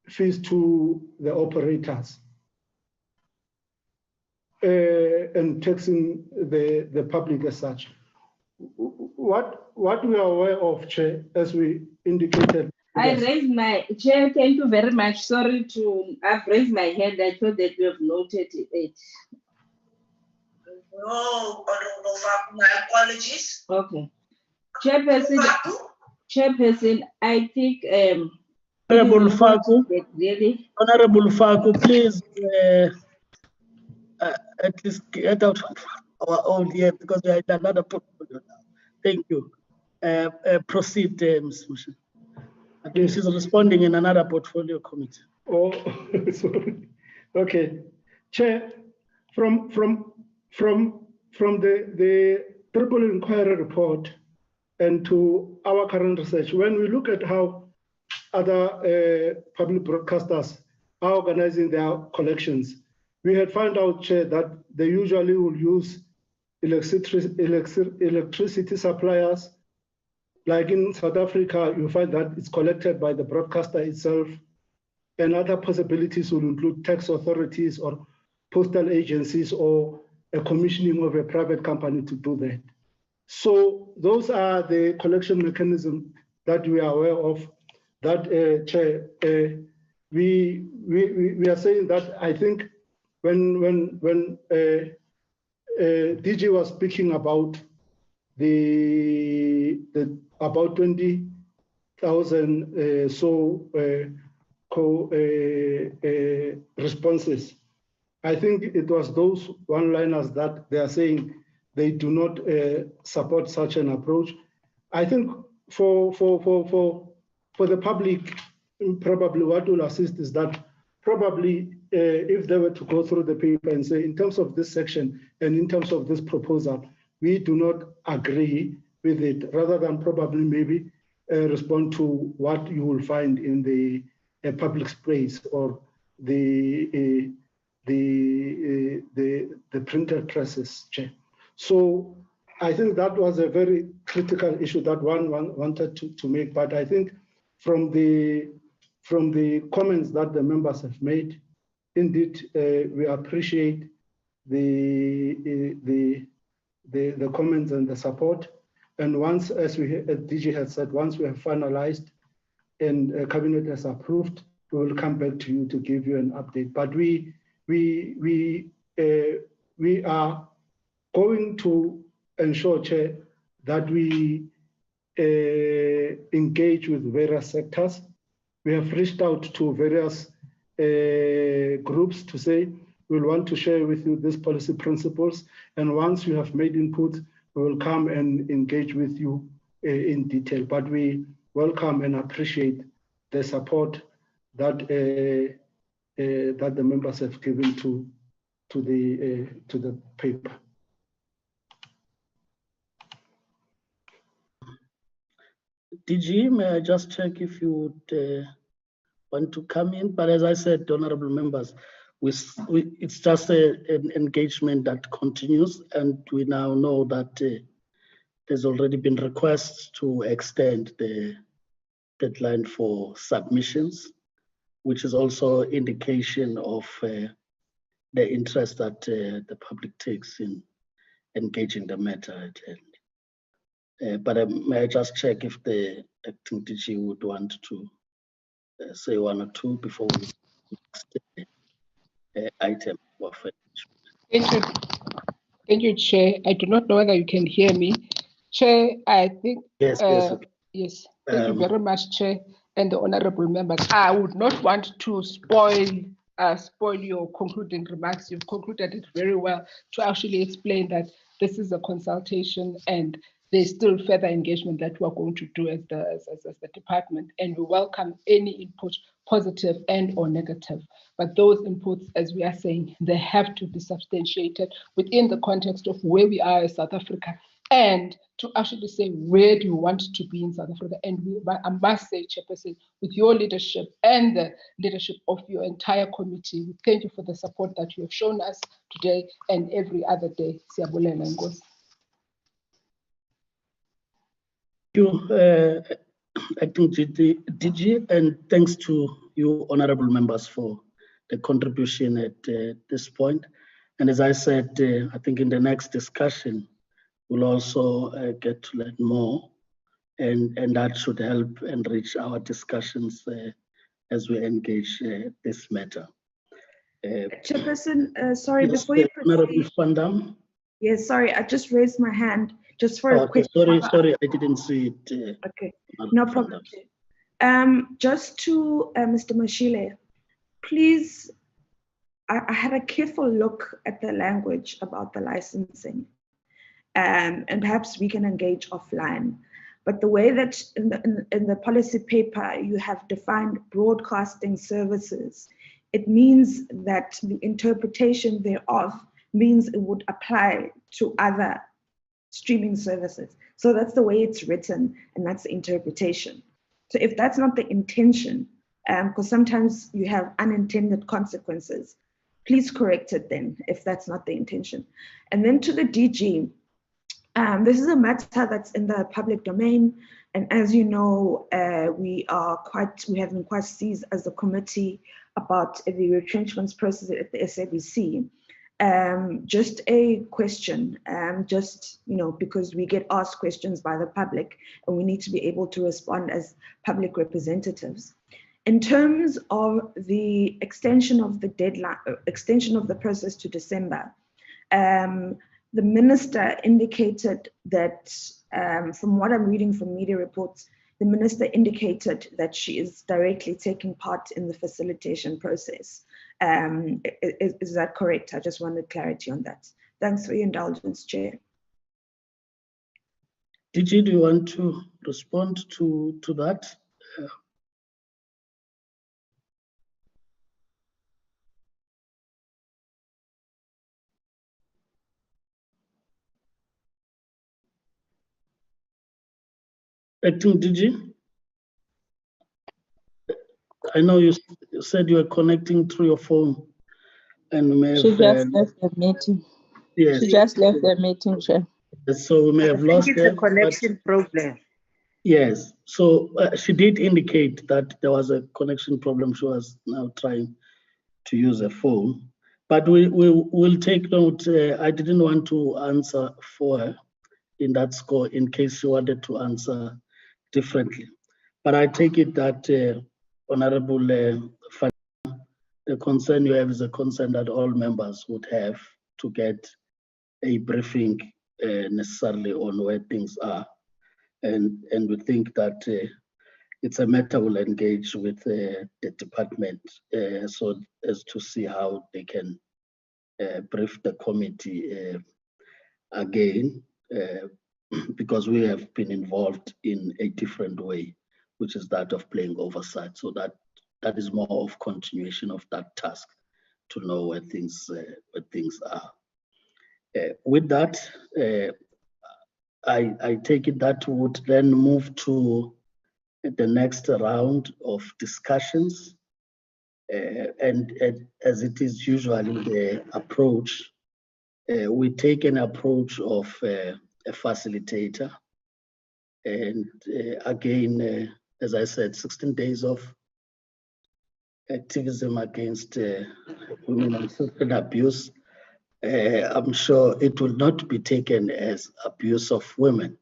[SPEAKER 5] fees to the operators and taxing the public as such. What we are aware of, Chair, as we indicated.
[SPEAKER 7] I raised my chair. Thank you very much. Sorry to have raised my hand. I thought that you have noted it.
[SPEAKER 3] No, Honorable Faku, my apologies.
[SPEAKER 7] Okay. Chairperson, I think
[SPEAKER 1] Honorable Faku,
[SPEAKER 7] really.
[SPEAKER 1] Honorable Faku, please at least get out of our own here because we are in another portfolio now. Thank you. Proceed, Mr. Mushin. At least he's responding in another portfolio committee.
[SPEAKER 5] Oh, sorry. Okay, Chair, from the triple inquiry report and to our current research, when we look at how other public broadcasters are organizing their collections, we had found out, Chair, that they usually will use electricity suppliers. Like in South Africa, you find that it's collected by the broadcaster itself, and other possibilities will include tax authorities or postal agencies or a commissioning of a private company to do that. So those are the collection mechanisms that we are aware of. That Chair, we are saying that I think when DG was speaking about about 20,000 responses. I think it was those one-liners that they are saying they do not support such an approach. I think for the public, probably what will assist is that probably if they were to go through the paper and say, in terms of this section and in terms of this proposal, we do not agree with it, rather than probably maybe respond to what you will find in the public space or the printed presses, Chair. So I think that was a very critical issue that one wanted to make. But I think from the comments that the members have made, indeed we appreciate the comments and the support. And once, as DG had said, once we have finalized and cabinet has approved, we will come back to you to give you an update. But we are going to ensure, Chair, that we engage with various sectors. We have reached out to various groups to say, we'll want to share with you these policy principles. And once you have made input, we will come and engage with you in detail. But we welcome and appreciate the support that that the members have given to the paper.
[SPEAKER 1] DG, may I just check if you would want to come in? But as I said, honorable members, it's just an engagement that continues, and we now know that there's already been requests to extend the deadline for submissions, which is also indication of the interest that the public takes in engaging the matter at hand. But may I just check if the acting DG would want to say one or two before we next item of
[SPEAKER 4] Thank you. Thank you, Chair. I do not know whether you can hear me. Chair, I think.
[SPEAKER 1] Yes, yes.
[SPEAKER 4] Yes, thank you very much, Chair, and the honorable members. I would not want to spoil spoil your concluding remarks. You've concluded it very well to actually explain that this is a consultation and there's still further engagement that we're going to do as the department, and we welcome any input, positive and or negative. But those inputs, as we are saying, they have to be substantiated within the context of where we are as South Africa, and to actually say where do you want to be in South Africa. And I must say, Chairperson, with your leadership and the leadership of your entire committee, we thank you for the support that you have shown us today and every other day. Siyabulela, Nkosi.
[SPEAKER 1] You, Acting DG, and thanks to you, honorable members, for the contribution at this point. And as I said, I think in the next discussion, we'll also get to learn more, and that should help enrich our discussions as we engage this matter.
[SPEAKER 3] Chairperson, sorry,
[SPEAKER 1] yes,
[SPEAKER 3] before you
[SPEAKER 1] Honorable
[SPEAKER 3] proceed.
[SPEAKER 1] Van Dam.
[SPEAKER 3] Yes, sorry, I just raised my hand just for a quick.
[SPEAKER 1] Sorry, I didn't see it.
[SPEAKER 3] Okay, no problem. Just to Mr. Mashile, please, I had a careful look at the language about the licensing, and perhaps we can engage offline. But the way that in the policy paper you have defined broadcasting services, it means that the interpretation thereof means it would apply to other streaming services. So that's the way it's written, and that's the interpretation. So if that's not the intention, because sometimes you have unintended consequences, please correct it then if that's not the intention. And then to the DG, this is a matter that's in the public domain, and as you know, we have been quite seized as a committee about the retrenchments process at the SABC. Just a question, because we get asked questions by the public and we need to be able to respond as public representatives. In terms of the extension of the deadline, extension of the process to December, the minister indicated that, from what I'm reading from media reports, the minister indicated that she is directly taking part in the facilitation process. Is that correct? I just wanted clarity on that. Thanks for your indulgence, Chair.
[SPEAKER 1] DG, do you want to respond to that? Acting DG? I know you said you were connecting through your phone, and we may have,
[SPEAKER 7] She just left the meeting.
[SPEAKER 1] Yes.
[SPEAKER 7] She just left the meeting, Chair.
[SPEAKER 1] So we may have lost
[SPEAKER 8] it's a connection problem.
[SPEAKER 1] Yes. So she did indicate that there was a connection problem. She was now trying to use a phone, but we will take note. I didn't want to answer for her in that score in case she wanted to answer differently. But I take it that Honorable the concern you have is a concern that all members would have to get a briefing necessarily on where things are. And we think that it's a matter we'll engage with the department so as to see how they can brief the committee again, because we have been involved in a different way, which is that of playing oversight. So that is more of continuation of that task to know where things are. With that, I take it that would then move to the next round of discussions. And as it is usually the approach, we take an approach of a facilitator. And again, as I said, 16 days of activism against women and children abuse. I'm sure it will not be taken as abuse of women.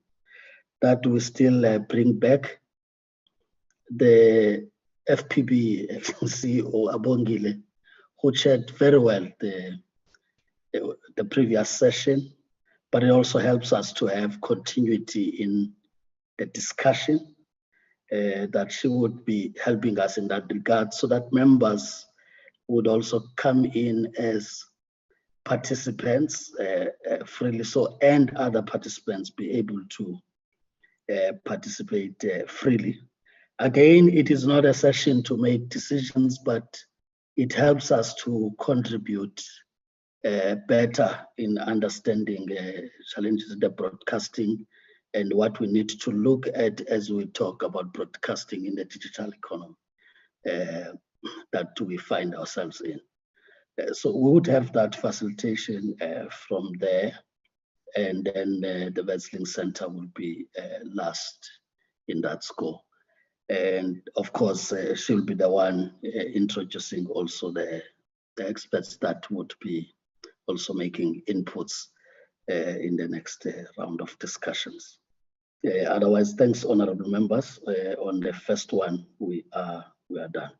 [SPEAKER 1] That will still bring back the FPB CEO Abongile, who chaired very well the previous session, but it also helps us to have continuity in the discussion, that she would be helping us in that regard so that members would also come in as participants freely, and other participants be able to participate freely. Again, it is not a session to make decisions, but it helps us to contribute better in understanding challenges in the broadcasting and what we need to look at as we talk about broadcasting in the digital economy that we find ourselves in. So we would have that facilitation from there, and then the Wesleyan Center will be last in that score. And of course, she'll be the one introducing also the experts that would be also making inputs in the next round of discussions. Otherwise, thanks, honorable members. On the first one, we are done.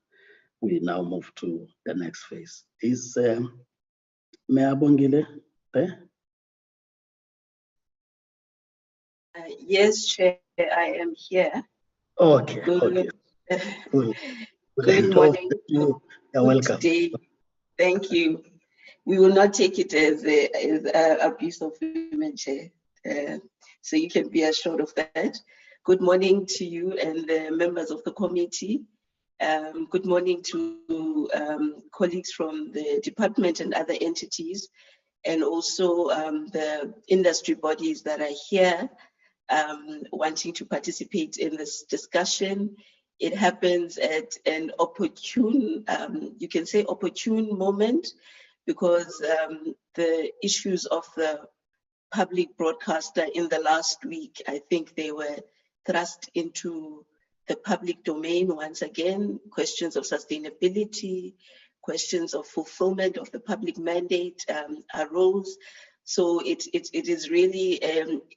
[SPEAKER 1] We now move to the next phase. Is Mayor Bongile there?
[SPEAKER 9] Yes, Chair, I am here.
[SPEAKER 1] Okay.
[SPEAKER 9] Good,
[SPEAKER 1] Good.
[SPEAKER 9] good morning.
[SPEAKER 1] You're
[SPEAKER 9] Good
[SPEAKER 1] welcome.
[SPEAKER 9] day. Thank you. We will not take it as a abuse of women, Chair. So you can be assured of that. Good morning to you and the members of the committee. Good morning to colleagues from the department and other entities, and also the industry bodies that are here wanting to participate in this discussion. It happens at an opportune, you can say opportune moment, because the issues of the public broadcaster in the last week, I think they were thrust into the public domain once again. Questions of sustainability, questions of fulfillment of the public mandate arose. So it is really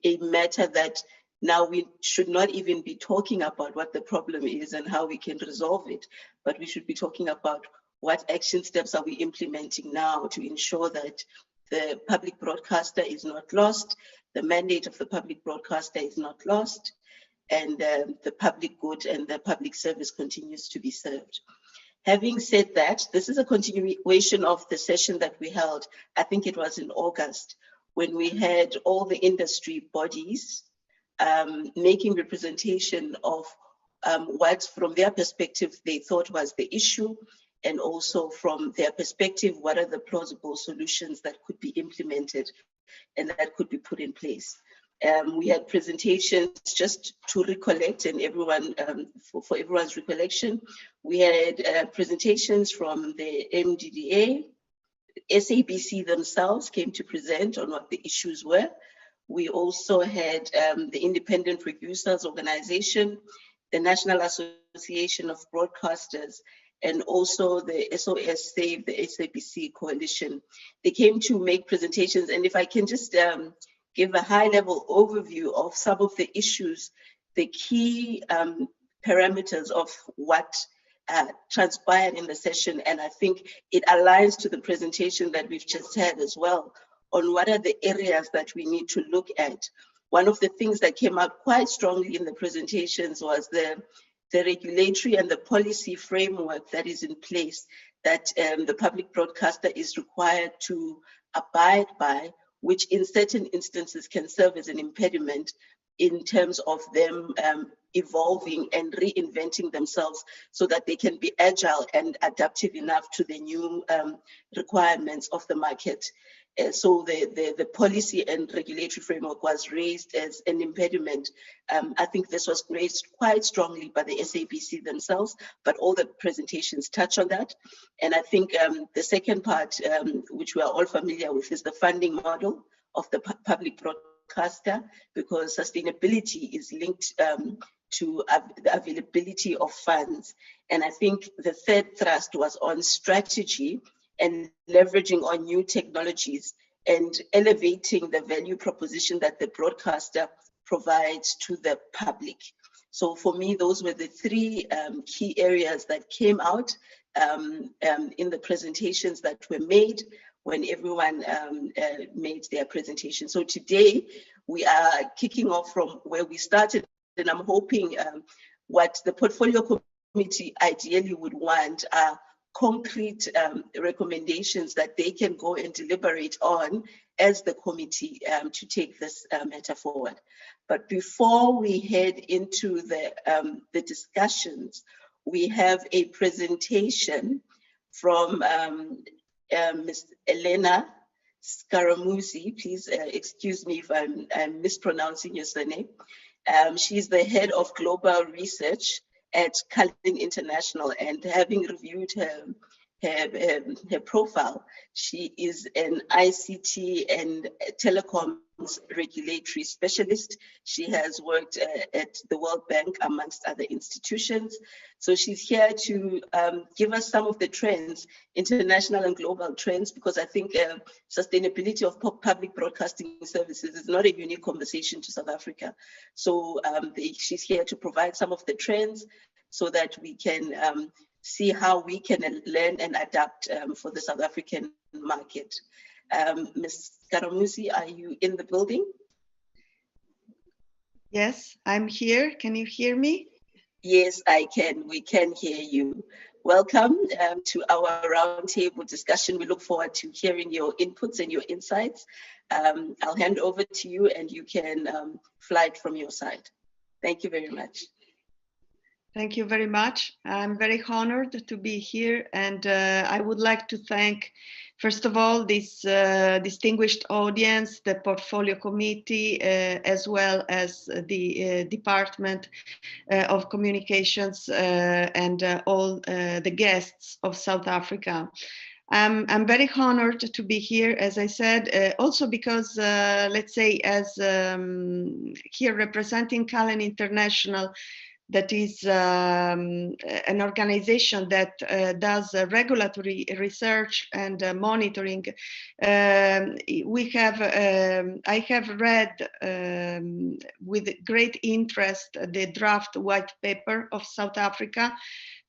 [SPEAKER 9] a matter that now we should not even be talking about what the problem is and how we can resolve it, but we should be talking about what action steps are we implementing now to ensure that the public broadcaster is not lost, the mandate of the public broadcaster is not lost, and the public good and the public service continues to be served. Having said that, this is a continuation of the session that we held, I think it was in August, when we had all the industry bodies making representation of what, from their perspective, they thought was the issue, and also from their perspective, what are the plausible solutions that could be implemented and that could be put in place. We had presentations, just to recollect, and everyone, for everyone's recollection, we had presentations from the MDDA, SABC themselves came to present on what the issues were. We also had the Independent Producers Organization, the National Association of Broadcasters, and also the SOS Save the SABC Coalition. They came to make presentations, and if I can just give a high-level overview of some of the issues, the key parameters of what transpired in the session, and I think it aligns to the presentation that we've just had as well, on what are the areas that we need to look at. One of the things that came out quite strongly in the presentations was the regulatory and the policy framework that is in place that the public broadcaster is required to abide by, which in certain instances can serve as an impediment in terms of them evolving and reinventing themselves so that they can be agile and adaptive enough to the new requirements of the market. So the policy and regulatory framework was raised as an impediment. I think this was raised quite strongly by the SABC themselves, but all the presentations touch on that. And I think the second part, which we are all familiar with, is the funding model of the public broadcaster, because sustainability is linked to the availability of funds. And I think the third thrust was on strategy and leveraging on new technologies and elevating the value proposition that the broadcaster provides to the public. So for me, those were the three key areas that came out in the presentations that were made when everyone made their presentation. So today we are kicking off from where we started, and I'm hoping what the portfolio committee ideally would want are concrete recommendations that they can go and deliberate on as the committee to take this matter forward. But before we head into the discussions, we have a presentation from Ms. Elena Scaramucci. Please excuse me if I'm mispronouncing your surname. She's the head of global research at Cullen International, and having reviewed her profile, she is an ICT and telecoms regulatory specialist. She has worked at the World Bank, amongst other institutions. So she's here to give us some of the trends, international and global trends, because I think sustainability of public broadcasting services is not a unique conversation to South Africa. So she's here to provide some of the trends so that we can see how we can learn and adapt for the South African market. Ms. Scaramucci, are you in the building?
[SPEAKER 10] Yes, I'm here. Can you hear me?
[SPEAKER 9] Yes, I can. We can hear you. Welcome to our roundtable discussion. We look forward to hearing your inputs and your insights. I'll hand over to you and you can fly it from your side. Thank you very much.
[SPEAKER 10] Thank you very much. I'm very honored to be here, and I would like to thank, first of all, this distinguished audience, the Portfolio Committee, as well as the Department of Communications and all the guests of South Africa. I'm very honored to be here, as I said, also because, let's say, as here representing Cullen International, that is an organization that does regulatory research and monitoring. I have read with great interest the draft white paper of South Africa.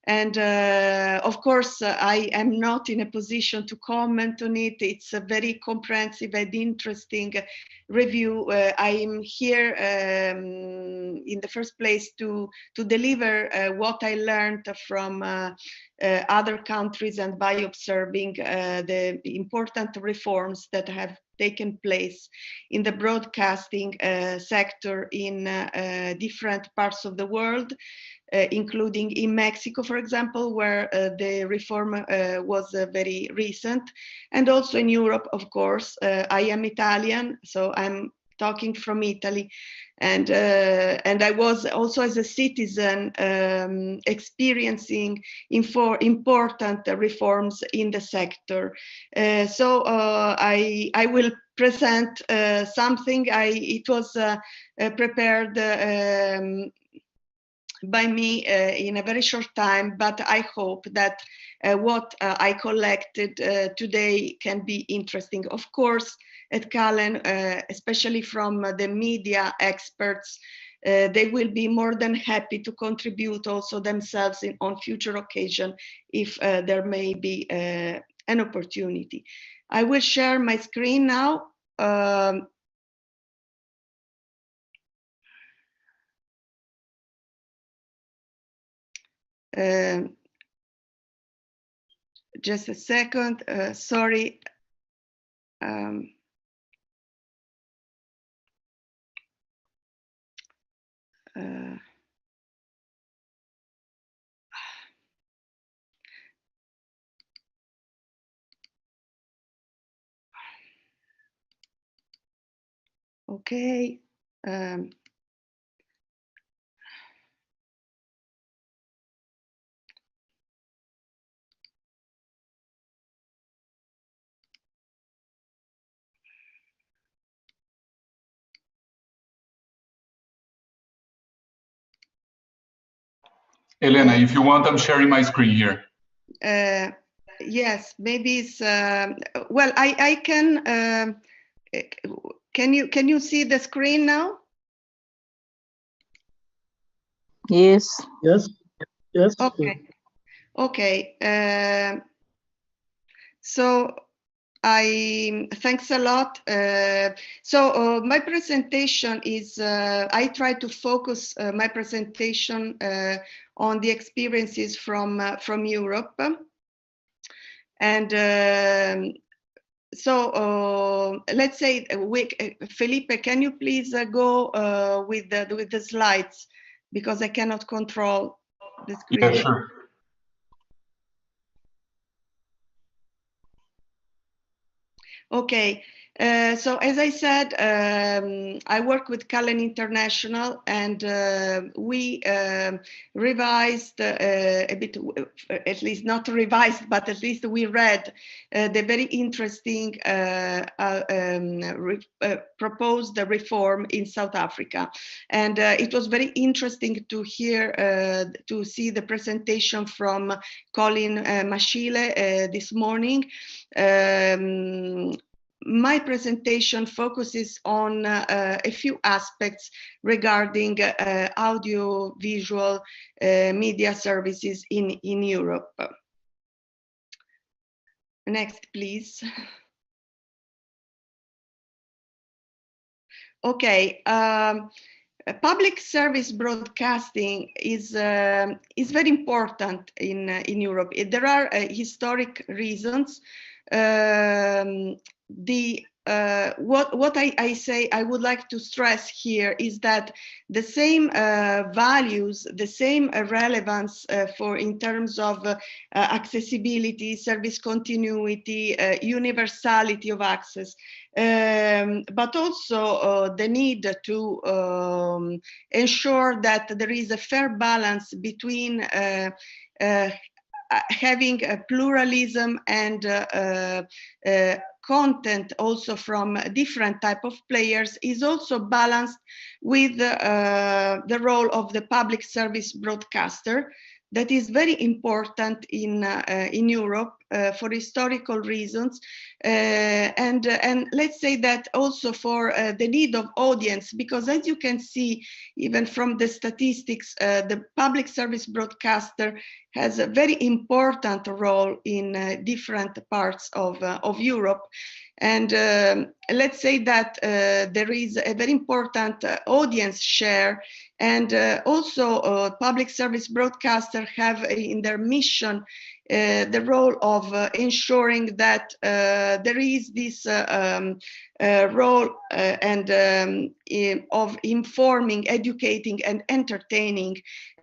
[SPEAKER 10] And of course, I am not in a position to comment on it. It's a very comprehensive and interesting review. I am here in the first place to deliver what I learned from other countries and by observing the important reforms that have taken place in the broadcasting sector in different parts of the world. Including in Mexico, for example, where the reform was very recent, and also in Europe, of course. I am Italian, so I'm talking from Italy, and I was also, as a citizen, experiencing important reforms in the sector. So I will present something. It was prepared by me in a very short time, but I hope that what I collected today can be interesting. Of course, at Cullen, especially from the media experts, they will be more than happy to contribute also themselves on future occasion if there may be an opportunity. I will share my screen now. Just a second, sorry. Okay.
[SPEAKER 11] Elena, if you want, I'm sharing my screen here.
[SPEAKER 10] Yes, maybe it's, well, I can you see the screen now?
[SPEAKER 7] Yes.
[SPEAKER 1] Yes. Yes.
[SPEAKER 10] Okay. Okay. So thanks a lot. So my presentation is, I try to focus my presentation on the experiences from Europe. And so let's say, Felipe, can you please go with the slides, because I cannot control the screen.
[SPEAKER 11] Yeah, sure.
[SPEAKER 10] Okay, so as I said, I work with Cullen International, and we revised a bit, at least not revised, but at least we read the very interesting proposed reform in South Africa. And it was very interesting to hear, to see the presentation from Colin Mashile this morning. My presentation focuses on a few aspects regarding audiovisual media services in Europe. Next, please. Okay. Public service broadcasting is very important in Europe. There are historic reasons. What I say, I would like to stress here is that the same values, the same relevance for in terms of accessibility, service continuity, universality of access, but also the need to ensure that there is a fair balance between having a pluralism and content also from different type of players is also balanced with the role of the public service broadcaster. That is very important in Europe for historical reasons, and let's say that also for the need of audience, because as you can see, even from the statistics, the public service broadcaster has a very important role in different parts of Europe. And let's say that there is a very important audience share, and also public service broadcasters have in their mission the role of ensuring that there is this role and of informing, educating, and entertaining.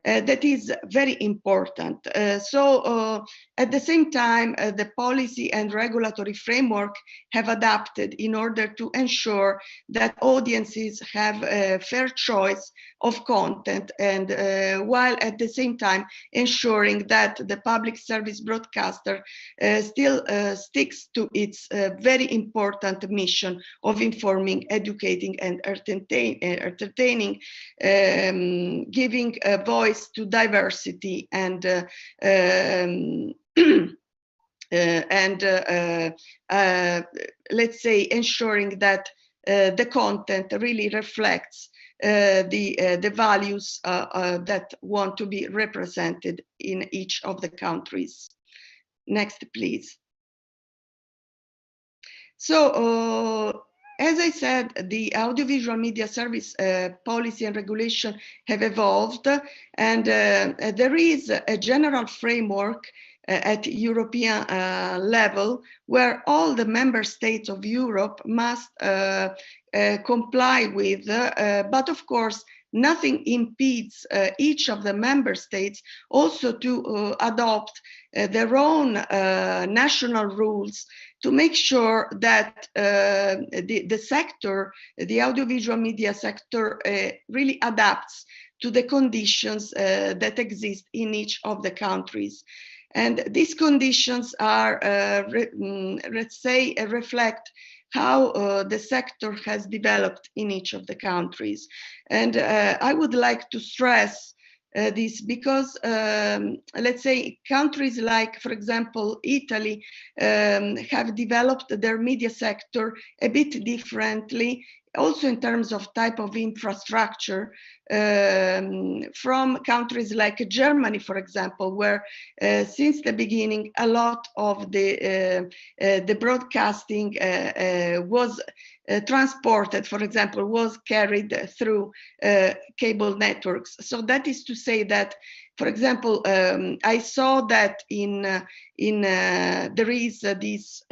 [SPEAKER 10] That is very important. So at the same time, the policy and regulatory framework have adapted in order to ensure that audiences have a fair choice of content, and while at the same time ensuring that the public service broadcaster still sticks to its very important mission of informing, educating, and entertaining, giving a voice to diversity and let's say ensuring that the content really reflects the values that want to be represented in each of the countries. Next, please. So as I said, the audiovisual media service policy and regulation have evolved, and there is a general framework at European level where all the member states of Europe must comply with, but of course nothing impedes each of the member states also to adopt their own national rules to make sure that the sector, the audiovisual media sector, really adapts to the conditions that exist in each of the countries. And these conditions are, let's say, reflect how the sector has developed in each of the countries. And I would like to stress this because, let's say, countries like, for example, Italy have developed their media sector a bit differently also in terms of type of infrastructure, from countries like Germany, for example, where since the beginning a lot of the broadcasting was transported, for example, was carried through cable networks. So that is to say that, for example, I saw that there is this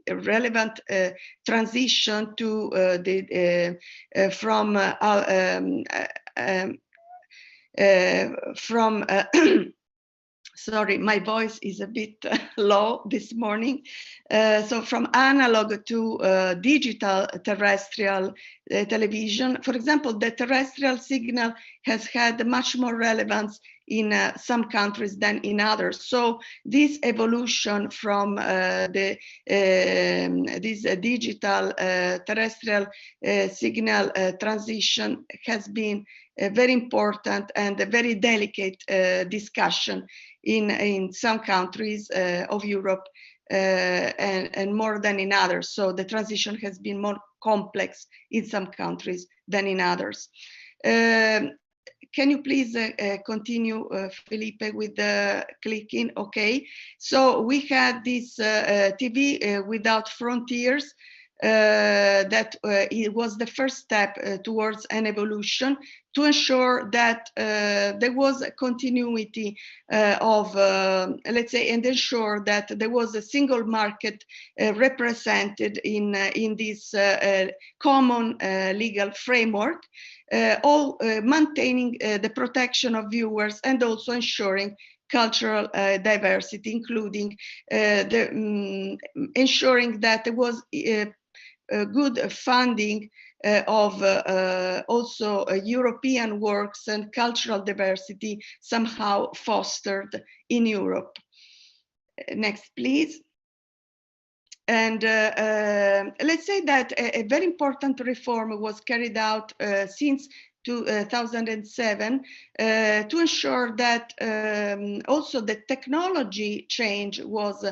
[SPEAKER 10] relevant transition to sorry, my voice is a bit low this morning. So from analog to digital terrestrial television, for example, the terrestrial signal has had much more relevance in some countries than in others. So this evolution from this digital terrestrial signal transition has been very important and a very delicate discussion in some countries of Europe and more than in others. So the transition has been more complex in some countries than in others. Can you please continue, Felipe, with the clicking? Okay. So we had this TV Without Frontiers. That it was the first step towards an evolution to ensure that there was a continuity of, let's say, and ensure that there was a single market represented in this common legal framework, all maintaining the protection of viewers and also ensuring cultural diversity, including ensuring that there was good funding of also European works and cultural diversity somehow fostered in Europe. Next, please. And let's say that a very important reform was carried out since 2007 to ensure that also the technology change was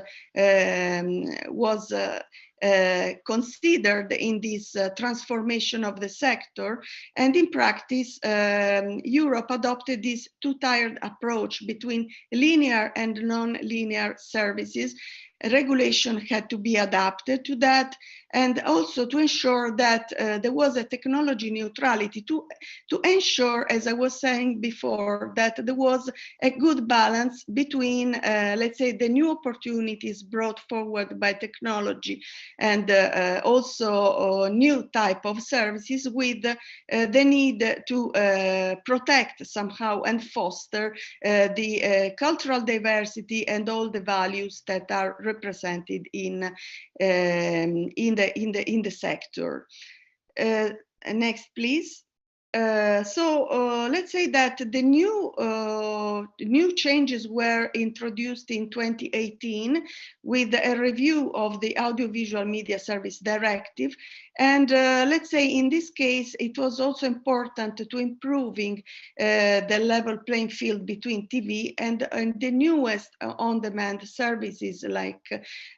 [SPEAKER 10] considered in this transformation of the sector. And in practice, Europe adopted this two-tiered approach between linear and non-linear services. Regulation had to be adapted to that, and also to ensure that there was a technology neutrality to ensure, as I was saying before, that there was a good balance between, let's say, the new opportunities brought forward by technology and also new type of services with the need to protect somehow and foster the cultural diversity and all the values that are represented in the sector. Next, please. So let's say that the new changes were introduced in 2018 with a review of the Audiovisual Media Service Directive. And let's say in this case, it was also important to improving the level playing field between TV and the newest on-demand services like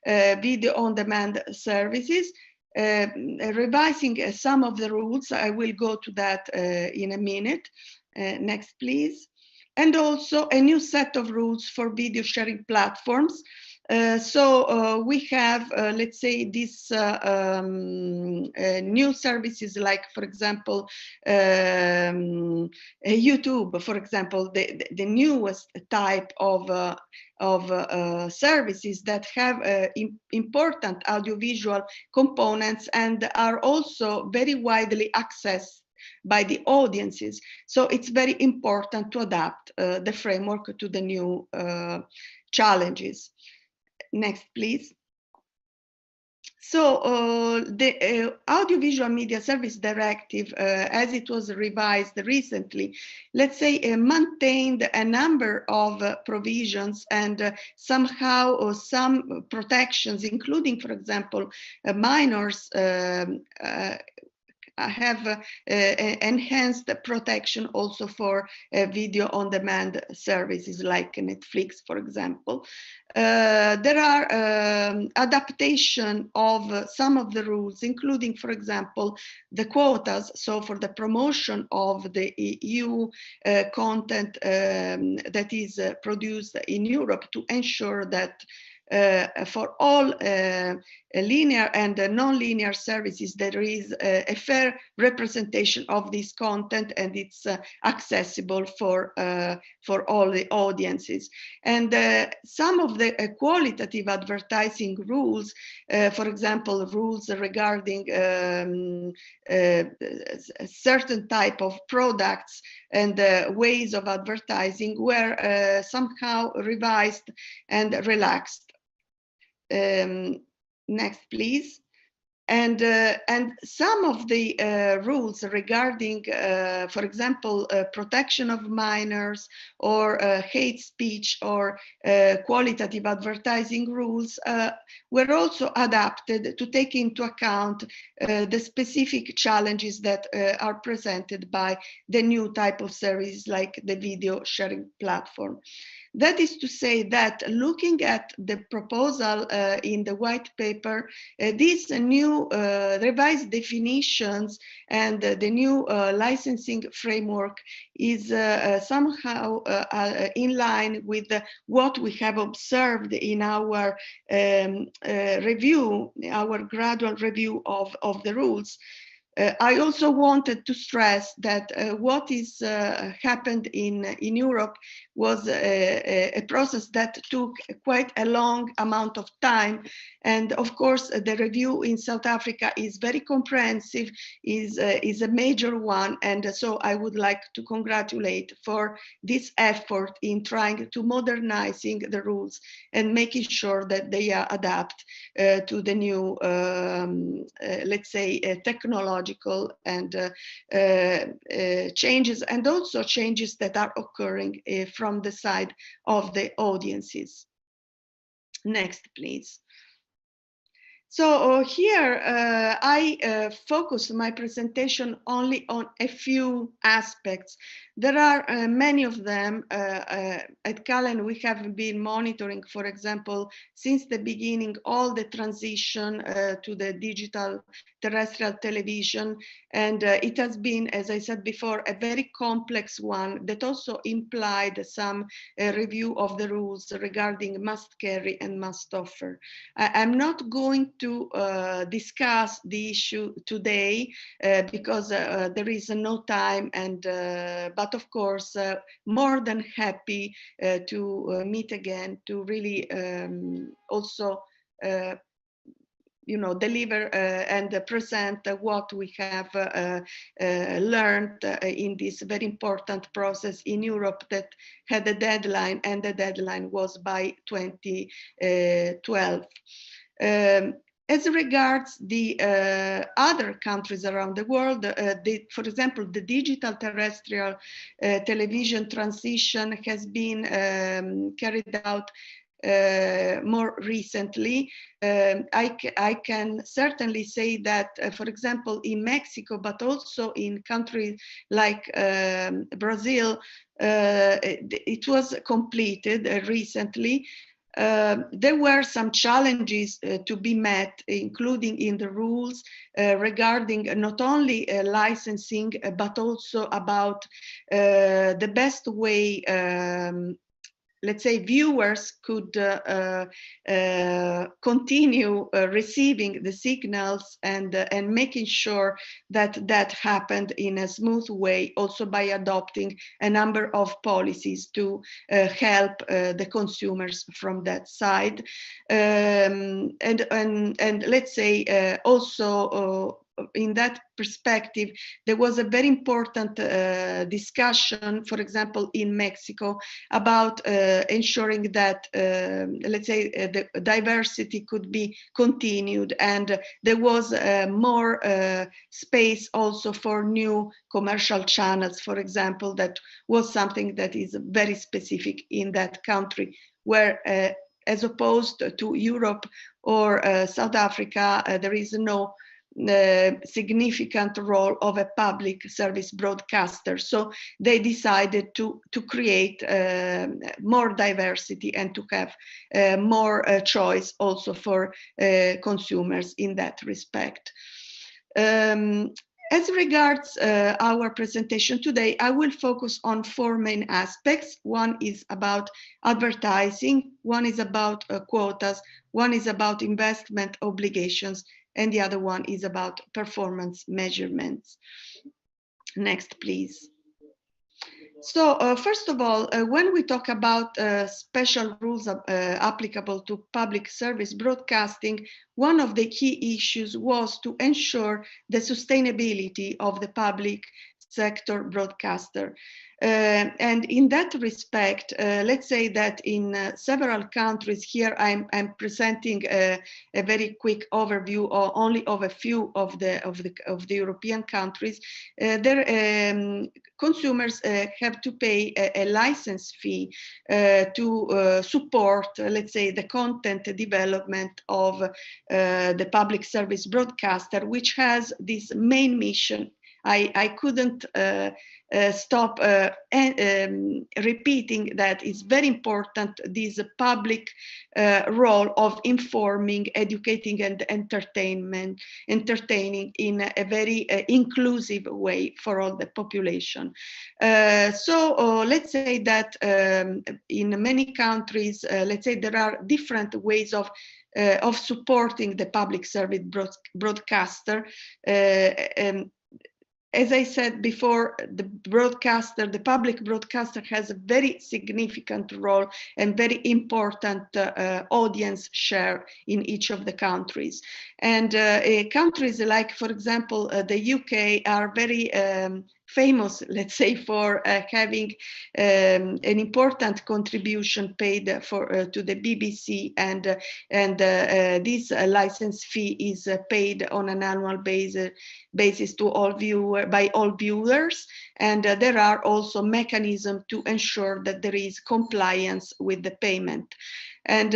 [SPEAKER 10] video on-demand services. Revising some of the rules. I will go to that in a minute. Next, please. And also a new set of rules for video sharing platforms. So we have, let's say, these new services like, for example, YouTube, for example, the newest type of services that have important audiovisual components and are also very widely accessed by the audiences. So it's very important to adapt the framework to the new challenges. Next, please. So the Audiovisual Media Service Directive, as it was revised recently, let's say maintained a number of provisions and somehow some protections, including, for example, minors have enhanced protection also for video on demand services like Netflix, for example. There are adaptation of some of the rules, including, for example, the quotas. So for the promotion of the EU content that is produced in Europe, to ensure that for all linear and non-linear services, there is a fair representation of this content, and it's accessible for all the audiences. And some of the qualitative advertising rules, for example, rules regarding a certain type of products and ways of advertising, were somehow revised and relaxed. Next, please. And some of the rules regarding, for example, protection of minors, or hate speech, or qualitative advertising rules were also adapted to take into account the specific challenges that are presented by the new type of service like the video sharing platform. That is to say that, looking at the proposal in the white paper, these new revised definitions and the new licensing framework is somehow in line with what we have observed in our review, our gradual review of the rules. I also wanted to stress that what is happened in Europe was a process that took quite a long amount of time. And of course, the review in South Africa is very comprehensive, is a major one. And so I would like to congratulate for this effort in trying to modernizing the rules and making sure that they are adapt to the new, let's say, technological and changes, and also changes that are occurring from the side of the audiences. Next, please. So here I focus my presentation only on a few aspects. There are many of them. At Callen, we have been monitoring, for example, since the beginning, all the transition to the digital terrestrial television. And it has been, as I said before, a very complex one that also implied some review of the rules regarding must carry and must offer. I'm not going to discuss the issue today because there is no time, and but of course more than happy to meet again to really also deliver and present what we have learned in this very important process in Europe that had a deadline, and the deadline was by 2012. As regards the other countries around the world, for example, the digital terrestrial television transition has been carried out more recently. I can certainly say that, for example, in Mexico, but also in countries like Brazil, it was completed recently. There were some challenges to be met, including in the rules regarding not only licensing, but also about the best way let's say viewers could continue receiving the signals and making sure that that happened in a smooth way, also by adopting a number of policies to help the consumers from that side. And let's say also in that perspective, there was a very important discussion, for example, in Mexico, about ensuring that, let's say, the diversity could be continued, and there was more space also for new commercial channels, for example. That was something that is very specific in that country, where as opposed to Europe or South Africa, there is no significant role of a public service broadcaster. So they decided to create more diversity and to have more choice also for consumers in that respect. As regards our presentation today, I will focus on 4 main aspects. One is about advertising, one is about quotas, one is about investment obligations, and the other one is about performance measurements. Next, please. So first of all, when we talk about special rules applicable to public service broadcasting, one of the key issues was to ensure the sustainability of the public sector broadcaster. And in that respect, let's say that in several countries, here I'm presenting a very quick overview only of a few of the European countries. Consumers have to pay a license fee to support, let's say, the content development of the public service broadcaster, which has this main mission. I couldn't stop repeating that it's very important, this public role of informing, educating, and entertaining in a very inclusive way for all the population. So let's say that in many countries, let's say there are different ways of supporting the public service broadcaster. As I said before, the public broadcaster has a very significant role and very important audience share in each of the countries. And countries like, for example, the UK are very famous, let's say, for having an important contribution paid to the BBC, and this license fee is paid on an annual basis to all viewers, and there are also mechanisms to ensure that there is compliance with the payment. And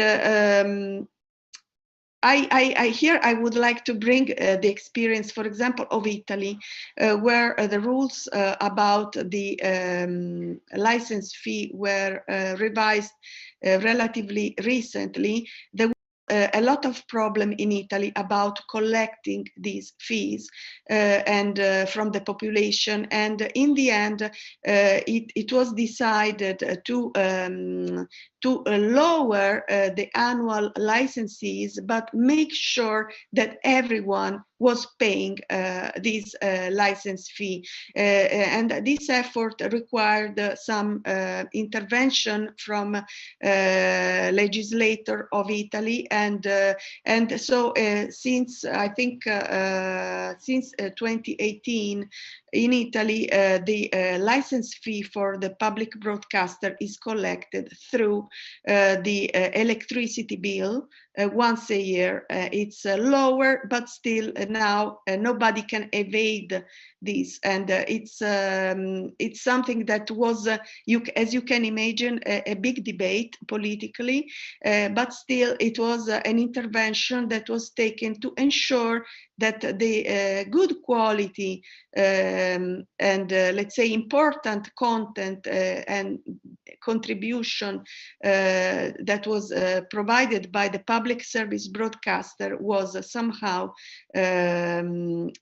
[SPEAKER 10] here I would like to bring the experience, for example, of Italy, where the rules about the license fee were revised relatively recently. There was a lot of problem in Italy about collecting these fees and from the population, and in the end it was decided to lower the annual licenses, but make sure that everyone was paying this license fee. And this effort required some intervention from legislator of Italy. And so since, I think, since 2018, in Italy, the license fee for the public broadcaster is collected through the electricity bill once a year. It's lower, but still now nobody can evade this, and it's something that was, as you can imagine, a big debate politically, but still it was an intervention that was taken to ensure that the good quality and let's say important content and contribution that was provided by the public service broadcaster was somehow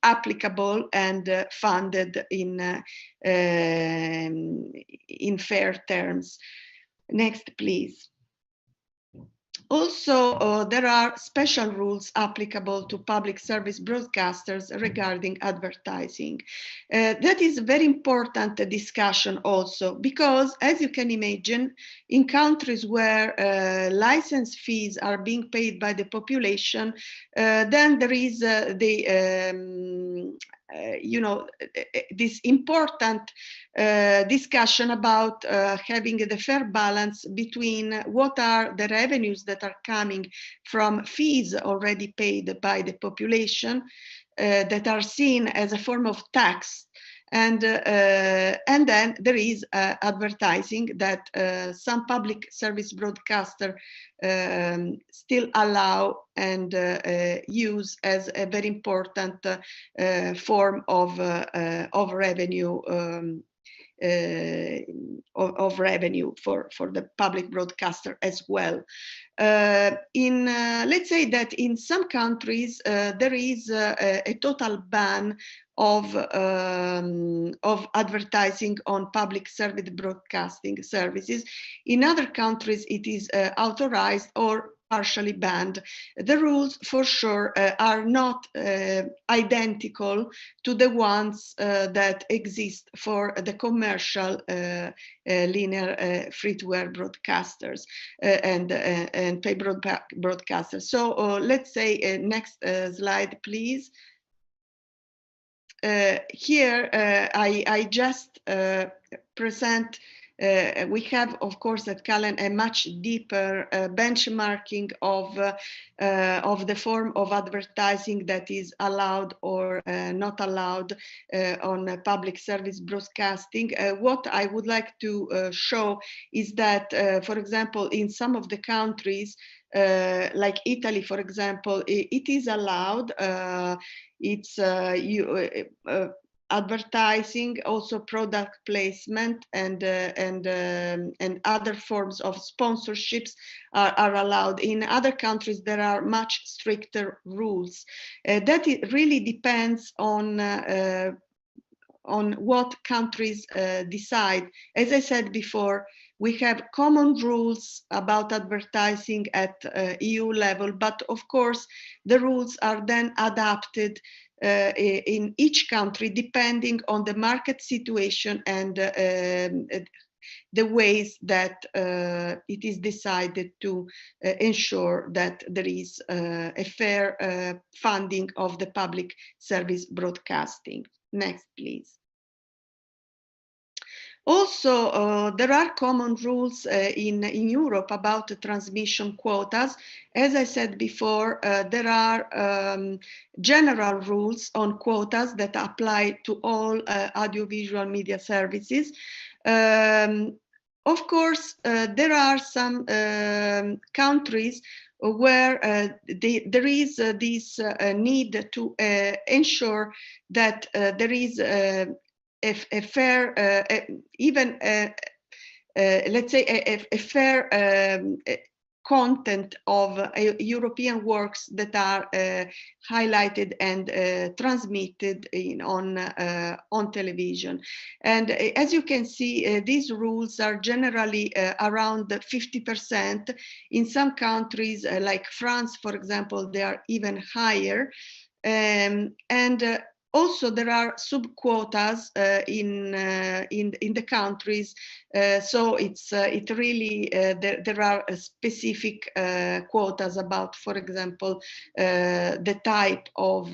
[SPEAKER 10] applicable and funded in fair terms. Next, please. Also, there are special rules applicable to public service broadcasters regarding advertising. That is a very important discussion also, because as you can imagine, in countries where license fees are being paid by the population, then there is this important discussion about having the fair balance between what are the revenues that are coming from fees already paid by the population that are seen as a form of tax, And then there is advertising that some public service broadcaster still allow and use as a very important form of revenue. Of revenue for the public broadcaster as well. Let's say that in some countries there is a total ban of advertising on public service broadcasting services. In other countries it is authorized or partially banned. The rules for sure are not identical to the ones that exist for the commercial linear free-to-air broadcasters and pay broadcasters. So let's say next slide, please. Here I just present. We have, of course, at Callen a much deeper benchmarking of the form of advertising that is allowed or not allowed on public service broadcasting. What I would like to show is that, for example, in some of the countries, like Italy, for example, it is allowed. It's advertising, also product placement, and other forms of sponsorships are allowed. In other countries, there are much stricter rules. That really depends on what countries decide. As I said before, we have common rules about advertising at EU level, but of course, the rules are then adapted in each country depending on the market situation and the ways that it is decided to ensure that there is a fair funding of the public service broadcasting. Next, please. Also, there are common rules in Europe about transmission quotas. As I said before, there are general rules on quotas that apply to all audiovisual media services. Of course, there are some countries where there is this need to ensure that there is a fair, let's say a fair content of European works that are highlighted and transmitted on television. And as you can see, these rules are generally around 50%. In some countries, like France, for example, they are even higher. Also, there are sub-quotas in the countries, so it really there are specific quotas about, for example, the type of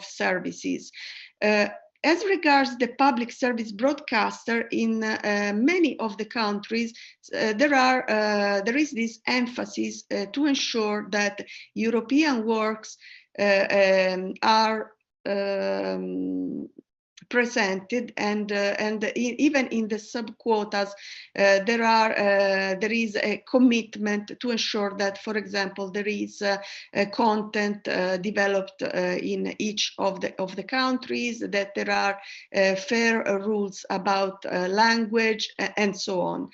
[SPEAKER 10] services. As regards the public service broadcaster, in many of the countries, there is this emphasis to ensure that European works are presented, and even in the sub-quotas, there is a commitment to ensure that, for example, there is content developed in each of the countries, that there are fair rules about language, and so on.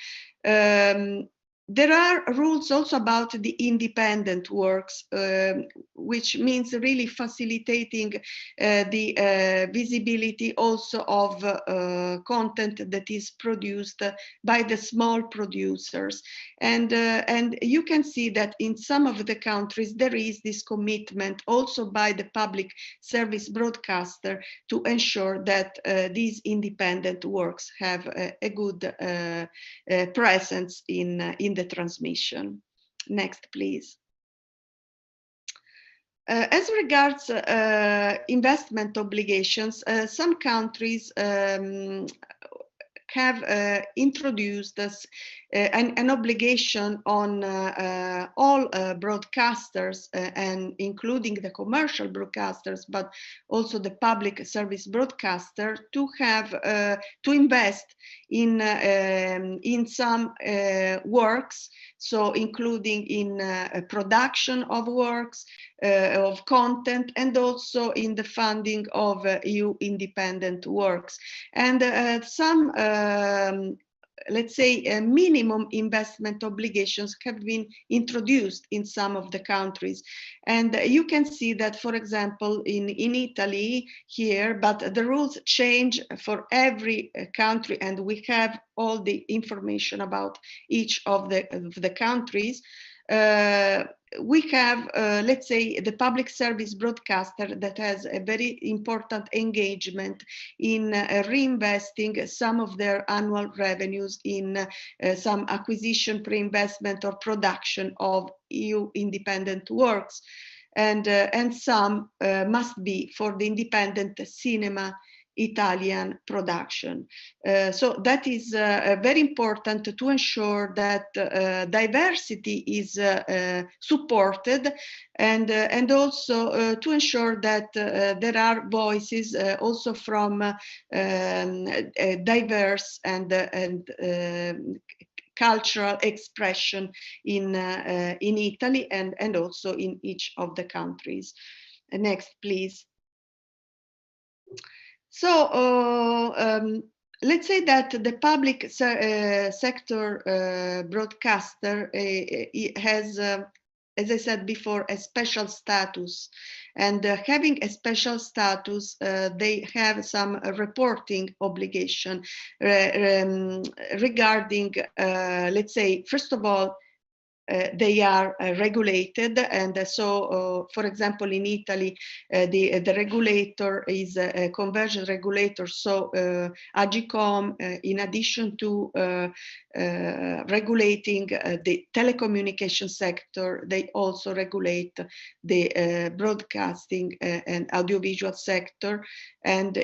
[SPEAKER 10] There are rules also about the independent works, which means really facilitating the visibility also of content that is produced by the small producers. And you can see that in some of the countries there is this commitment also by the public service broadcaster to ensure that these independent works have a good presence in the transmission. Next, please. As regards investment obligations, some countries have introduced this, an obligation on all broadcasters, and including the commercial broadcasters, but also the public service broadcaster, to have to invest in some works, so including in production of works, of content, and also in the funding of EU independent works. And some let's say minimum investment obligations have been introduced in some of the countries. And you can see that, for example, in Italy here, but the rules change for every country, and we have all the information about each of the countries. We have, let's say, the public service broadcaster that has a very important engagement in reinvesting some of their annual revenues in some acquisition, pre-investment, or production of EU independent works. And some must be for the independent cinema Italian production. So that is very important to ensure that diversity is supported, and also to ensure that there are voices also from diverse and cultural expression in Italy and also in each of the countries. Next, please. So let's say that the public sector broadcaster has, as I said before, a special status. And having a special status, they have some reporting obligation regarding, let's say, first of all, they are regulated, and so, for example, in Italy, the regulator is a conversion regulator. So Agcom, in addition to regulating the telecommunication sector, they also regulate the broadcasting and audiovisual sector, and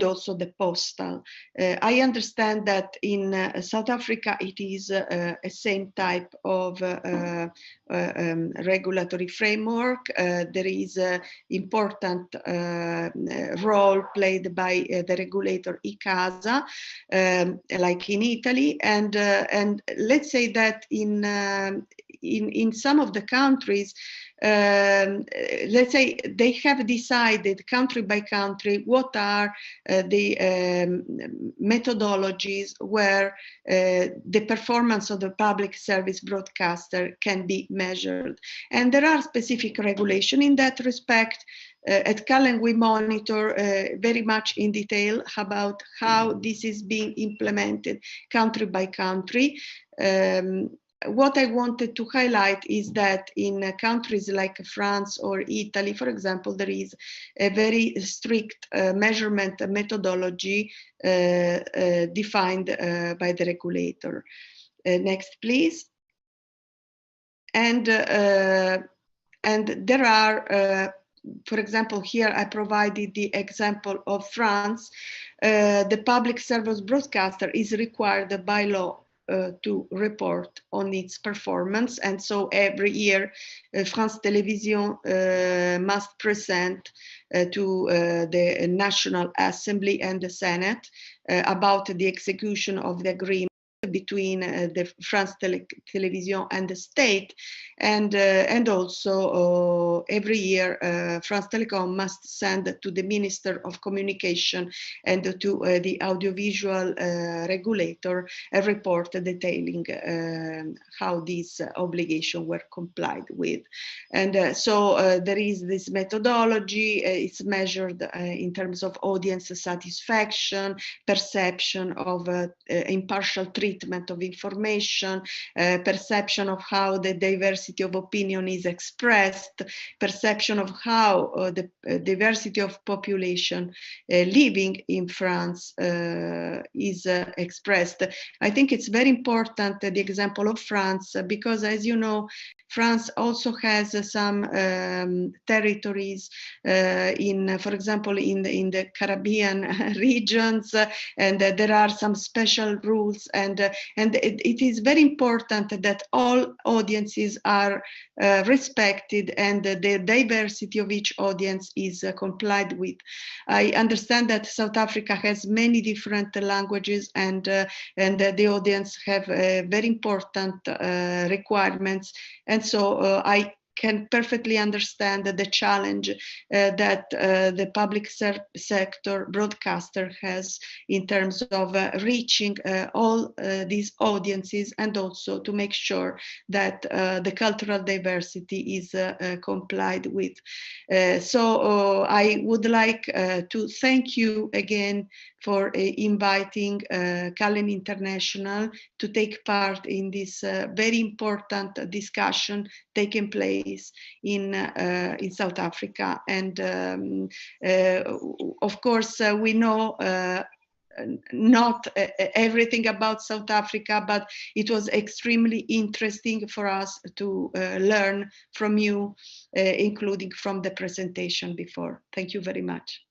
[SPEAKER 10] also the postal. I understand that in South Africa it is a same type of regulatory framework. There is an important role played by the regulator ICASA, like in Italy, and let's say that in some of the countries, let's say they have decided country by country what are the methodologies where the performance of the public service broadcaster can be measured. And there are specific regulations in that respect. At Cullen, we monitor very much in detail about how this is being implemented country by country. What I wanted to highlight is that in countries like France or Italy, for example, there is a very strict measurement methodology defined by the regulator. Next, please. And there are, for example, here I provided the example of France. The public service broadcaster is required by law to report on its performance, and so every year France Télévisions must present to the National Assembly and the Senate about the execution of the agreement between the France Télévisions and the state, and also every year France Telecom must send to the Minister of Communication and to the audiovisual regulator a report detailing how these obligations were complied with. And so there is this methodology. It's measured in terms of audience satisfaction, perception of impartial treatment treatment of information, perception of how the diversity of opinion is expressed, perception of how the diversity of population living in France is expressed. I think it's very important, the example of France, because as you know, France also has some territories for example, in the Caribbean regions, and there are some special rules, and it is very important that all audiences are respected and the diversity of each audience is complied with. I understand that South Africa has many different languages, and the audience have very important requirements, and so I can perfectly understand the challenge that the public sector broadcaster has in terms of reaching all these audiences, and also to make sure that the cultural diversity is complied with. So I would like to thank you again for inviting Callen International to take part in this very important discussion taking place in South Africa. And of course, we know not everything about South Africa, but it was extremely interesting for us to learn from you, including from the presentation before. Thank you very much.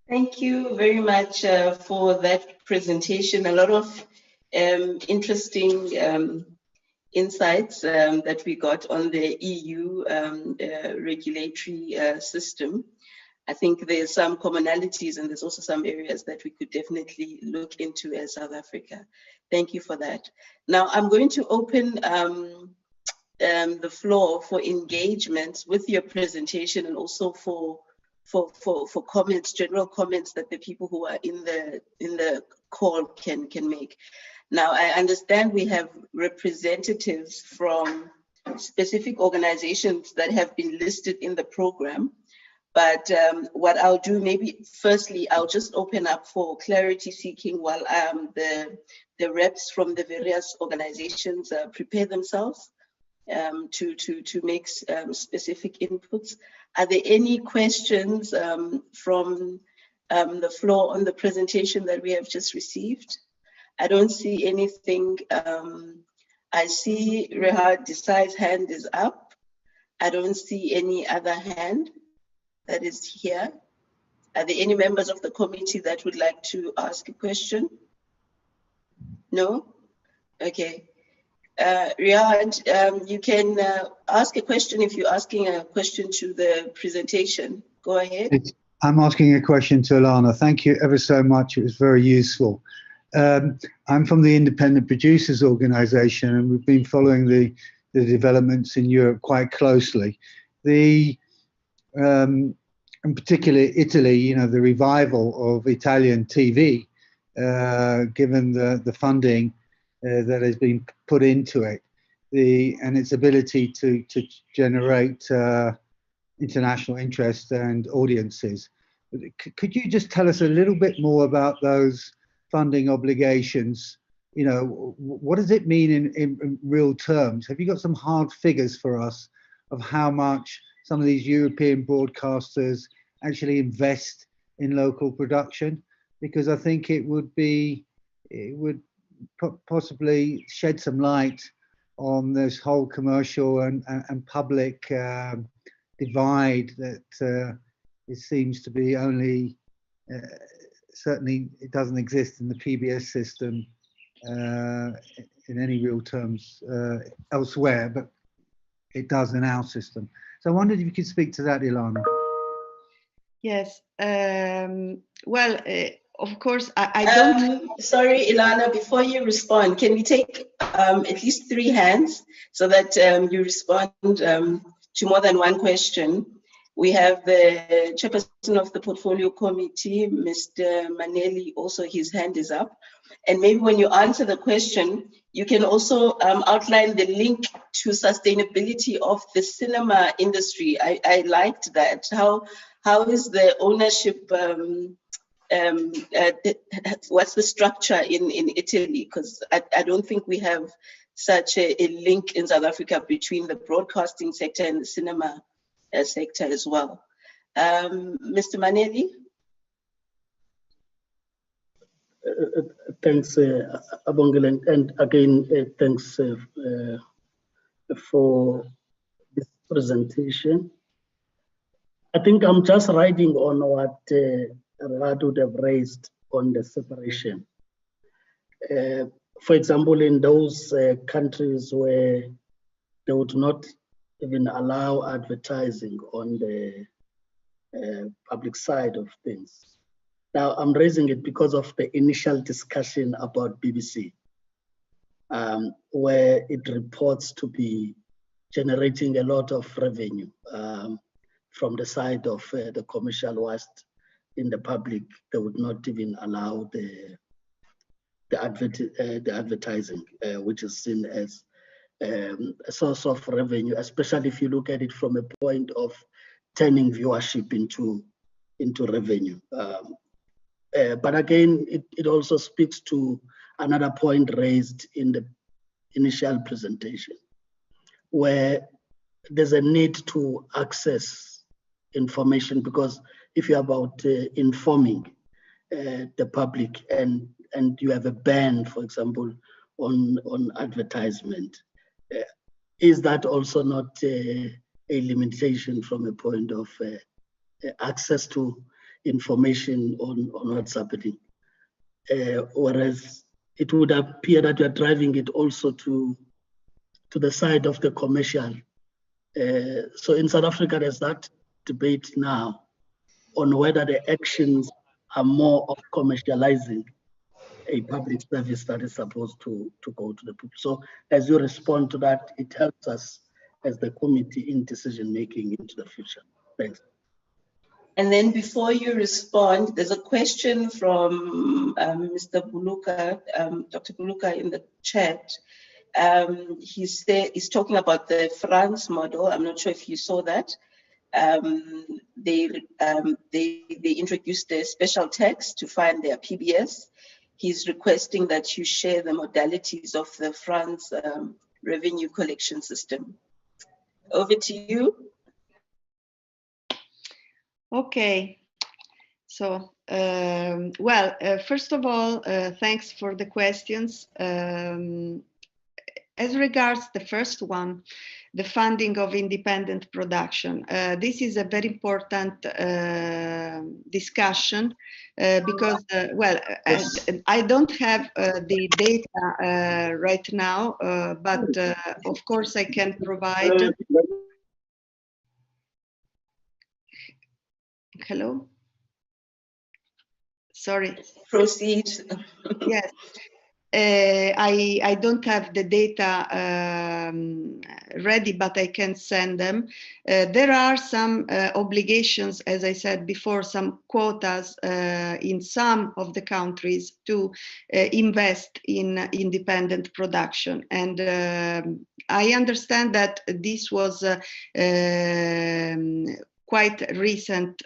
[SPEAKER 9] Thank you very much for that presentation. A lot of interesting insights that we got on the EU regulatory system. I think there's some commonalities, and there's also some areas that we could definitely look into as South Africa. Thank you for that. Now I'm going to open the floor for engagement with your presentation, and also for comments, general comments that the people who are in the call can make. Now, I understand we have representatives from specific organizations that have been listed in the program, but what I'll do, maybe firstly, I'll just open up for clarity seeking while the reps from the various organizations prepare themselves to make specific inputs. Are there any questions from the floor on the presentation that we have just received? I don't see anything. I see Rehad Desai's hand is up. I don't see any other hand that is here. Are there any members of the committee that would like to ask a question? No? Okay. Rehad, you can ask a question if you're asking a question to the presentation. Go ahead.
[SPEAKER 12] I'm asking a question to Ilana. Thank you ever so much. It was very useful. I'm from the Independent Producers Organization, and we've been following the developments in Europe quite closely. In particular, Italy, you know, the revival of Italian TV, given the funding that has been put into it, and its ability to generate international interest and audiences. Could you just tell us a little bit more about those funding obligations? You know, what does it mean in real terms? Have you got some hard figures for us of how much some of these European broadcasters actually invest in local production? Because I think it would possibly shed some light on this whole commercial and public divide that it seems to be only, certainly it doesn't exist in the PBS system in any real terms elsewhere, but it does in our system. So I wondered if you could speak to that, Ilana.
[SPEAKER 10] Yes, well, of course, I don't...
[SPEAKER 9] Sorry, Ilana, before you respond, can we take at least 3 hands so that you respond to more than one question? We have the chairperson of the portfolio committee, Mr. Maneli, also his hand is up. And maybe when you answer the question, you can also outline the link to sustainability of the cinema industry. I liked that. How is the ownership what's the structure in Italy? Because I don't think we have such a link in South Africa between the broadcasting sector and the cinema sector as well. Mr. Maneli?
[SPEAKER 1] Thanks, Abongile, and again, thanks for this presentation. I think I'm just riding on what Rad would have raised on the separation. For example, in those countries where they would not even allow advertising on the public side of things. Now, I'm raising it because of the initial discussion about BBC, where it reports to be generating a lot of revenue from the side of the commercial, whilst in the public, they would not even allow the advertising, which is seen as a source of revenue, especially if you look at it from a point of turning viewership into revenue. But again, it also speaks to another point raised in the initial presentation, where there's a need to access information, because if you're about informing the public and you have a ban, for example, on advertisement, is that also not a limitation from a point of access to information on what's happening? Whereas it would appear that you're driving it also to the side of the commercial. So in South Africa, there's that debate now on whether the actions are more of commercializing a public service that is supposed to go to the people. So as you respond to that, it helps us as the committee in decision making into the future. Thanks.
[SPEAKER 9] And then before you respond, there's a question from Mr. Buluka, Dr. Buluka in the chat. He's talking about the France model. I'm not sure if you saw that. They introduced a special tax to fund their PBS. He's requesting that you share the modalities of the France revenue collection system. Over to you.
[SPEAKER 10] Okay, so, first of all, thanks for the questions. As regards the first one, the funding of independent production, this is a very important discussion because, I don't have the data right now, but of course I can provide. Hello? Sorry.
[SPEAKER 9] Proceed.
[SPEAKER 10] Yes. I don't have the data ready, but I can send them. There are some obligations, as I said before, some quotas in some of the countries to invest in independent production. And I understand that this was quite recent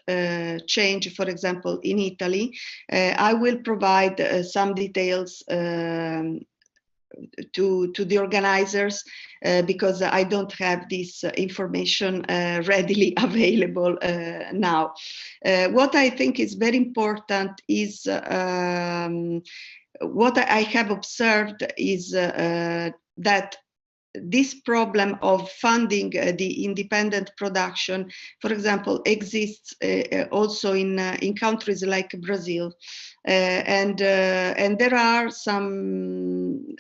[SPEAKER 10] change, for example, in Italy. I will provide some details to the organizers because I don't have this information readily available now. What I think is very important is what I have observed is that this problem of funding the independent production, for example, exists also in countries like Brazil, and there are some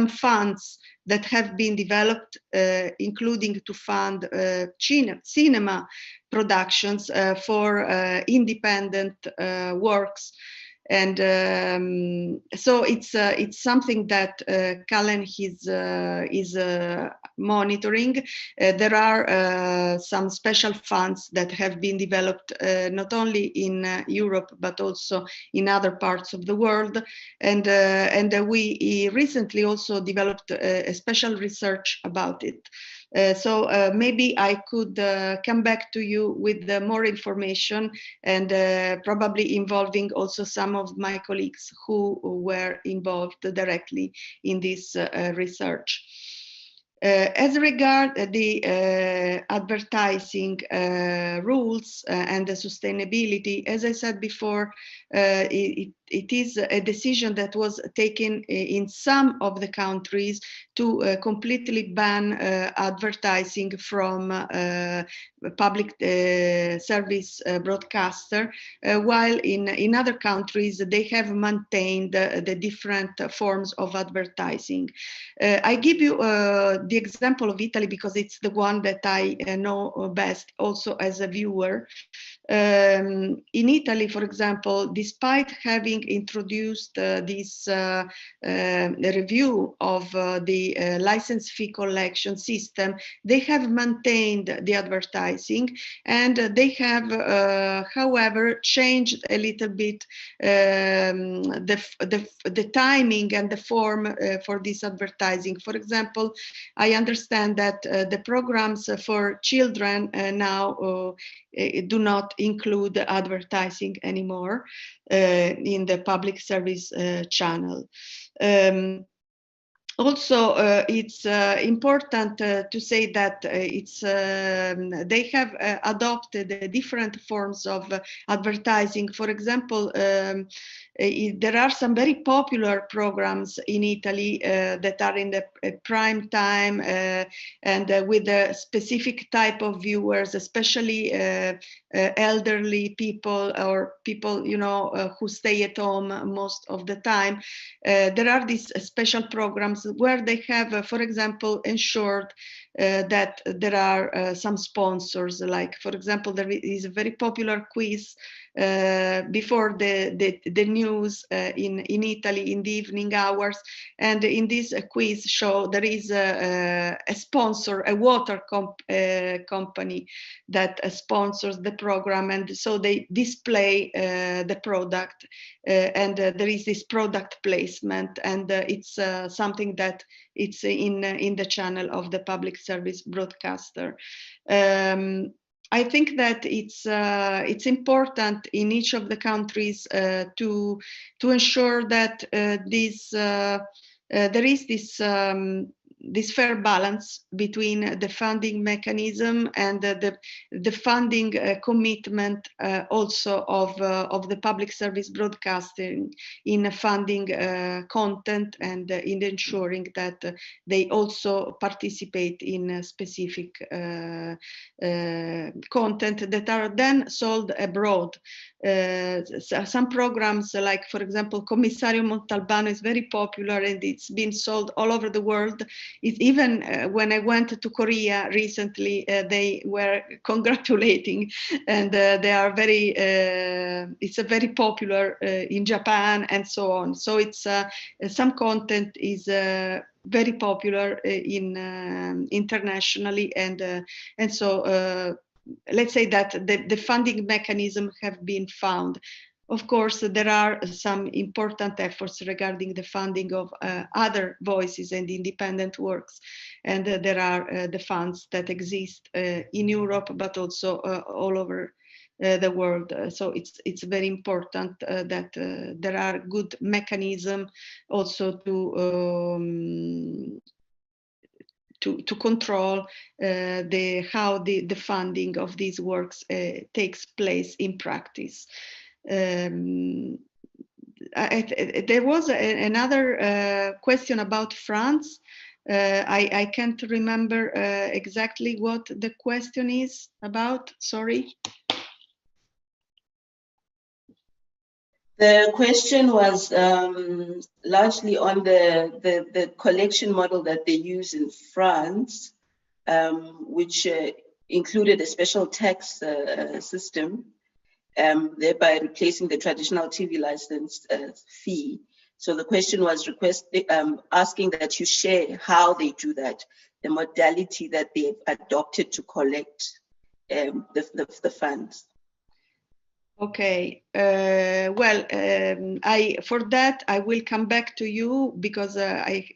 [SPEAKER 10] funds that have been developed, including to fund cinema productions for independent works. And so it's something that Cullen is monitoring. There are some special funds that have been developed not only in Europe but also in other parts of the world. And we recently also developed a special research about it. So maybe I could come back to you with more information, and probably involving also some of my colleagues who were involved directly in this research. As regard the advertising rules and the sustainability, as I said before, it is a decision that was taken in some of the countries to completely ban advertising from public service broadcaster, while in other countries they have maintained the different forms of advertising. I give you the example of Italy because it's the one that I know best also as a viewer. In Italy, for example, despite having introduced this review of the license fee collection system, they have maintained the advertising, and they have, however, changed a little bit the timing and the form for this advertising. For example, I understand that the programs for children now do not include advertising anymore in the public service channel. Also, it's important to say that they have adopted different forms of advertising. For example, there are some very popular programs in Italy that are in the prime time and with a specific type of viewers, especially elderly people or people, you know, who stay at home most of the time. There are these special programs where they have, for example, ensured that there are some sponsors. Like, for example, there is a very popular quiz before the news in Italy in the evening hours, and in this quiz show there is a sponsor, a water company that sponsors the program, and so they display the product, and there is this product placement, and it's something that it's in the channel of the public service broadcaster. I think that it's important in each of the countries to ensure that there is this fair balance between the funding mechanism and the funding commitment also of the public service broadcasting in funding content and in ensuring that they also participate in specific content that are then sold abroad. Some programs, like for example Commissario Montalbano, is very popular and it's been sold all over the world. Even when I went to Korea recently, they were congratulating, and they are very. It's a very popular in Japan and so on. So it's some content is very popular in internationally, and so. Let's say that the funding mechanism have been found. Of course, there are some important efforts regarding the funding of other voices and independent works, and there are the funds that exist in Europe, but also all over the world. So it's very important that there are good mechanisms also to control how the funding of these works takes place in practice. There was another question about France. I can't remember exactly what the question is about, sorry.
[SPEAKER 9] The question was largely on the collection model that they use in France, which included a special tax system, thereby replacing the traditional TV license fee. So the question was asking that you share how they do that, the modality that they've adopted to collect the funds.
[SPEAKER 10] Okay. For that I will come back to you, because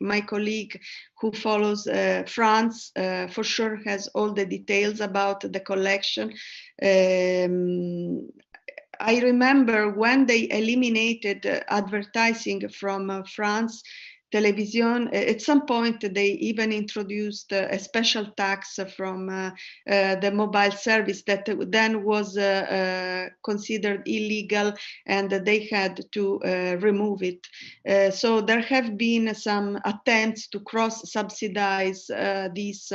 [SPEAKER 10] my colleague who follows France for sure has all the details about the collection. I remember when they eliminated advertising from France television, at some point they even introduced a special tax from the mobile service that then was considered illegal, and they had to remove it. So there have been some attempts to cross-subsidize this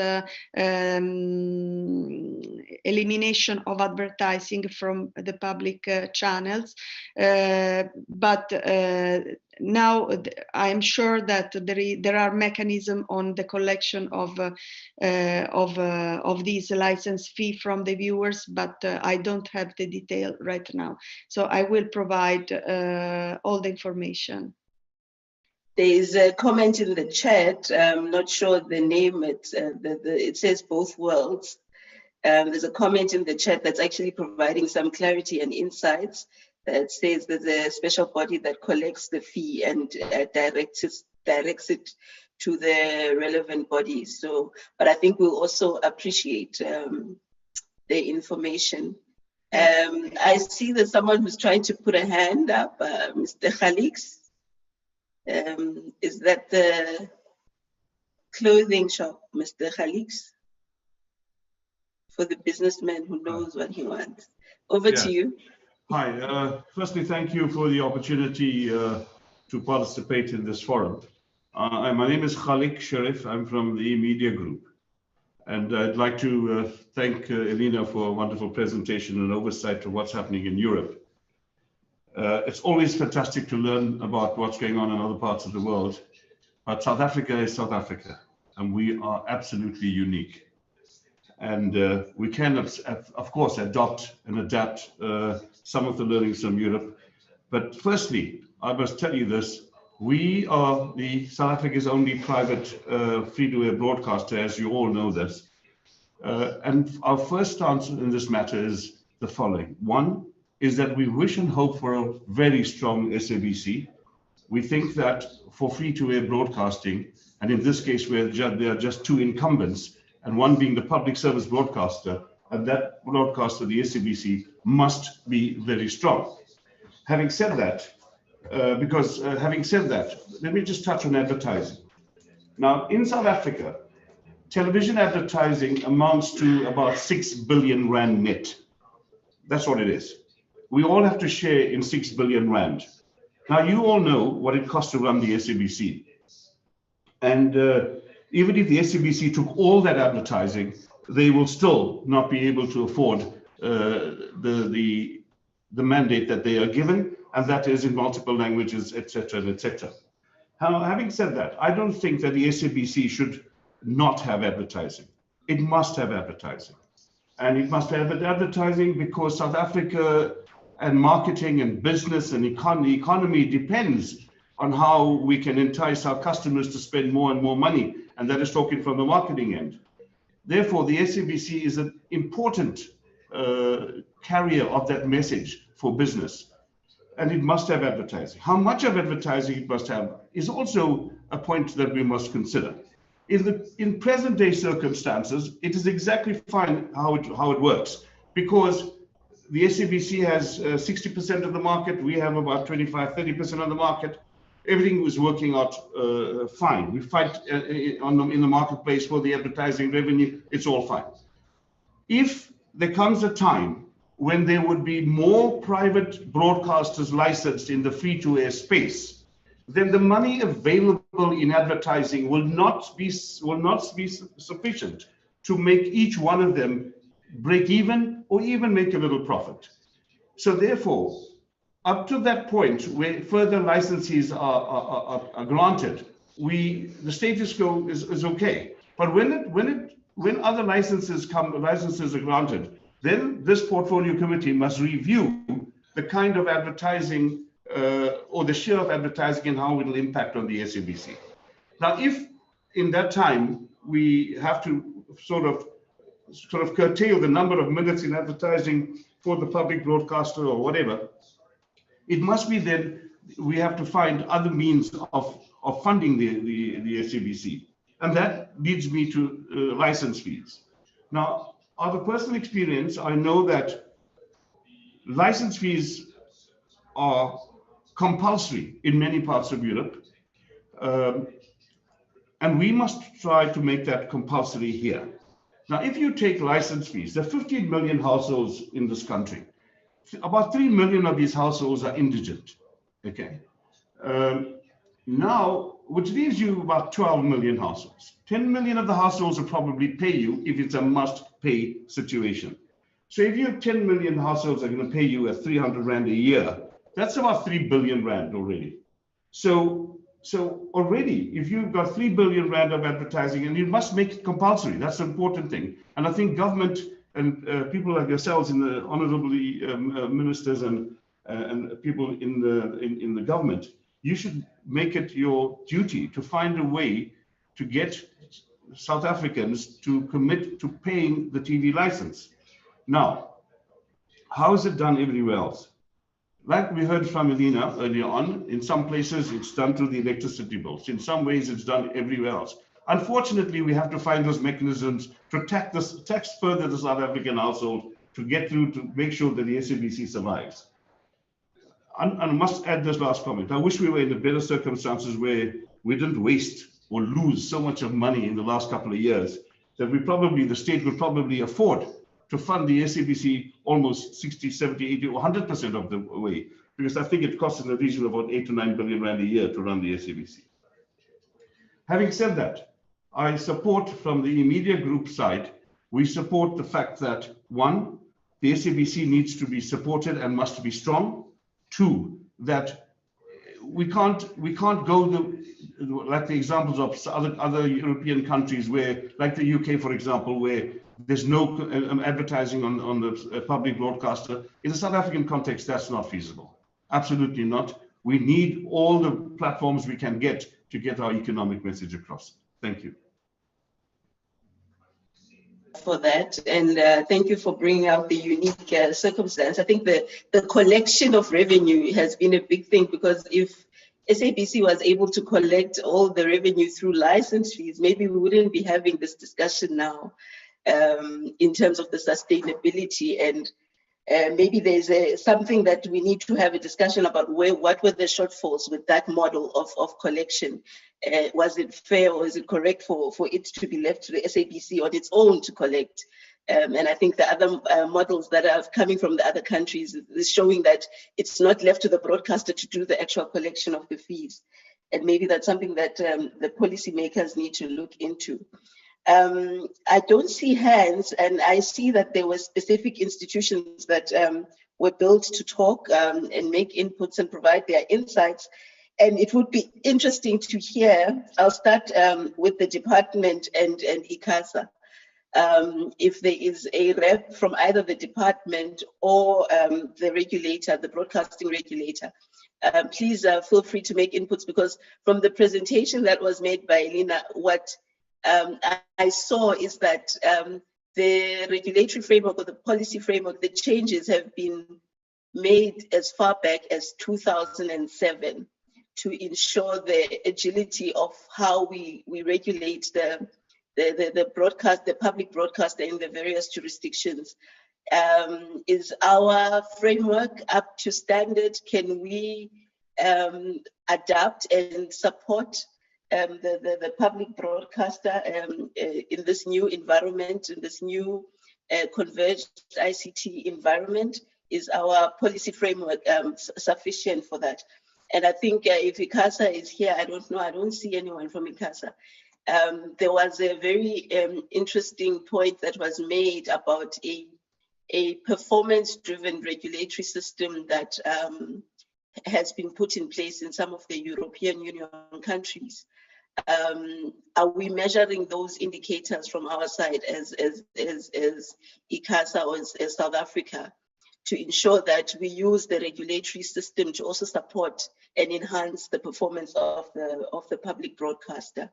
[SPEAKER 10] elimination of advertising from the public channels, but now I'm sure that there are mechanisms on the collection of these license fee from the viewers, but I don't have the detail right now. So I will provide all the information.
[SPEAKER 9] There is a comment in the chat. I'm not sure the name. It says both worlds. There's a comment in the chat that's actually providing some clarity and insights. That says there's a special body that collects the fee and directs it to the relevant bodies. So, but I think we'll also appreciate the information. I see there's someone who's trying to put a hand up, Mr. Khalix. Is that the clothing shop, Mr. Khalix? For the businessman who knows what he wants. Over to you.
[SPEAKER 13] Hi, firstly, thank you for the opportunity to participate in this forum. My name is Khalik Sharif. I'm from the Media Group. And I'd like to thank Elena for a wonderful presentation and oversight of what's happening in Europe. It's always fantastic to learn about what's going on in other parts of the world. But South Africa is South Africa, and we are absolutely unique. And we can, of course, adopt and adapt some of the learnings from Europe. But firstly, I must tell you this, we are South Africa's only private free-to-air broadcaster, as you all know this. And our first stance in this matter is the following. One is that we wish and hope for a very strong SABC. We think that for free-to-air broadcasting, and in this case where there are just two incumbents, and one being the public service broadcaster, and that broadcaster, the SABC, must be very strong. Having said that, let me just touch on advertising. Now, in South Africa, television advertising amounts to about 6 billion rand net. That's what it is. We all have to share in 6 billion rand. Now, you all know what it costs to run the SABC. And even if the SABC took all that advertising, they will still not be able to afford the mandate that they are given, and that is in multiple languages, etc., etc. Having said that, I don't think that the SABC should not have advertising. It must have advertising. And it must have advertising because South Africa and marketing and business and economy depends on how we can entice our customers to spend more and more money. And that is talking from the marketing end. Therefore, the SABC is an important carrier of that message for business. And it must have advertising. How much of advertising it must have is also a point that we must consider. In present day circumstances, it is exactly fine how it works, because the SABC has 60% of the market, we have about 25-30% of the market. Everything was working out fine. We fight in the marketplace for the advertising revenue, it's all fine. If there comes a time when there would be more private broadcasters licensed in the free-to-air space, then the money available in advertising will not be sufficient to make each one of them break even or even make a little profit. So therefore, up to that point where further licenses are granted, the status quo is okay. But when other licenses are granted, then this portfolio committee must review the kind of advertising or the share of advertising and how it will impact on the SABC. Now, if in that time we have to sort of sort of curtail the number of minutes in advertising for the public broadcaster or whatever, it must be then we have to find other means of funding the SABC. And that leads me to license fees. Now, out of personal experience, I know that license fees are compulsory in many parts of Europe. And we must try to make that compulsory here. Now, if you take license fees, there are 15 million households in this country. About 3 million of these households are indigent, okay? Now, which leaves you about 12 million households. 10 million of the households will probably pay you if it's a must-pay situation. So if you have 10 million households are going to pay you at 300 Rand a year, that's about 3 billion Rand already. So already, if you've got 3 billion Rand of advertising, and you must make it compulsory, that's the important thing. And I think government and people like yourselves, in the honorably ministers and people in the government, you should make it your duty to find a way to get South Africans to commit to paying the TV license. Now, how is it done everywhere else? Like we heard from Elena earlier on, in some places it's done through the electricity bills. In some ways it's done everywhere else. Unfortunately, we have to find those mechanisms to tax further the South African household to get through to make sure that the SABC survives. And I must add this last comment. I wish we were in the better circumstances where we didn't waste or lose so much of money in the last couple of years that the state would probably afford to fund the SABC almost 60, 70, 80, or 100% of the way, because I think it costs in the region of about 8 to 9 billion Rand a year to run the SABC. Having said that, I support from the media group side, we support the fact that, one, the SABC needs to be supported and must be strong. Two, that we can't go like the examples of other European countries where, like the UK, for example, where there's no advertising on the public broadcaster. In the South African context, that's not feasible. Absolutely not. We need all the platforms we can get to get our economic message across. Thank you.
[SPEAKER 9] For that, and thank you for bringing out the unique circumstance. I think the collection of revenue has been a big thing, because if SABC was able to collect all the revenue through license fees, maybe we wouldn't be having this discussion now in terms of the sustainability. And maybe there's something that we need to have a discussion about what were the shortfalls with that model of collection. Was it fair, or is it correct for it to be left to the SABC on its own to collect? And I think the other models that are coming from the other countries is showing that it's not left to the broadcaster to do the actual collection of the fees. And maybe that's something that the policymakers need to look into. I don't see hands, and I see that there were specific institutions that were built to talk and make inputs and provide their insights. And it would be interesting to hear, I'll start with the department and ICASA. If there is a rep from either the department or the regulator, the broadcasting regulator, please feel free to make inputs, because from the presentation that was made by Elena, what I saw is that the regulatory framework or the policy framework, the changes have been made as far back as 2007 to ensure the agility of how we regulate the broadcast, the public broadcaster in the various jurisdictions. Is our framework up to standard? Can we adapt and support the public broadcaster in this new environment, in this new converged ICT environment? Is our policy framework sufficient for that? And I think if ICASA is here, I don't know, I don't see anyone from ICASA. There was a very interesting point that was made about a performance-driven regulatory system that has been put in place in some of the European Union countries. Are we measuring those indicators from our side as ICASA or as South Africa to ensure that we use the regulatory system to also support and enhance the performance of the public broadcaster?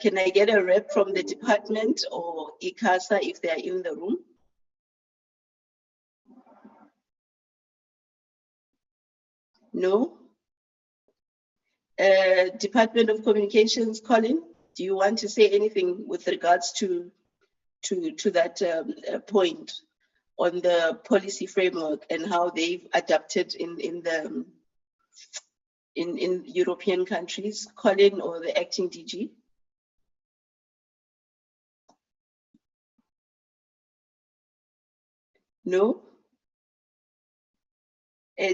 [SPEAKER 9] Can I get a rep from the department or ICASA if they are in the room? No? Department of Communications, Colin, do you want to say anything with regards to that point on the policy framework and how they've adapted in European countries? Colin or the acting DG? No?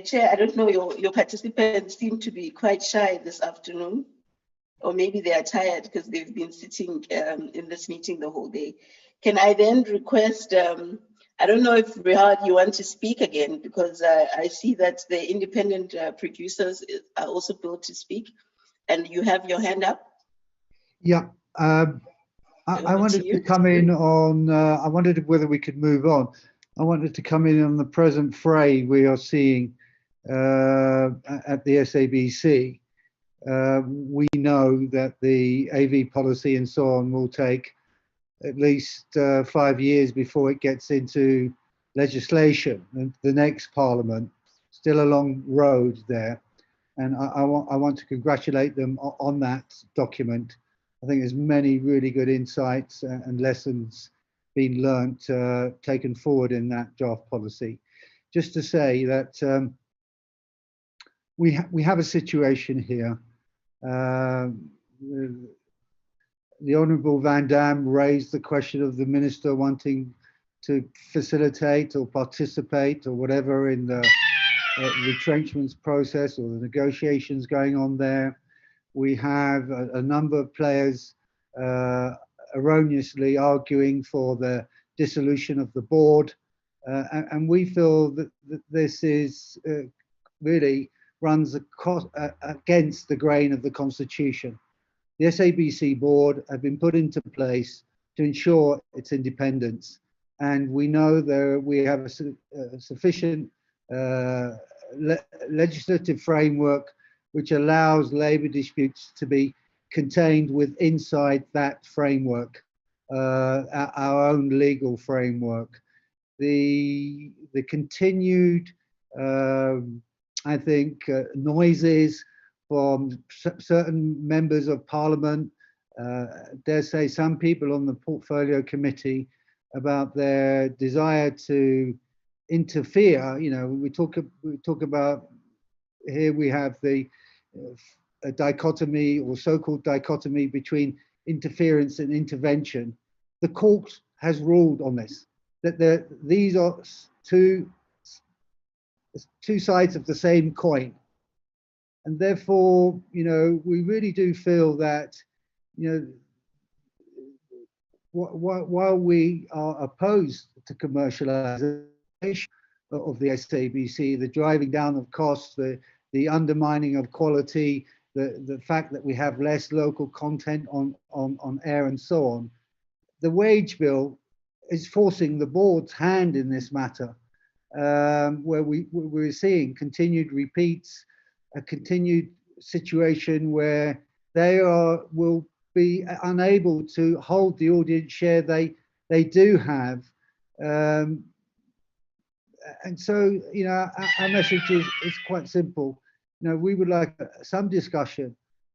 [SPEAKER 9] Chair, I don't know, your participants seem to be quite shy this afternoon, or maybe they are tired because they've been sitting in this meeting the whole day. Can I then request, I don't know if Rihad, you want to speak again, because I see that the independent producers are also billed to speak, and you have your hand up.
[SPEAKER 12] Yeah, I wanted to come in on, I wondered whether we could move on. I wanted to come in on the present fray we are seeing at the SABC. We know that the AV policy and so on will take at least 5 years before it gets into legislation, and the next parliament. Still a long road there, and I want to congratulate them on that document. I think there's many really good insights and lessons being learnt, taken forward in that draft policy. Just to say that we have a situation here. The Honourable Van Dam raised the question of the minister wanting to facilitate or participate or whatever in the retrenchments process or the negotiations going on there. We have a number of players erroneously arguing for the dissolution of the board, and we feel that this is really runs against the grain of the Constitution. The SABC board have been put into place to ensure its independence, and we know that we have a sufficient legislative framework which allows labour disputes to be contained inside that framework, our own legal framework. The continued, I think, noises from certain members of Parliament, dare say some people on the Portfolio Committee, about their desire to interfere. You know, we talk about here we have the a dichotomy or so-called dichotomy between interference and intervention. The court has ruled on this, that these are two sides of the same coin. And therefore, you know, we really do feel that, you know, while we are opposed to commercialization of the SABC, the driving down of costs, the undermining of quality, the fact that we have less local content on air and so on, the wage bill is forcing the board's hand in this matter, where we're seeing continued repeats, a continued situation where they will be unable to hold the audience share they do have. And so, you know, our message is quite simple. You know, we would like some discussion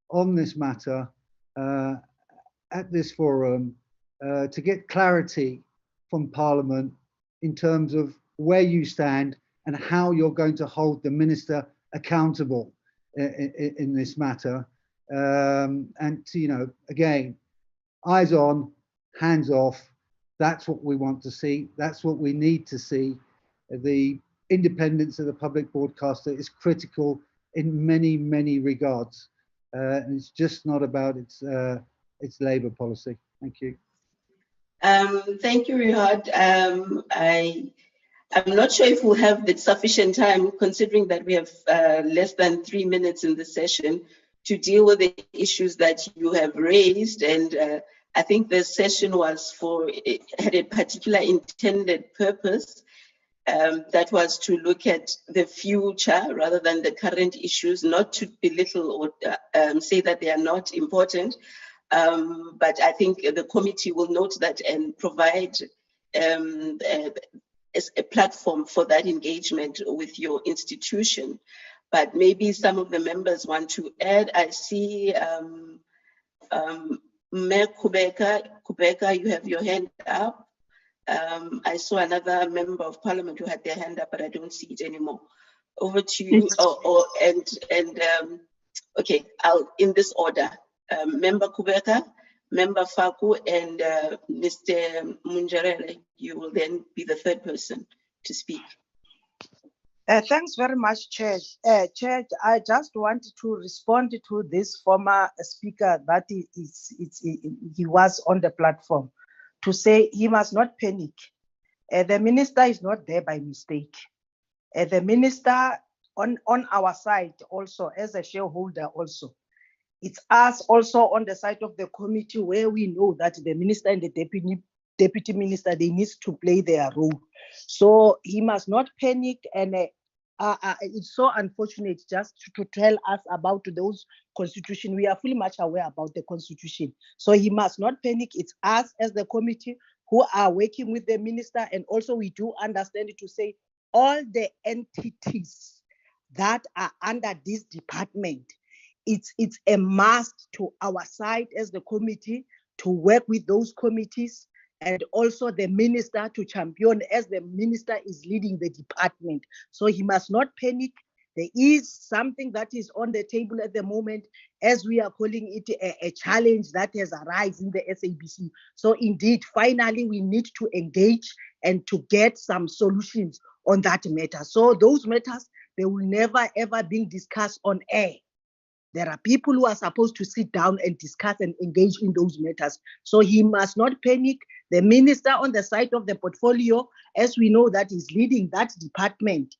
[SPEAKER 12] on this matter at this forum to get clarity from Parliament in terms of where you stand and how you're going to hold the minister accountable in this matter. And to, you know, again, eyes on, hands off. That's what we want to see. That's what we need to see. The independence of the public broadcaster is critical in many, many regards. And it's just not about its labour policy. Thank you.
[SPEAKER 9] Thank you, Rihad. I'm not sure if we'll have the sufficient time, considering that we have less than 3 minutes in the session, to deal with the issues that you have raised. And I think the session had a particular intended purpose. That was to look at the future rather than the current issues, not to belittle or say that they are not important, But I think the committee will note that and provide a platform for that engagement with your institution. But maybe some of the members want to add. I see Mayor Kubeka, you have your hand up. I saw another member of parliament who had their hand up, but I don't see it anymore. Over to you. Okay, I'll in this order. Member Kubeka, Member Faku, and Mr. Munjarele. You will then be the third person to speak.
[SPEAKER 8] Thanks very much, Chair. Chair, I just wanted to respond to this former speaker that he was on the platform to say he must not panic. The minister is not there by mistake. The minister on our side also, as a shareholder also, it's us also on the side of the committee where we know that the minister and the deputy minister, they need to play their role. So he must not panic, and it's so unfortunate just to tell us about those constitution. We are fully much aware about the constitution. So he must not panic. It's us as the committee who are working with the minister, and also we do understand it to say all the entities that are under this department, it's a must to our side as the committee to work with those committees, and also the minister to champion as the minister is leading the department. So he must not panic. There is something that is on the table at the moment, as we are calling it a challenge that has arisen in the SABC. So indeed, finally, we need to engage and to get some solutions on that matter. So those matters, they will never ever be discussed on air. There are people who are supposed to sit down and discuss and engage in those matters. So he must not panic. The minister on the side of the portfolio, as we know, that is leading that department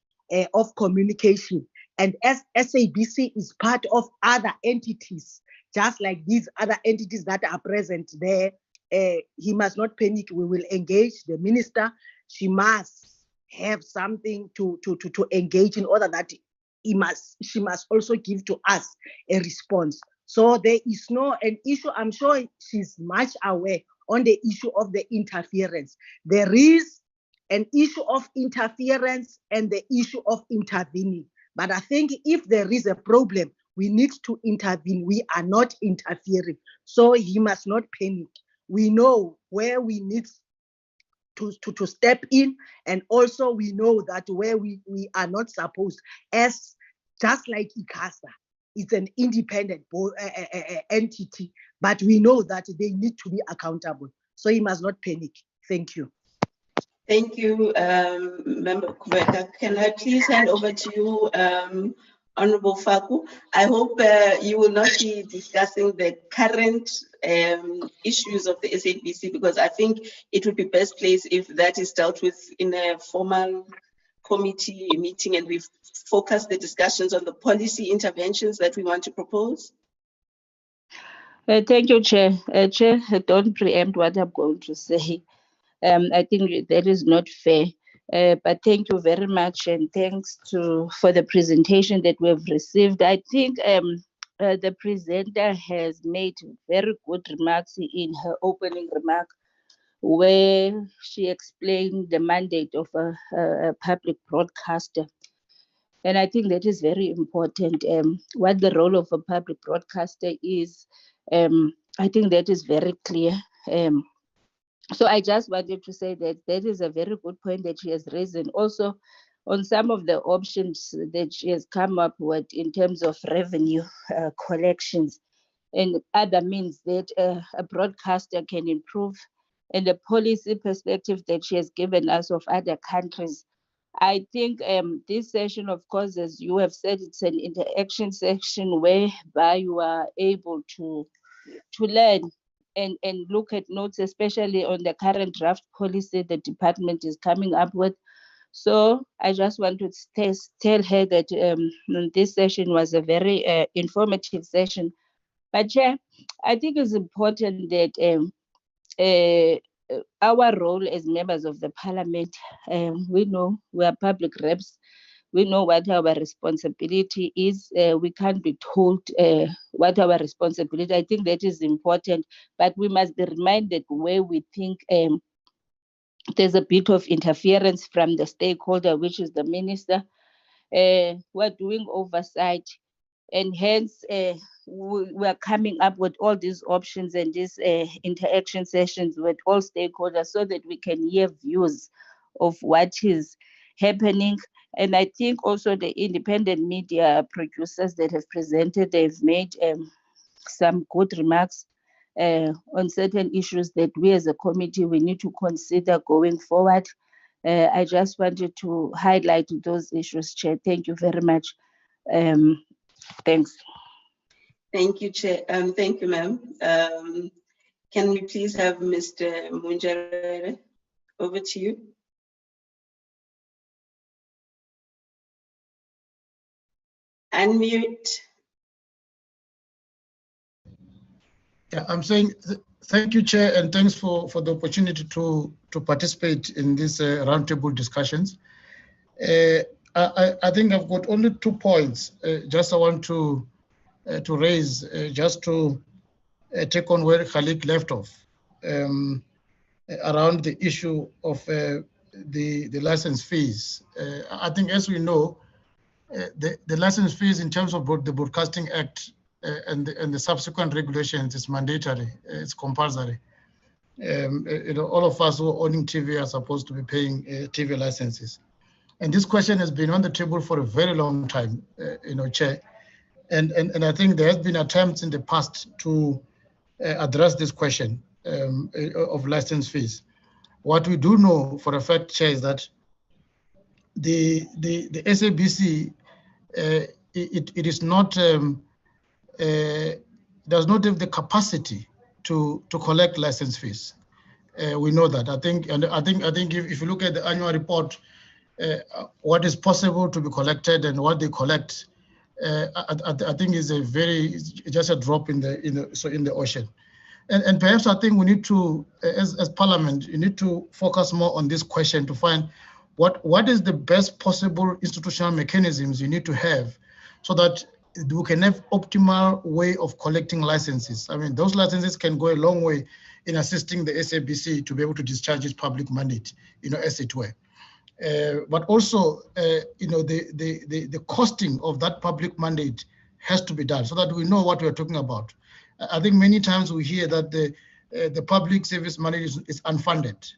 [SPEAKER 8] of communication. And as SABC is part of other entities, just like these other entities that are present there, he must not panic. We will engage the minister. She must have something to engage in order that she must also give to us a response. So there is an issue. I'm sure she's much aware on the issue of the interference. There is an issue of interference and the issue of intervening. But I think if there is a problem, we need to intervene. We are not interfering. So he must not panic. We know where we need to step in, and also we know that where we are not supposed, as just like ICASA, it's an independent entity, but we know that they need to be accountable. So he must not panic. Thank you.
[SPEAKER 9] Thank you, Member Kubeka. Can I please hand over to you, Honorable Faku? I hope you will not be discussing the current issues of the SABC, because I think it would be best placed if that is dealt with in a formal committee meeting, and we've focused the discussions on the policy interventions that we want to propose.
[SPEAKER 7] Thank you, Chair. Chair, don't preempt what I'm going to say. I think that is not fair. But thank you very much, and thanks for the presentation that we've received. I think the presenter has made very good remarks in her opening remark, where she explained the mandate of a public broadcaster. And I think that is very important. What the role of a public broadcaster is, I think that is very clear. So I just wanted to say that that is a very good point that she has raised, and also on some of the options that she has come up with in terms of revenue collections and other means that a broadcaster can improve, and the policy perspective that she has given us of other countries. I think this session, of course, as you have said, it's an interaction section whereby you are able to learn and look at notes, especially on the current draft policy the department is coming up with. So I just want to tell her that this session was a very informative session. But Chair, I think it's important that our role as members of the parliament, we know we are public reps, we know what our responsibility is. We can't be told what our responsibility. I think that is important, but we must be reminded where we think there's a bit of interference from the stakeholder, which is the minister. We're doing oversight, and hence we are coming up with all these options and these interaction sessions with all stakeholders so that we can hear views of what is happening. And I think also the independent media producers that have presented, they've made some good remarks on certain issues that we as a committee, we need to consider going forward. I just wanted to highlight those issues, Chair. Thank you very much. Thanks.
[SPEAKER 9] Thank you, Chair. Thank you, ma'am. Can we please have Mr. Munjarere? Over to you. Unmute.
[SPEAKER 14] Yeah, I'm saying thank you, Chair, and thanks for the opportunity to participate in these roundtable discussions. I think I've got only 2 points. Just I want to raise, just to take on where Khalik left off, around the issue of the license fees. I think, as we know, the license fees in terms of the Broadcasting Act and the subsequent regulations is mandatory, it's compulsory. All of us who are owning TV are supposed to be paying TV licenses. And this question has been on the table for a very long time, Chair. And I think there has been attempts in the past to address this question of license fees. What we do know for a fact, Chair, is that the SABC it is not does not have the capacity to collect license fees. We know that. I think if you look at the annual report, what is possible to be collected and what they collect, I think is just a drop in the ocean. And perhaps I think we need to, as Parliament, you need to focus more on this question to find what is the best possible institutional mechanisms you need to have so that we can have optimal way of collecting licenses. I mean, those licenses can go a long way in assisting the SABC to be able to discharge its public mandate, as it were. But also, the costing of that public mandate has to be done so that we know what we're talking about. I think many times we hear that the public service mandate is unfunded.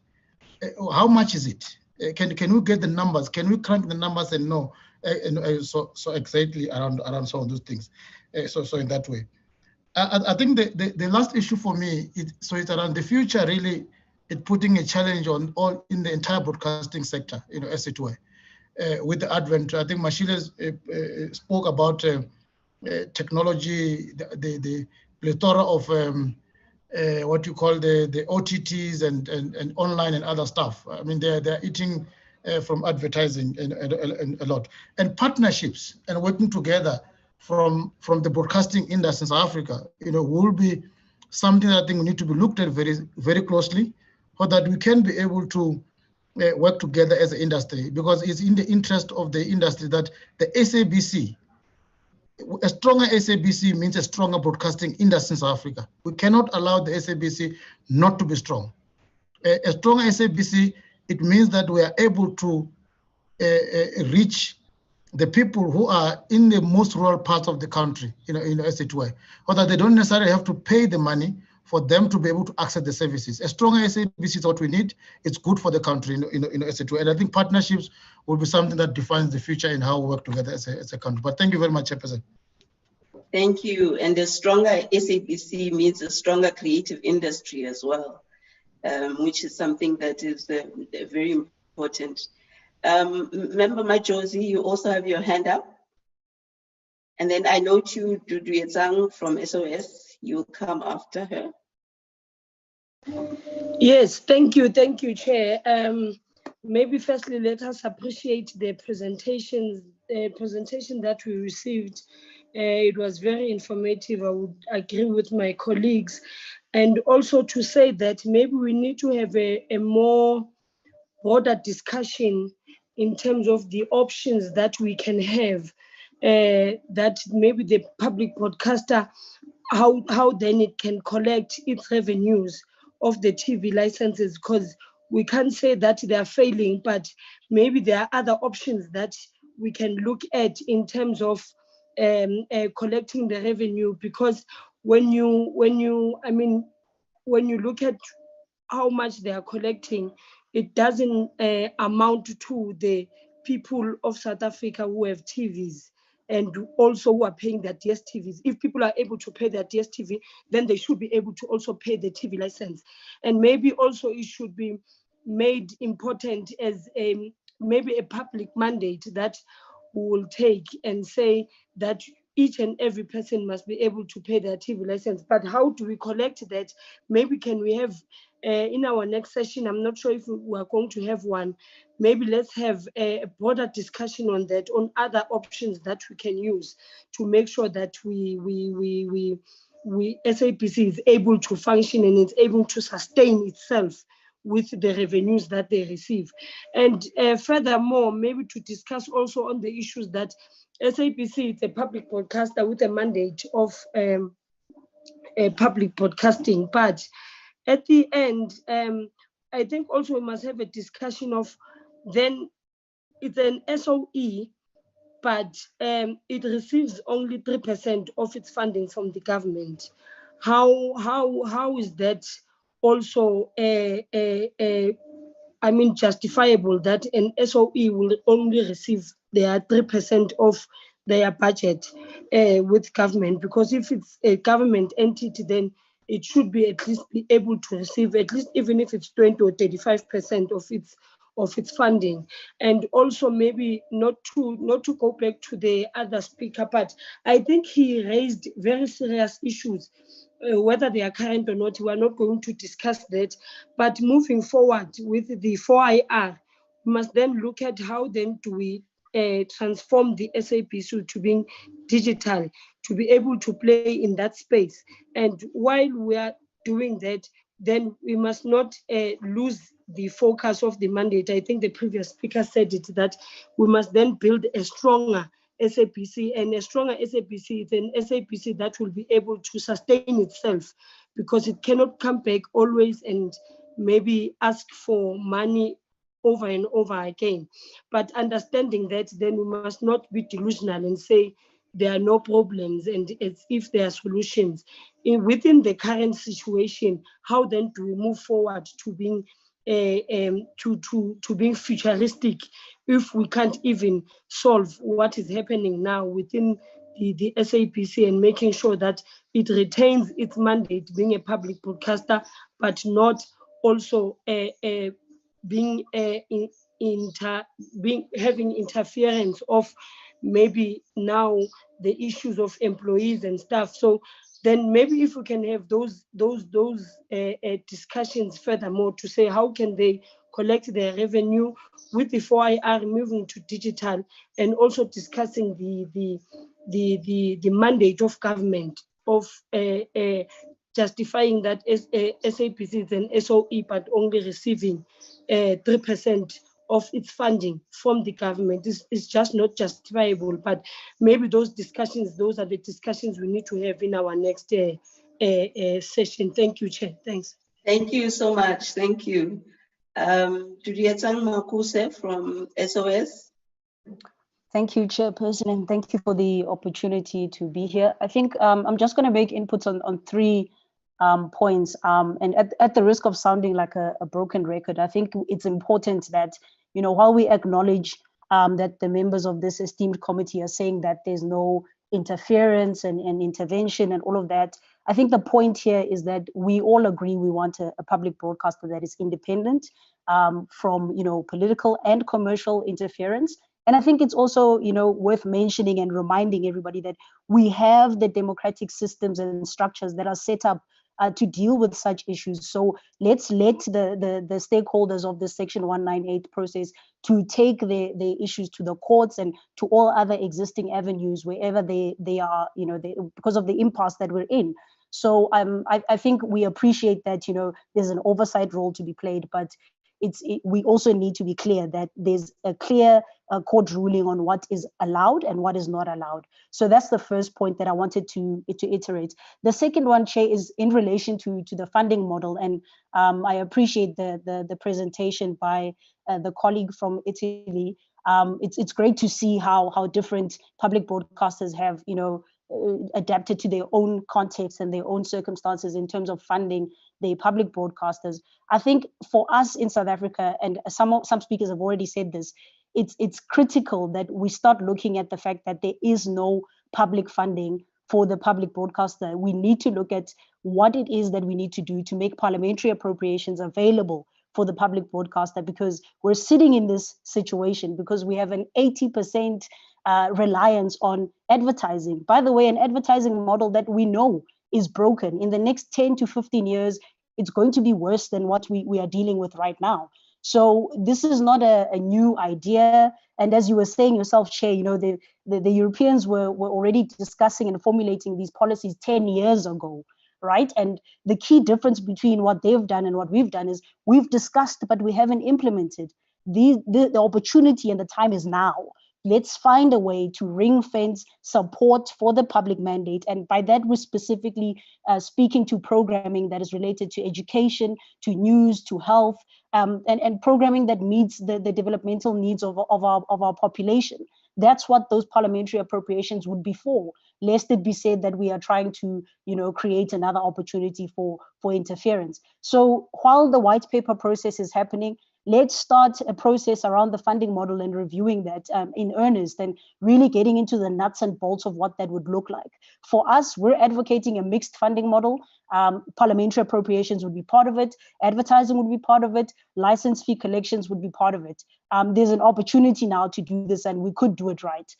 [SPEAKER 14] How much is it? Can we get the numbers? Can we crank the numbers and know so exactly around some of those things? So in that way, I think the last issue for me it's around the future. Really, it putting a challenge on all in the entire broadcasting sector, as it were, with the advent. I think Mashile spoke about technology, the plethora of what you call the OTTs and online and other stuff. I mean, they're eating from advertising and a lot, and partnerships and working together from the broadcasting industry in South Africa, will be something that I think we need to be looked at very, very closely, so that we can be able to work together as an industry, because it's in the interest of the industry that the SABC, a stronger SABC means a stronger broadcasting industry in South Africa. We cannot allow the SABC not to be strong. A stronger SABC, it means that we are able to reach the people who are in the most rural parts of the country, as it were, or that they don't necessarily have to pay the money for them to be able to access the services. A stronger SABC is what we need. It's good for the country, as it were. And I think partnerships will be something that defines the future in how we work together as a country. But thank you very much, Chairperson.
[SPEAKER 9] Thank you. And a stronger SABC means a stronger creative industry as well, which is something that is very important. Member Majosi, you also have your hand up. And then I note you, Dudu Yezang from SOS, you'll come after her.
[SPEAKER 15] Yes, thank you, Chair. Maybe firstly, let us appreciate the presentation that we received. It was very informative. I would agree with my colleagues. And also to say that maybe we need to have a more broader discussion in terms of the options that we can have, that maybe the public broadcaster, how then it can collect its revenues of the TV licenses, because we can't say that they are failing, but maybe there are other options that we can look at in terms of collecting the revenue. Because when you look at how much they are collecting, it doesn't amount to the people of South Africa who have TVs and also who are paying their DSTVs. If people are able to pay their DSTV, then they should be able to also pay the TV license. And maybe also it should be made important as maybe a public mandate that we will take and say that each and every person must be able to pay their TV license. But how do we collect that? Maybe can we have in our next session, I'm not sure if we are going to have one, maybe let's have a broader discussion on that, on other options that we can use to make sure that SABC is able to function and it's able to sustain itself with the revenues that they receive. And furthermore, maybe to discuss also on the issues that SABC is a public broadcaster with a mandate of public broadcasting, but at the end, I think also we must have a discussion of, then it's an SOE, but it receives only 3% of its funding from the government. How is that also justifiable that an SOE will only receive their 3% of their budget with government? Because if it's a government entity, then it should be at least be able to receive at least, even if it's 20 or 35% of its funding. And also maybe not to go back to the other speaker, but I think he raised very serious issues. Whether they are current or not, we are not going to discuss that. But moving forward with the 4IR, we must then look at how then do we transform the SABC to being digital, to be able to play in that space. And while we are doing that, then we must not lose the focus of the mandate. I think the previous speaker said it, that we must then build a stronger SABC, and a stronger SABC is an SABC that will be able to sustain itself, because it cannot come back always and maybe ask for money over and over again. But understanding that, then we must not be delusional and say there are no problems and as if there are solutions. Within the current situation, how then do we move forward to being to being futuristic if we can't even solve what is happening now within the SABC, and making sure that it retains its mandate being a public broadcaster, but not also having interference of maybe now the issues of employees and stuff. So then maybe if we can have those discussions furthermore to say how can they collect their revenue with the 4IR moving to digital, and also discussing the mandate of government of justifying that SABC is an SOE but only receiving 3% of its funding from the government. Is just not justifiable. But maybe those discussions, those are the discussions we need to have in our next session. Thank you, Chair. Thanks.
[SPEAKER 9] Thank you so much. Thank you. Julieta Makuse from SOS.
[SPEAKER 16] Thank you, Chairperson, and thank you for the opportunity to be here. I think I'm just going to make inputs on three points. And at the risk of sounding like a broken record, I think it's important that, while we acknowledge that the members of this esteemed committee are saying that there's no interference and intervention and all of that, I think the point here is that we all agree we want a public broadcaster that is independent from, political and commercial interference. And I think it's also, worth mentioning and reminding everybody that we have the democratic systems and structures that are set up to deal with such issues. So let's let the stakeholders of the Section 198 process to take the issues to the courts and to all other existing avenues wherever they are, because of the impasse that we're in. So I think we appreciate that, there's an oversight role to be played, but we also need to be clear that there's a clear court ruling on what is allowed and what is not allowed. So that's the first point that I wanted to iterate. The second one, Chair, is in relation to the funding model, and I appreciate the presentation by the colleague from Italy. It's great to see how different public broadcasters have, adapted to their own context and their own circumstances in terms of funding their public broadcasters. I think for us in South Africa, and some speakers have already said this, it's critical that we start looking at the fact that there is no public funding for the public broadcaster. We need to look at what it is that we need to do to make parliamentary appropriations available for the public broadcaster, because we're sitting in this situation because we have an 80% reliance on advertising. By the way, an advertising model that we know is broken. In the next 10 to 15 years, it's going to be worse than what we are dealing with right now. So this is not a new idea. And as you were saying yourself, Chair, the Europeans were already discussing and formulating these policies 10 years ago, right? And the key difference between what they've done and what we've done is we've discussed, but we haven't implemented. The opportunity and the time is now. Let's find a way to ring fence support for the public mandate. And by that, we're specifically speaking to programming that is related to education, to news, to health, and programming that meets the developmental needs of our population. That's what those parliamentary appropriations would be for, lest it be said that we are trying to, create another opportunity for interference. So while the white paper process is happening, let's start a process around the funding model and reviewing that in earnest and really getting into the nuts and bolts of what that would look like. For us, we're advocating a mixed funding model. Parliamentary appropriations would be part of it. Advertising would be part of it. License fee collections would be part of it. There's an opportunity now to do this, and we could do it right.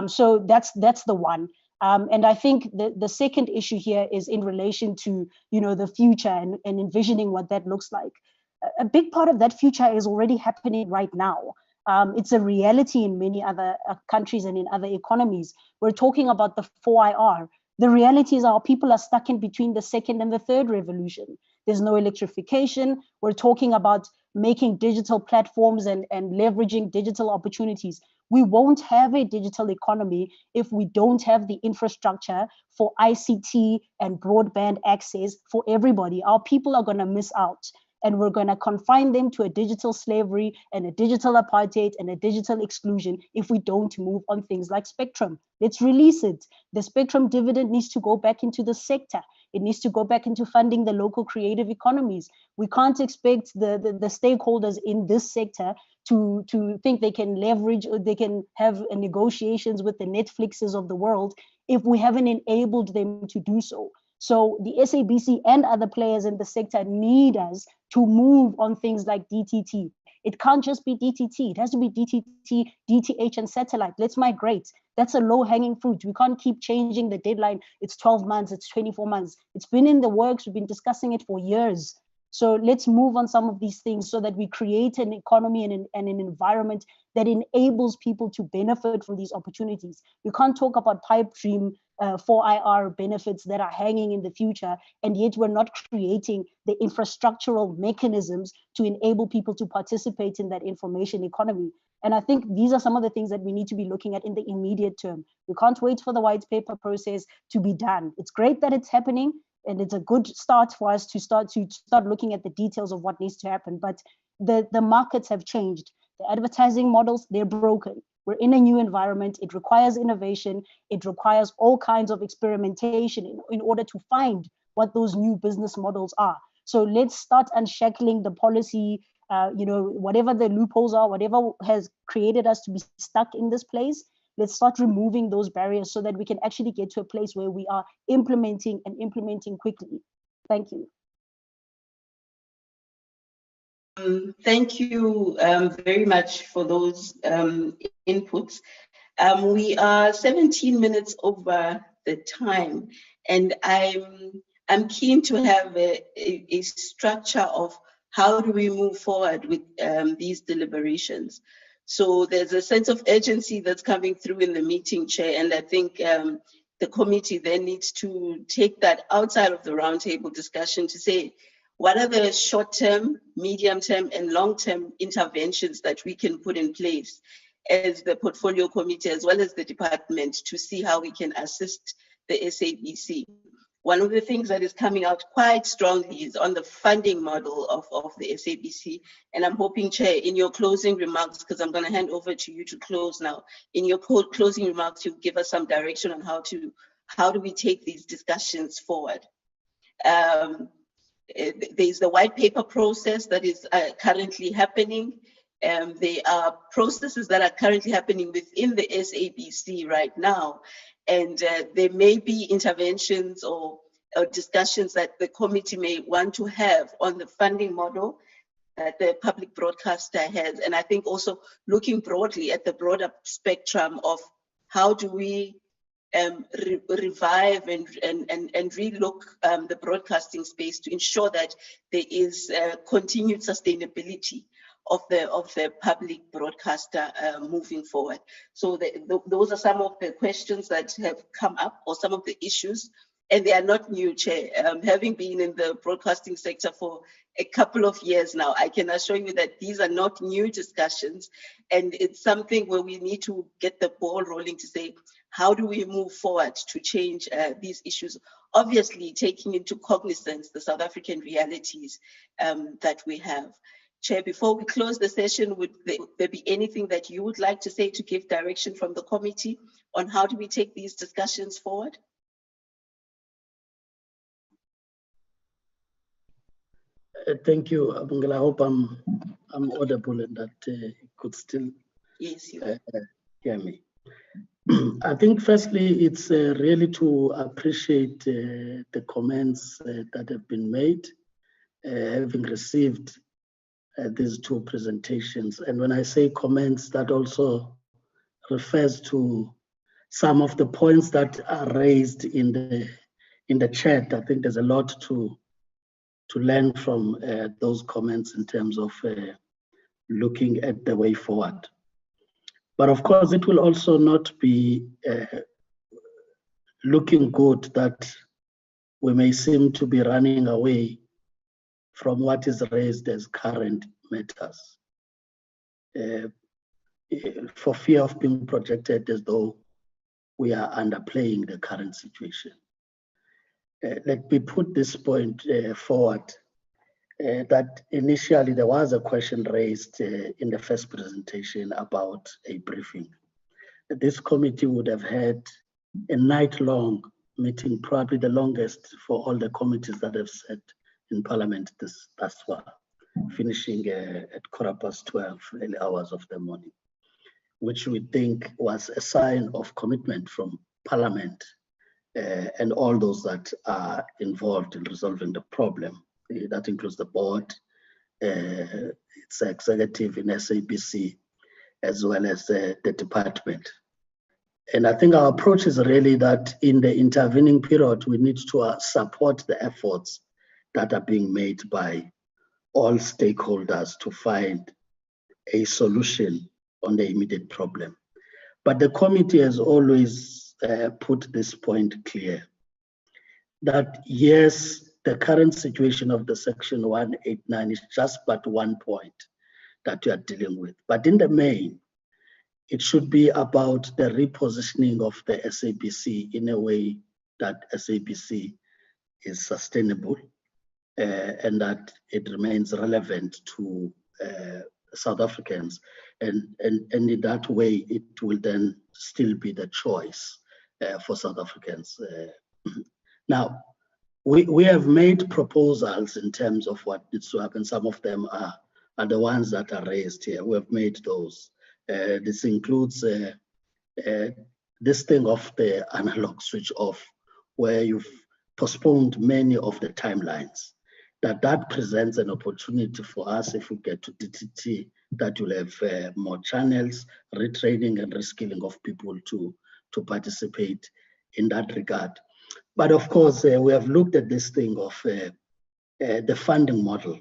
[SPEAKER 16] So that's the one. And I think the second issue here is in relation to the future and envisioning what that looks like. A big part of that future is already happening right now. It's a reality in many other countries and in other economies. We're talking about the 4IR. The reality is our people are stuck in between the second and the third revolution. There's no electrification. We're talking about making digital platforms and leveraging digital opportunities. We won't have a digital economy if we don't have the infrastructure for ICT and broadband access for everybody. Our people are going to miss out. And we're going to confine them to a digital slavery and a digital apartheid and a digital exclusion if we don't move on things like spectrum. Let's release it. The spectrum dividend needs to go back into the sector. It needs to go back into funding the local creative economies. We can't expect the stakeholders in this sector to think they can leverage or they can have negotiations with the Netflixes of the world if we haven't enabled them to do so. So the SABC and other players in the sector need us to move on things like DTT. It can't just be DTT. It has to be DTT, DTH, and satellite. Let's migrate. That's a low-hanging fruit. We can't keep changing the deadline. It's 12 months, it's 24 months. It's been in the works. We've been discussing it for years. So let's move on some of these things so that we create an economy and an environment that enables people to benefit from these opportunities. You can't talk about pipe dream 4IR benefits that are hanging in the future, and yet we're not creating the infrastructural mechanisms to enable people to participate in that information economy. And I think these are some of the things that we need to be looking at in the immediate term. We can't wait for the white paper process to be done. It's great that it's happening, and it's a good start for us to start looking at the details of what needs to happen. But the markets have changed. The advertising models, they're broken. We're in a new environment. It requires innovation. It requires all kinds of experimentation in order to find what those new business models are. So let's start unshackling the policy, whatever the loopholes are, whatever has created us to be stuck in this place. Let's start removing those barriers so that we can actually get to a place where we are implementing quickly. Thank you.
[SPEAKER 9] Thank you very much for those inputs. We are 17 minutes over the time, and I'm keen to have a structure of how do we move forward with these deliberations. So there's a sense of urgency that's coming through in the meeting, Chair, and I think the committee then needs to take that outside of the roundtable discussion to say, what are the short-term, medium-term, and long-term interventions that we can put in place as the portfolio committee, as well as the department, to see how we can assist the SABC. One of the things that is coming out quite strongly is on the funding model of the SABC. And I'm hoping, Chair, in your closing remarks, because I'm going to hand over to you to close now, in your closing remarks, you'll give us some direction on how do we take these discussions forward. There's the white paper process that is currently happening. There are processes that are currently happening within the SABC right now. And there may be interventions or discussions that the committee may want to have on the funding model that the public broadcaster has. And I think also looking broadly at the broader spectrum of how do we revive and relook the broadcasting space to ensure that there is continued sustainability of the public broadcaster moving forward. So those are some of the questions that have come up, or some of the issues, and they are not new, Chair. Having been in the broadcasting sector for a couple of years now, I can assure you that these are not new discussions, and it's something where we need to get the ball rolling to say, how do we move forward to change these issues? Obviously, taking into cognizance the South African realities that we have. Chair, before we close the session, would there be anything that you would like to say to give direction from the committee on how do we take these discussions forward?
[SPEAKER 1] Thank you, Abungela. I hope I'm audible and that you could still hear me. I think firstly, it's really to appreciate the comments that have been made, having received these two presentations. And when I say comments, that also refers to some of the points that are raised in the chat. I think there's a lot to learn from those comments in terms of looking at the way forward. But of course, it will also not be looking good that we may seem to be running away from what is raised as current matters, for fear of being projected as though we are underplaying the current situation. Let me put this point forward, that initially there was a question raised in the first presentation about a briefing. This committee would have had a night-long meeting, probably the longest for all the committees that have sat in Parliament thus far, finishing at 12:15, early hours of the morning, which we think was a sign of commitment from Parliament and all those that are involved in resolving the problem. That includes the board, its executive in SABC, as well as the department. And I think our approach is really that in the intervening period, we need to support the efforts that are being made by all stakeholders to find a solution on the immediate problem. But the committee has always put this point clear, that yes, the current situation of the Section 189 is just but one point that we are dealing with. But in the main, it should be about the repositioning of the SABC in a way that SABC is sustainable and that it remains relevant to South Africans. And in that way, it will then still be the choice for South Africans. Now, we have made proposals in terms of what needs to happen. Some of them are the ones that are raised here. We have made those. This includes this thing of the analog switch off, where you've postponed many of the timelines. That presents an opportunity for us if we get to DTT, that will have more channels, retraining and reskilling of people to participate in that regard. But of course, we have looked at this thing of the funding model.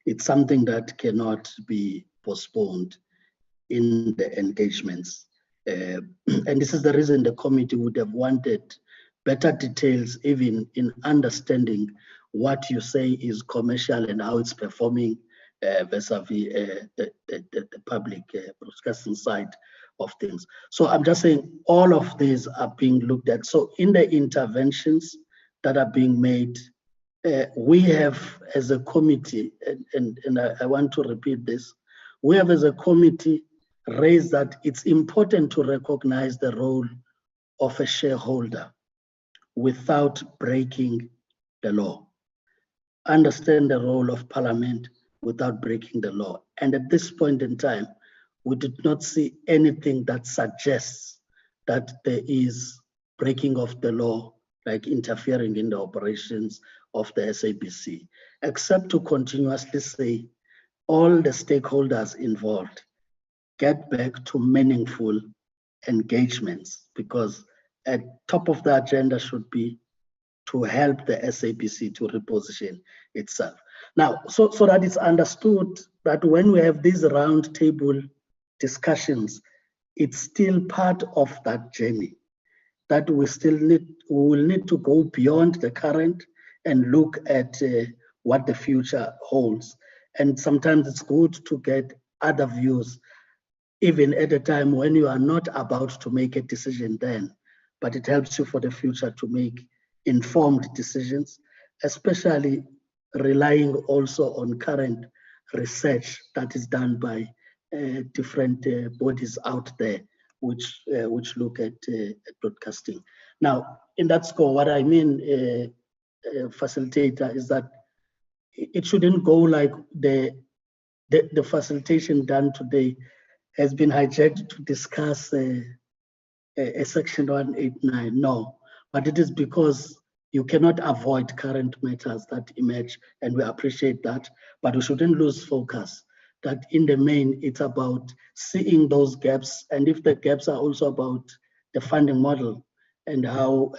[SPEAKER 1] It's something that cannot be postponed in the engagements. And this is the reason the committee would have wanted better details, even in understanding what you say is commercial and how it's performing vis-a-vis the public broadcasting side of things. So I'm just saying all of these are being looked at. So in the interventions that are being made, we have as a committee, and I want to repeat this, we have as a committee raised that it's important to recognize the role of a shareholder without breaking the law. Understand the role of Parliament without breaking the law. And at this point in time, we did not see anything that suggests that there is breaking of the law, like interfering in the operations of the SABC, except to continuously say all the stakeholders involved get back to meaningful engagements, because at top of the agenda should be to help the SABC to reposition itself. Now, so that it's understood that when we have these round table discussions, it's still part of that journey, that we will need to go beyond the current and look at what the future holds. And sometimes it's good to get other views, even at a time when you are not about to make a decision then, but it helps you for the future to make informed decisions, especially relying also on current research that is done by different bodies out there which look at broadcasting. Now, in that score, what I mean, facilitator, is that it shouldn't go like the facilitation done today has been hijacked to discuss a Section 189. No, but it is because you cannot avoid current matters that emerge, and we appreciate that, but we shouldn't lose focus that in the main, it's about seeing those gaps, and if the gaps are also about the funding model and how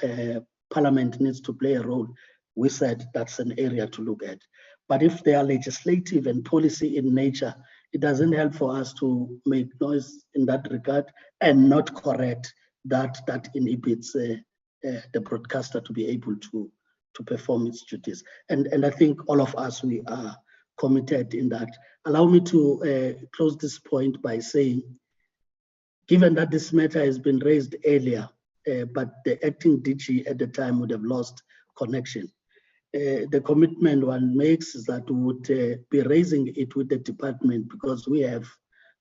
[SPEAKER 1] Parliament needs to play a role, we said that's an area to look at. But if they are legislative and policy in nature, it doesn't help for us to make noise in that regard and not correct that inhibits the broadcaster to be able to perform its duties. And I think all of us, we are committed in that. Allow me to close this point by saying, given that this matter has been raised earlier, but the acting DG at the time would have lost connection, the commitment one makes is that we would be raising it with the department, because we have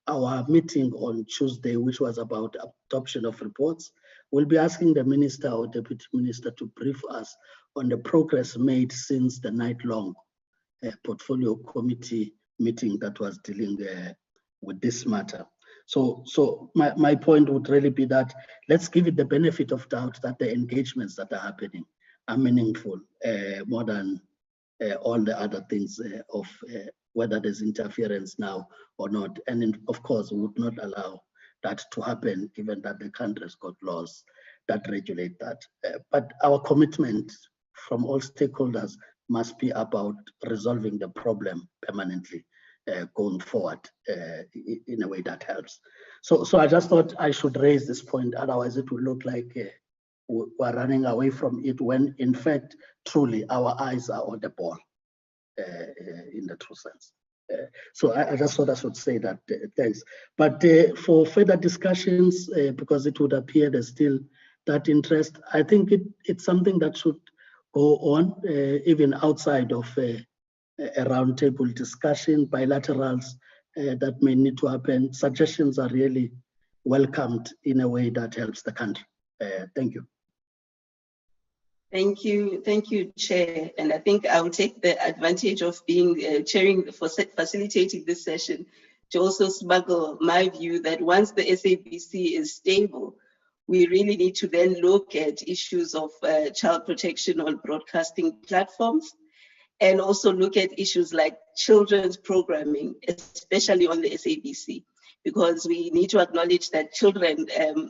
[SPEAKER 1] our meeting on Tuesday, which was about adoption of reports. We'll be asking the minister or deputy minister to brief us on the progress made since the night-long portfolio committee meeting that was dealing with this matter. So my point would really be that let's give it the benefit of doubt that the engagements that are happening are meaningful, more than all the other things of whether there's interference now or not. And of course, we would not allow that to happen, given that the country's got laws that regulate that. But our commitment from all stakeholders must be about resolving the problem permanently going forward in a way that helps. So I just thought I should raise this point, otherwise it will look like we're running away from it, when in fact, truly, our eyes are on the ball in the true sense. So I just thought I should say that, thanks. But for further discussions, because it would appear there's still that interest, I think it's something that should go on, even outside of a roundtable discussion, bilaterals that may need to happen. Suggestions are really welcomed in a way that helps the country. Thank you.
[SPEAKER 9] Thank you, Chair. And I think I will take the advantage of being facilitating this session to also smuggle my view that once the SABC is stable, we really need to then look at issues of child protection on broadcasting platforms, and also look at issues like children's programming, especially on the SABC, because we need to acknowledge that children,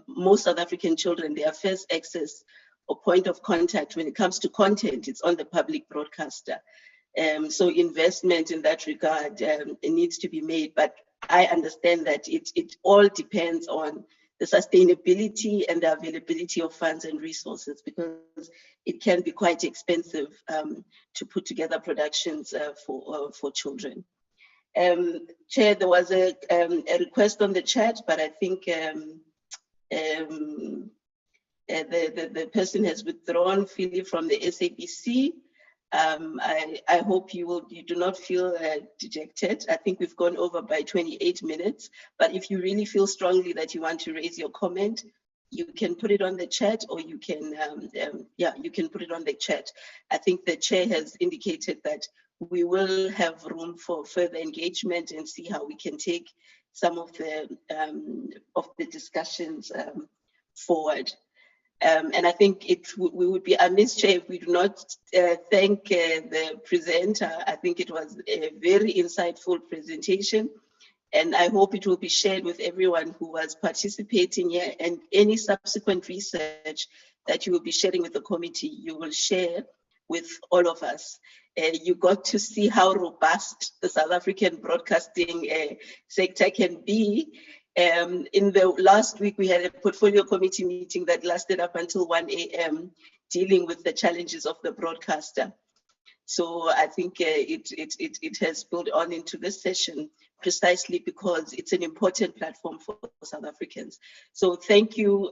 [SPEAKER 9] most South African children, their first access or point of contact when it comes to content, it's on the public broadcaster. So investment in that regard, it needs to be made, but I understand that it all depends on the sustainability and the availability of funds and resources, because it can be quite expensive to put together productions for children. Chair, there was a request on the chat, but I think the person has withdrawn, Philip, from the SABC. I hope you do not feel dejected. I think we've gone over by 28 minutes, but if you really feel strongly that you want to raise your comment, you can put it on the chat, or you can, you can put it on the chat. I think the chair has indicated that we will have room for further engagement and see how we can take some of the discussions forward. And I think we would be amiss, Chair, if we do not thank the presenter. I think it was a very insightful presentation, and I hope it will be shared with everyone who was participating here, and any subsequent research that you will be sharing with the committee, you will share with all of us. You got to see how robust the South African broadcasting sector can be. In the last week, we had a portfolio committee meeting that lasted up until 1 a.m. dealing with the challenges of the broadcaster. So I think it has built on into this session precisely because it's an important platform for South Africans. So thank you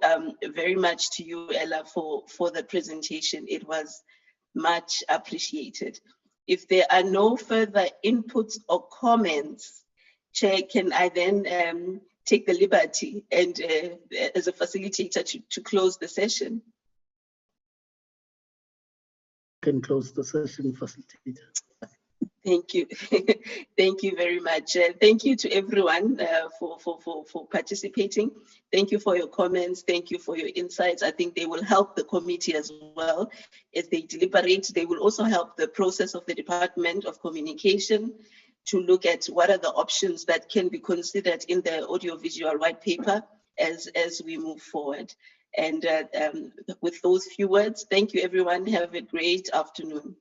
[SPEAKER 9] very much to you, Ella, for the presentation. It was much appreciated. If there are no further inputs or comments, Chair, can I then take the liberty and as a facilitator to close the session?
[SPEAKER 1] Can close the session, facilitator.
[SPEAKER 9] Thank you. Thank you very much. Thank you to everyone for participating. Thank you for your comments. Thank you for your insights. I think they will help the committee as well as they deliberate. They will also help the process of the Department of Communication to look at what are the options that can be considered in the audiovisual white paper as we move forward. And with those few words, thank you, everyone. Have a great afternoon.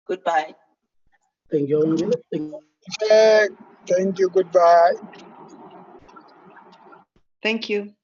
[SPEAKER 9] Goodbye.
[SPEAKER 1] Thank you.
[SPEAKER 17] Thank you. Goodbye.
[SPEAKER 10] Thank you.